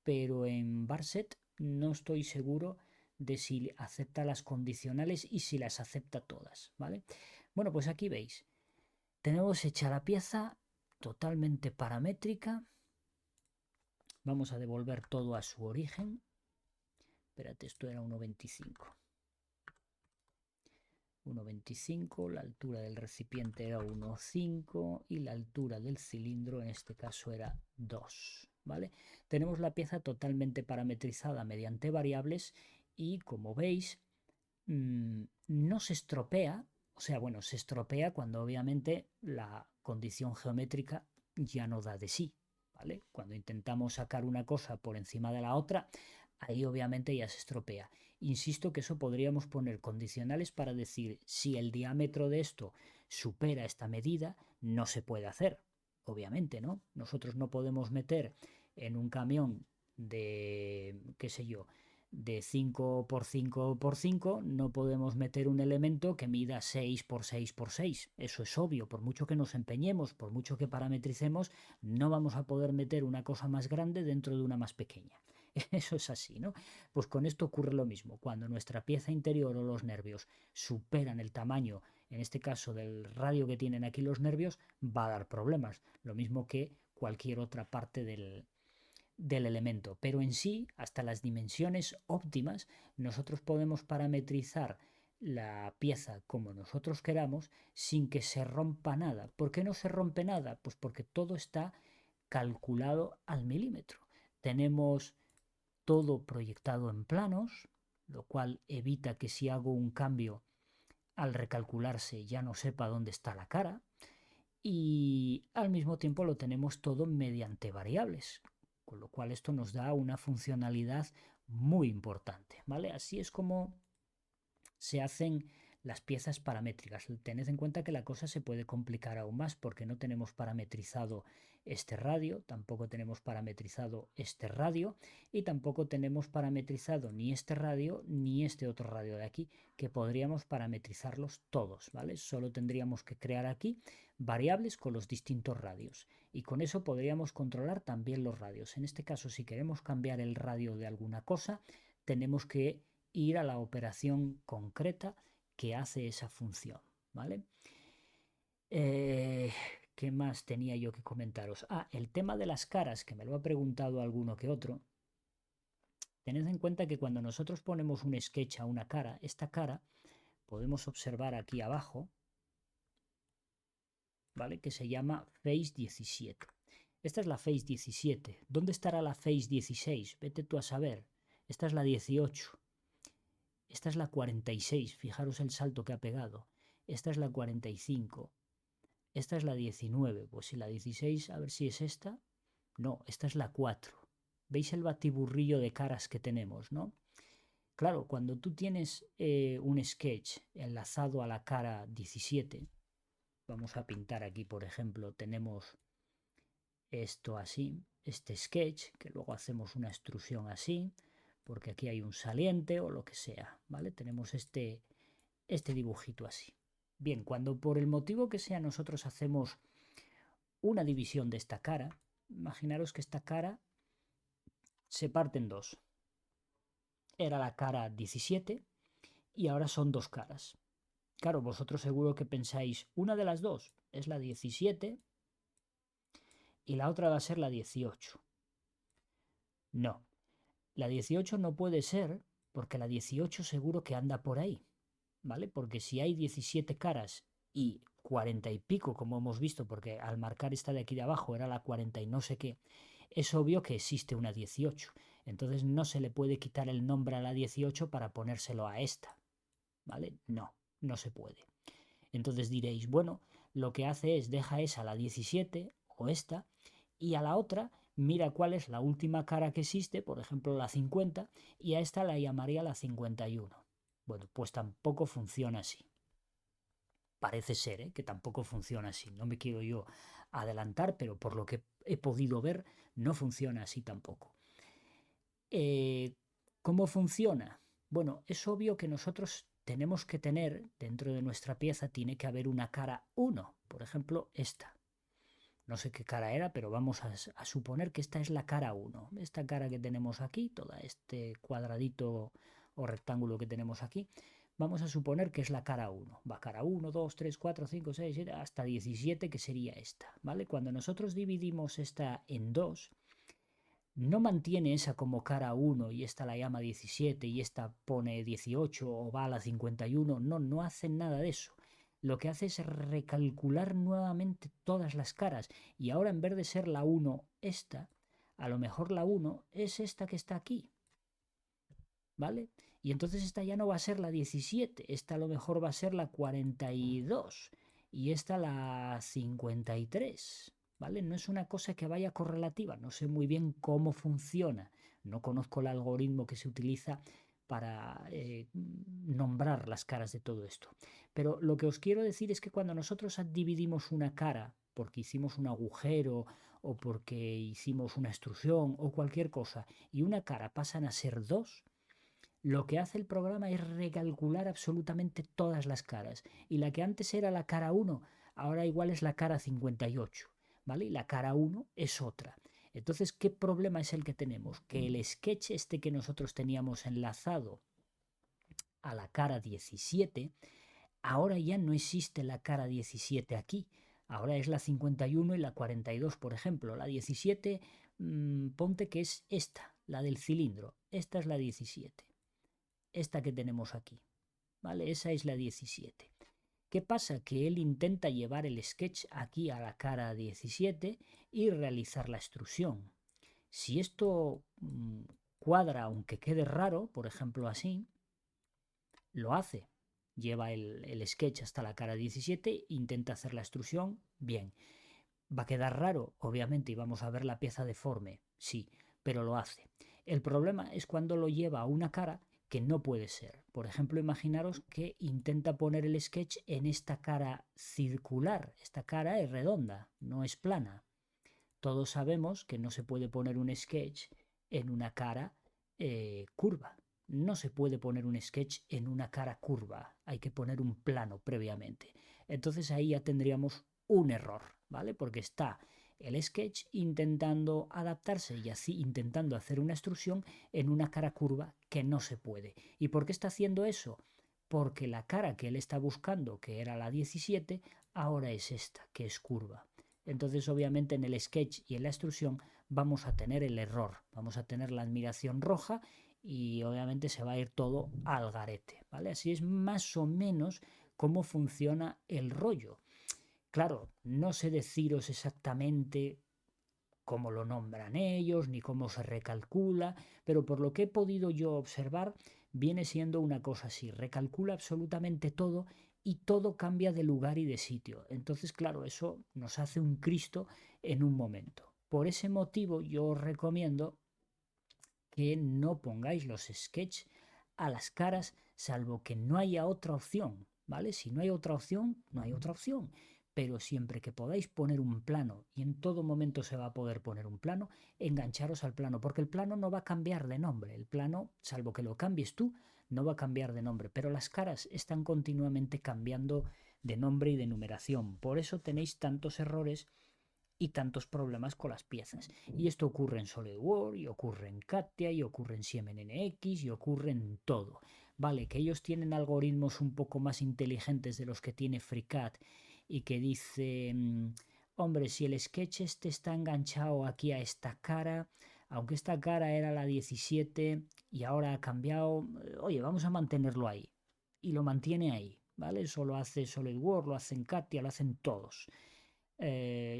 pero en Bar Set no estoy seguro de si acepta las condicionales y si las acepta todas, ¿vale? Bueno, pues aquí veis, tenemos hecha la pieza totalmente paramétrica. Vamos a devolver todo a su origen. Espérate, esto era 1,25. 1,25, la altura del recipiente era 1,5 y la altura del cilindro en este caso era 2, ¿vale? Tenemos la pieza totalmente parametrizada mediante variables y como veis no se estropea, o sea, bueno, se estropea cuando obviamente la condición geométrica ya no da de sí, ¿vale? Cuando intentamos sacar una cosa por encima de la otra, ahí obviamente ya se estropea. Insisto que eso podríamos poner condicionales para decir si el diámetro de esto supera esta medida, no se puede hacer. Obviamente, ¿no? Nosotros no podemos meter en un camión de, qué sé yo, de 5 por 5 por 5 no podemos meter un elemento que mida 6 por 6 por 6. Eso es obvio, por mucho que nos empeñemos, por mucho que parametricemos, no vamos a poder meter una cosa más grande dentro de una más pequeña. Eso es así, ¿no? Pues con esto ocurre lo mismo. Cuando nuestra pieza interior o los nervios superan el tamaño, en este caso del radio que tienen aquí los nervios, va a dar problemas. Lo mismo que cualquier otra parte del elemento. Pero en sí, hasta las dimensiones óptimas, nosotros podemos parametrizar la pieza como nosotros queramos sin que se rompa nada. ¿Por qué no se rompe nada? Pues porque todo está calculado al milímetro. Tenemos todo proyectado en planos, lo cual evita que si hago un cambio al recalcularse ya no sepa dónde está la cara, y al mismo tiempo lo tenemos todo mediante variables, con lo cual esto nos da una funcionalidad muy importante, ¿vale? Así es como se hacen las piezas paramétricas. Tened en cuenta que la cosa se puede complicar aún más porque no tenemos parametrizado este radio, tampoco tenemos parametrizado este radio y tampoco tenemos parametrizado ni este radio ni este otro radio de aquí, que podríamos parametrizarlos todos, ¿vale? Solo tendríamos que crear aquí variables con los distintos radios y con eso podríamos controlar también los radios. En este caso, si queremos cambiar el radio de alguna cosa, tenemos que ir a la operación concreta que hace esa función, ¿vale? Eh, ¿Qué más tenía yo que comentaros? El tema de las caras, que me lo ha preguntado alguno que otro. Tened en cuenta que cuando nosotros ponemos un sketch a una cara, esta cara podemos observar aquí abajo, ¿vale? Que se llama Face 17. Esta es la Face 17. ¿Dónde estará la Face 16? Vete tú a saber. Esta es la 18. Esta es la 46, fijaros el salto que ha pegado. Esta es la 45. Esta es la 19. Pues si la 16, a ver si es esta. No, esta es la 4. ¿Veis el batiburrillo de caras que tenemos, no? Claro, cuando tú tienes un sketch enlazado a la cara 17, vamos a pintar aquí, por ejemplo, tenemos esto así, este sketch, que luego hacemos una extrusión así, porque aquí hay un saliente o lo que sea, ¿vale? Tenemos este dibujito así. Bien, cuando por el motivo que sea nosotros hacemos una división de esta cara, imaginaros que esta cara se parte en dos. Era la cara 17 y ahora son dos caras. Claro, vosotros seguro que pensáis, una de las dos es la 17 y la otra va a ser la 18. No, la 18 no puede ser porque la 18 seguro que anda por ahí, ¿vale? Porque si hay 17 caras y 40 y pico, como hemos visto, porque al marcar esta de aquí de abajo era la 40 y no sé qué, es obvio que existe una 18. Entonces no se le puede quitar el nombre a la 18 para ponérselo a esta, ¿vale? No, no se puede. Entonces diréis, bueno, lo que hace es deja esa la 17 o esta y a la otra mira cuál es la última cara que existe, por ejemplo la 50, y a esta la llamaría la 51. Bueno, pues tampoco funciona así. Parece ser que tampoco funciona así. No me quiero yo adelantar, pero por lo que he podido ver, no funciona así tampoco. Eh, ¿Cómo funciona? Bueno, es obvio que nosotros tenemos que tener, dentro de nuestra pieza, tiene que haber una cara 1. Por ejemplo, esta. No sé qué cara era, pero vamos a suponer que esta es la cara 1. Esta cara que tenemos aquí, todo este cuadradito o rectángulo que tenemos aquí, vamos a suponer que es la cara 1. Va cara 1, 2, 3, 4, 5, 6, 7, hasta 17, que sería esta. ¿Vale? Cuando nosotros dividimos esta en 2, no mantiene esa como cara 1 y esta la llama 17 y esta pone 18 o va a la 51. No, no hacen nada de eso. Lo que hace es recalcular nuevamente todas las caras y ahora en vez de ser la 1 esta, a lo mejor la 1 es esta que está aquí, ¿vale? Y entonces esta ya no va a ser la 17, esta a lo mejor va a ser la 42 y esta la 53, ¿vale? No es una cosa que vaya correlativa, no sé muy bien cómo funciona, No conozco el algoritmo que se utiliza para nombrar las caras de todo esto. Pero lo que os quiero decir es que cuando nosotros dividimos una cara porque hicimos un agujero o porque hicimos una extrusión o cualquier cosa y una cara pasan a ser dos, lo que hace el programa es recalcular absolutamente todas las caras. Y la que antes era la cara uno ahora igual es la cara 58, ¿vale? Y la cara uno es otra. Entonces, ¿qué problema es el que tenemos? Que el sketch este que nosotros teníamos enlazado a la cara 17, ahora ya no existe la cara 17 aquí. Ahora es la 51 y la 42, por ejemplo. La 17, ponte que es esta, la del cilindro. Esta es la 17. Esta que tenemos aquí, ¿vale? Esa es la 17. ¿Qué pasa? Que él intenta llevar el sketch aquí a la cara 17 y realizar la extrusión. Si esto cuadra, aunque quede raro, por ejemplo así, lo hace. Lleva el sketch hasta la cara 17, intenta hacer la extrusión, bien. ¿Va a quedar raro? Obviamente, y vamos a ver la pieza deforme, sí, pero lo hace. El problema es cuando lo lleva a una cara que no puede ser. Por ejemplo, imaginaros que intenta poner el sketch en esta cara circular. Esta cara es redonda, no es plana. Todos sabemos que no se puede poner un sketch en una cara curva. No se puede poner un sketch en una cara curva. Hay que poner un plano previamente. Entonces ahí ya tendríamos un error, ¿vale? Porque está el sketch intentando adaptarse y así intentando hacer una extrusión en una cara curva que no se puede. ¿Y por qué está haciendo eso? Porque la cara que él está buscando, que era la 17, ahora es esta, que es curva. Entonces, obviamente, en el sketch y en la extrusión vamos a tener el error, vamos a tener la admiración roja y obviamente se va a ir todo al garete, ¿vale? Así es más o menos cómo funciona el rollo. Claro, no sé deciros exactamente cómo lo nombran ellos, ni cómo se recalcula, pero por lo que he podido yo observar, viene siendo una cosa así, recalcula absolutamente todo y todo cambia de lugar y de sitio. Entonces, claro, eso nos hace un Cristo en un momento. Por ese motivo yo os recomiendo que no pongáis los sketches a las caras salvo que no haya otra opción, ¿vale? Si no hay otra opción, no hay otra opción. Pero siempre que podáis poner un plano, y en todo momento se va a poder poner un plano, engancharos al plano, porque el plano no va a cambiar de nombre. El plano, salvo que lo cambies tú, no va a cambiar de nombre. Pero las caras están continuamente cambiando de nombre y de numeración. Por eso tenéis tantos errores y tantos problemas con las piezas. Y esto ocurre en SolidWorks, y ocurre en CATIA, y ocurre en SiemenNX, y ocurre en todo. Vale, que ellos tienen algoritmos un poco más inteligentes de los que tiene FreeCAD y que dice, hombre, si el sketch este está enganchado aquí a esta cara, aunque esta cara era la 17 y ahora ha cambiado, oye, vamos a mantenerlo ahí. Y lo mantiene ahí, ¿vale? Eso lo hace SolidWorks, lo hacen CATIA, lo hacen todos.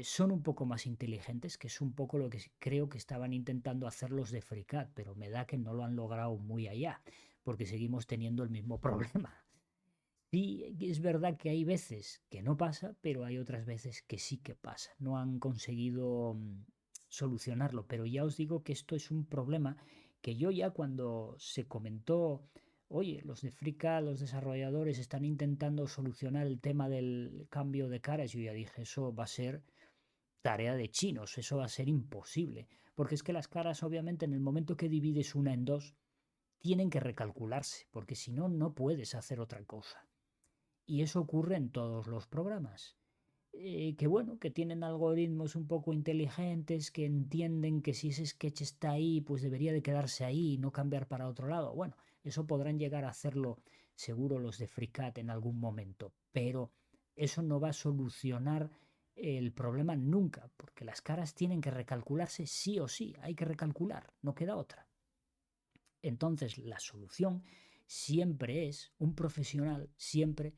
Son un poco más inteligentes, que es un poco lo que creo que estaban intentando hacer los de FreeCAD, pero me da que no lo han logrado muy allá, porque seguimos teniendo el mismo problema. Sí, es verdad que hay veces que no pasa, pero hay otras veces que sí que pasa. No han conseguido solucionarlo, pero ya os digo que esto es un problema que yo ya cuando se comentó, oye, los de FreeCAD, los desarrolladores están intentando solucionar el tema del cambio de caras, yo ya dije, eso va a ser tarea de chinos, eso va a ser imposible, porque es que las caras obviamente en el momento que divides una en dos, tienen que recalcularse, porque si no, no puedes hacer otra cosa. Y eso ocurre en todos los programas. Que bueno, que tienen algoritmos un poco inteligentes, que entienden que si ese sketch está ahí, pues debería de quedarse ahí y no cambiar para otro lado. Bueno, eso podrán llegar a hacerlo seguro los de FreeCAD en algún momento, pero eso no va a solucionar el problema nunca, porque las caras tienen que recalcularse sí o sí, hay que recalcular, no queda otra. Entonces, la solución siempre es, un profesional siempre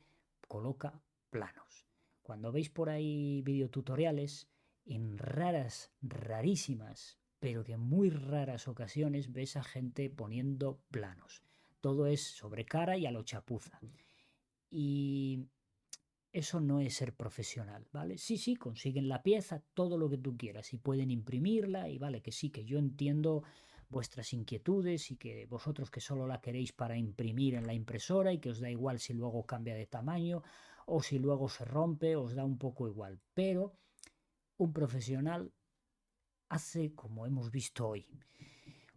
coloca planos. Cuando veis por ahí videotutoriales, en raras, rarísimas, pero que muy raras ocasiones ves a gente poniendo planos. Todo es sobre cara y a lo chapuza. Y eso no es ser profesional, ¿vale? Sí, sí, consiguen la pieza, todo lo que tú quieras y pueden imprimirla y vale, que sí, que yo entiendo vuestras inquietudes y que vosotros que solo la queréis para imprimir en la impresora y que os da igual si luego cambia de tamaño o si luego se rompe, os da un poco igual. Pero un profesional hace como hemos visto hoy.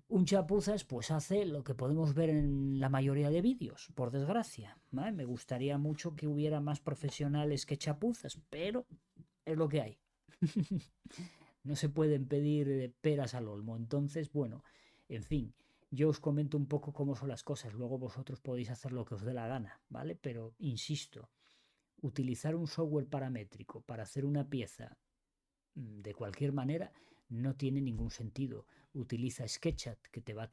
Un chapuzas pues hace lo que podemos ver en la mayoría de vídeos, por desgracia. ¿Vale? Me gustaría mucho que hubiera más profesionales que chapuzas, pero es lo que hay. No se pueden pedir peras al olmo. Entonces, bueno, en fin, yo os comento un poco cómo son las cosas. Luego vosotros podéis hacer lo que os dé la gana, ¿vale? Pero, insisto, utilizar un software paramétrico para hacer una pieza de cualquier manera no tiene ningún sentido. Utiliza SketchUp que te va a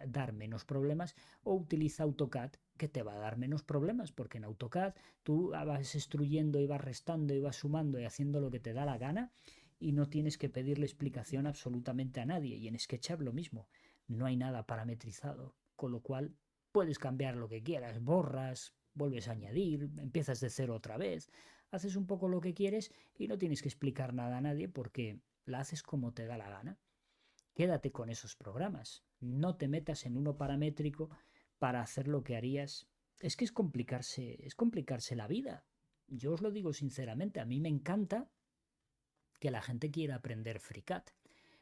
dar menos problemas, o utiliza AutoCAD que te va a dar menos problemas, porque en AutoCAD tú vas extruyendo y vas restando y vas sumando y haciendo lo que te da la gana y no tienes que pedirle explicación absolutamente a nadie. Y en SketchUp lo mismo, no hay nada parametrizado, con lo cual puedes cambiar lo que quieras, borras, vuelves a añadir, empiezas de cero otra vez, haces un poco lo que quieres y no tienes que explicar nada a nadie porque la haces como te da la gana. Quédate con esos programas. No te metas en uno paramétrico para hacer lo que harías. Es complicarse la vida. Yo os lo digo sinceramente, a mí me encanta que la gente quiera aprender FreeCAD,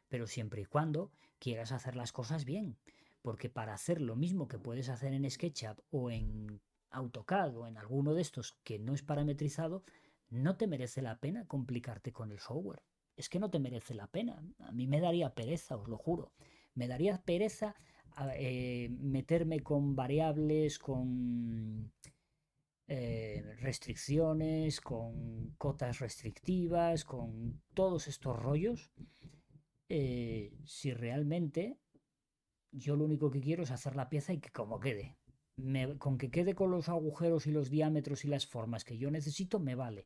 pero siempre y cuando quieras hacer las cosas bien. Porque para hacer lo mismo que puedes hacer en SketchUp o en AutoCAD o en alguno de estos que no es parametrizado, no te merece la pena complicarte con el software. Es que no te merece la pena. A mí me daría pereza, os lo juro. Me daría pereza meterme con variables, con restricciones, con cotas restrictivas, con todos estos rollos. Si realmente yo lo único que quiero es hacer la pieza y que como quede. Con que quede con los agujeros y los diámetros y las formas que yo necesito, me vale.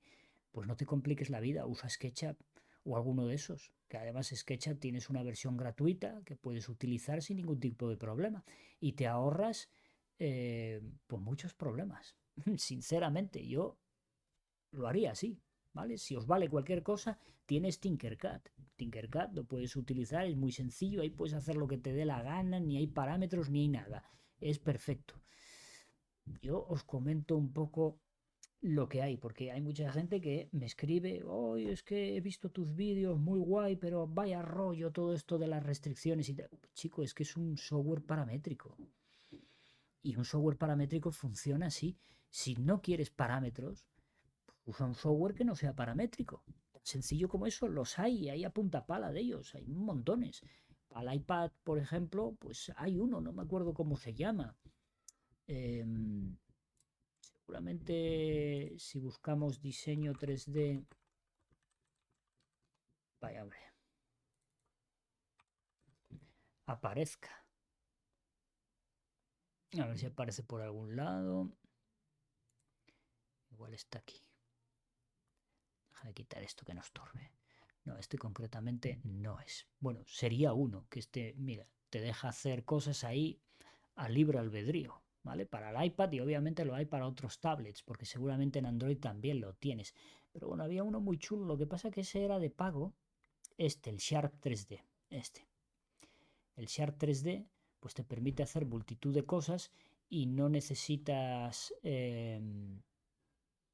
Pues no te compliques la vida, usa SketchUp o alguno de esos. Que además SketchUp tienes una versión gratuita que puedes utilizar sin ningún tipo de problema. Y te ahorras pues muchos problemas. Sinceramente, yo lo haría así. ¿Vale? Si os vale cualquier cosa, tienes Tinkercad. Tinkercad lo puedes utilizar, es muy sencillo, ahí puedes hacer lo que te dé la gana, ni hay parámetros ni hay nada. Es perfecto. Yo os comento un poco lo que hay, porque hay mucha gente que me escribe, hoy es que he visto tus vídeos, muy guay, pero vaya rollo todo esto de las restricciones y tal. Chico, es que es un software paramétrico. Y un software paramétrico funciona así. Si no quieres parámetros, usa un software que no sea paramétrico. Tan sencillo como eso, los hay a punta pala de ellos, hay montones. Para el iPad, por ejemplo, pues hay uno, no me acuerdo cómo se llama. Eh, Seguramente si buscamos diseño 3D, vaya hombre, aparezca. A ver si aparece por algún lado. Igual está aquí. Deja de quitar esto que nos estorbe. No, este concretamente no es. Bueno, sería uno, que este, mira, te deja hacer cosas ahí a libre albedrío, ¿vale? Para el iPad y obviamente lo hay para otros tablets, porque seguramente en Android también lo tienes. Pero bueno, había uno muy chulo, lo que pasa que ese era de pago, el Sharp 3D, este. El Sharp 3D, pues te permite hacer multitud de cosas y no necesitas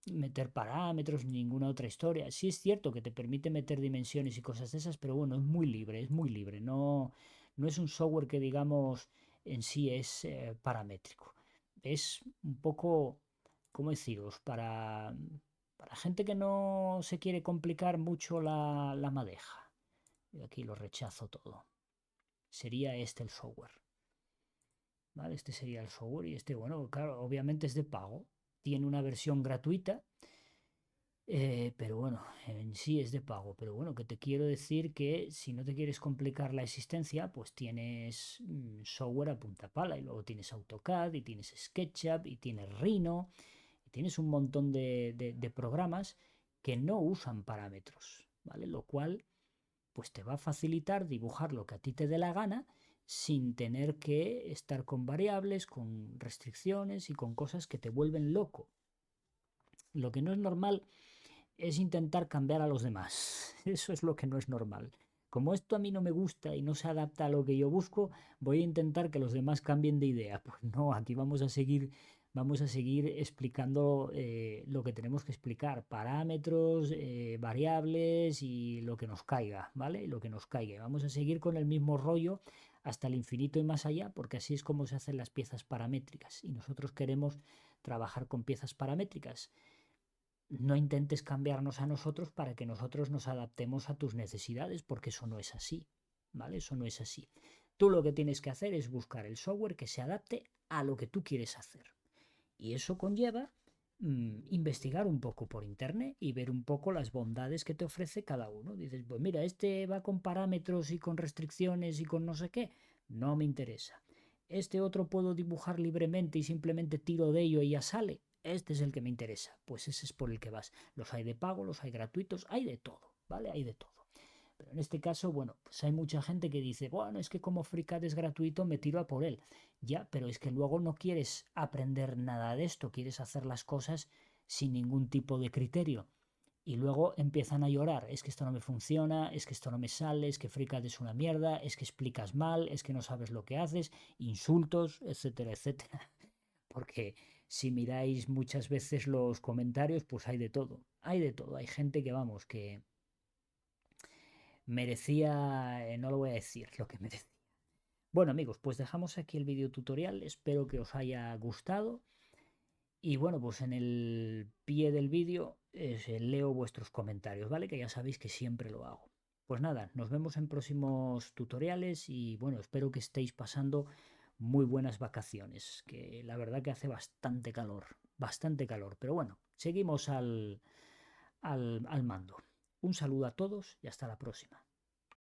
meter parámetros ni ninguna otra historia. Sí es cierto que te permite meter dimensiones y cosas de esas, pero bueno, es muy libre, es muy libre. No, no es un software que digamos en sí es paramétrico. Es un poco, ¿cómo deciros? Para gente que no se quiere complicar mucho la madeja. Y aquí lo rechazo todo. Sería este el software. ¿Vale? Este sería el software y este, bueno, claro, obviamente es de pago. Tiene una versión gratuita, pero bueno, en sí es de pago. Pero bueno, que te quiero decir que si no te quieres complicar la existencia, pues tienes software a punta pala y luego tienes AutoCAD y tienes SketchUp y tienes Rhino y tienes un montón de programas que no usan parámetros, ¿vale? Lo cual pues te va a facilitar dibujar lo que a ti te dé la gana sin tener que estar con variables, con restricciones y con cosas que te vuelven loco. Lo que no es normal es intentar cambiar a los demás. Eso es lo que no es normal. como esto a mí no me gusta y no se adapta a lo que yo busco, voy a intentar que los demás cambien de idea. Pues no, aquí vamos a seguir explicando lo que tenemos que explicar, parámetros, variables y lo que nos caiga, ¿vale? Lo que nos caiga. Vamos a seguir con el mismo rollo hasta el infinito y más allá, porque así es como se hacen las piezas paramétricas y nosotros queremos trabajar con piezas paramétricas. No intentes cambiarnos a nosotros para que nosotros nos adaptemos a tus necesidades, porque eso no es así, ¿vale? Eso no es así. Tú lo que tienes que hacer es buscar el software que se adapte a lo que tú quieres hacer. Y eso conlleva investigar un poco por internet y ver un poco las bondades que te ofrece cada uno. Dices, pues mira, este va con parámetros y con restricciones y con no sé qué. No me interesa. Este otro puedo dibujar libremente y simplemente tiro de ello y ya sale. Este es el que me interesa. Pues ese es por el que vas. Los hay de pago, los hay gratuitos, hay de todo, ¿vale? Hay de todo. Pero en este caso, bueno, pues hay mucha gente que dice, bueno, es que como FreeCAD es gratuito, me tiro a por él. Ya, pero es que luego no quieres aprender nada de esto, quieres hacer las cosas sin ningún tipo de criterio. Y luego empiezan a llorar, es que esto no me funciona, es que esto no me sale, es que FreeCAD es una mierda, es que explicas mal, es que no sabes lo que haces, insultos, etcétera, etcétera. Porque si miráis muchas veces los comentarios, pues hay de todo, hay de todo. Hay gente que, vamos, que merecía, no lo voy a decir, lo que merecía. Bueno amigos, pues dejamos aquí el video tutorial, espero que os haya gustado y bueno, pues en el pie del vídeo leo vuestros comentarios, ¿vale? Que ya sabéis que siempre lo hago. Pues nada, nos vemos en próximos tutoriales y bueno, espero que estéis pasando muy buenas vacaciones, que la verdad que hace bastante calor, pero bueno, seguimos al mando. Un saludo a todos y hasta la próxima.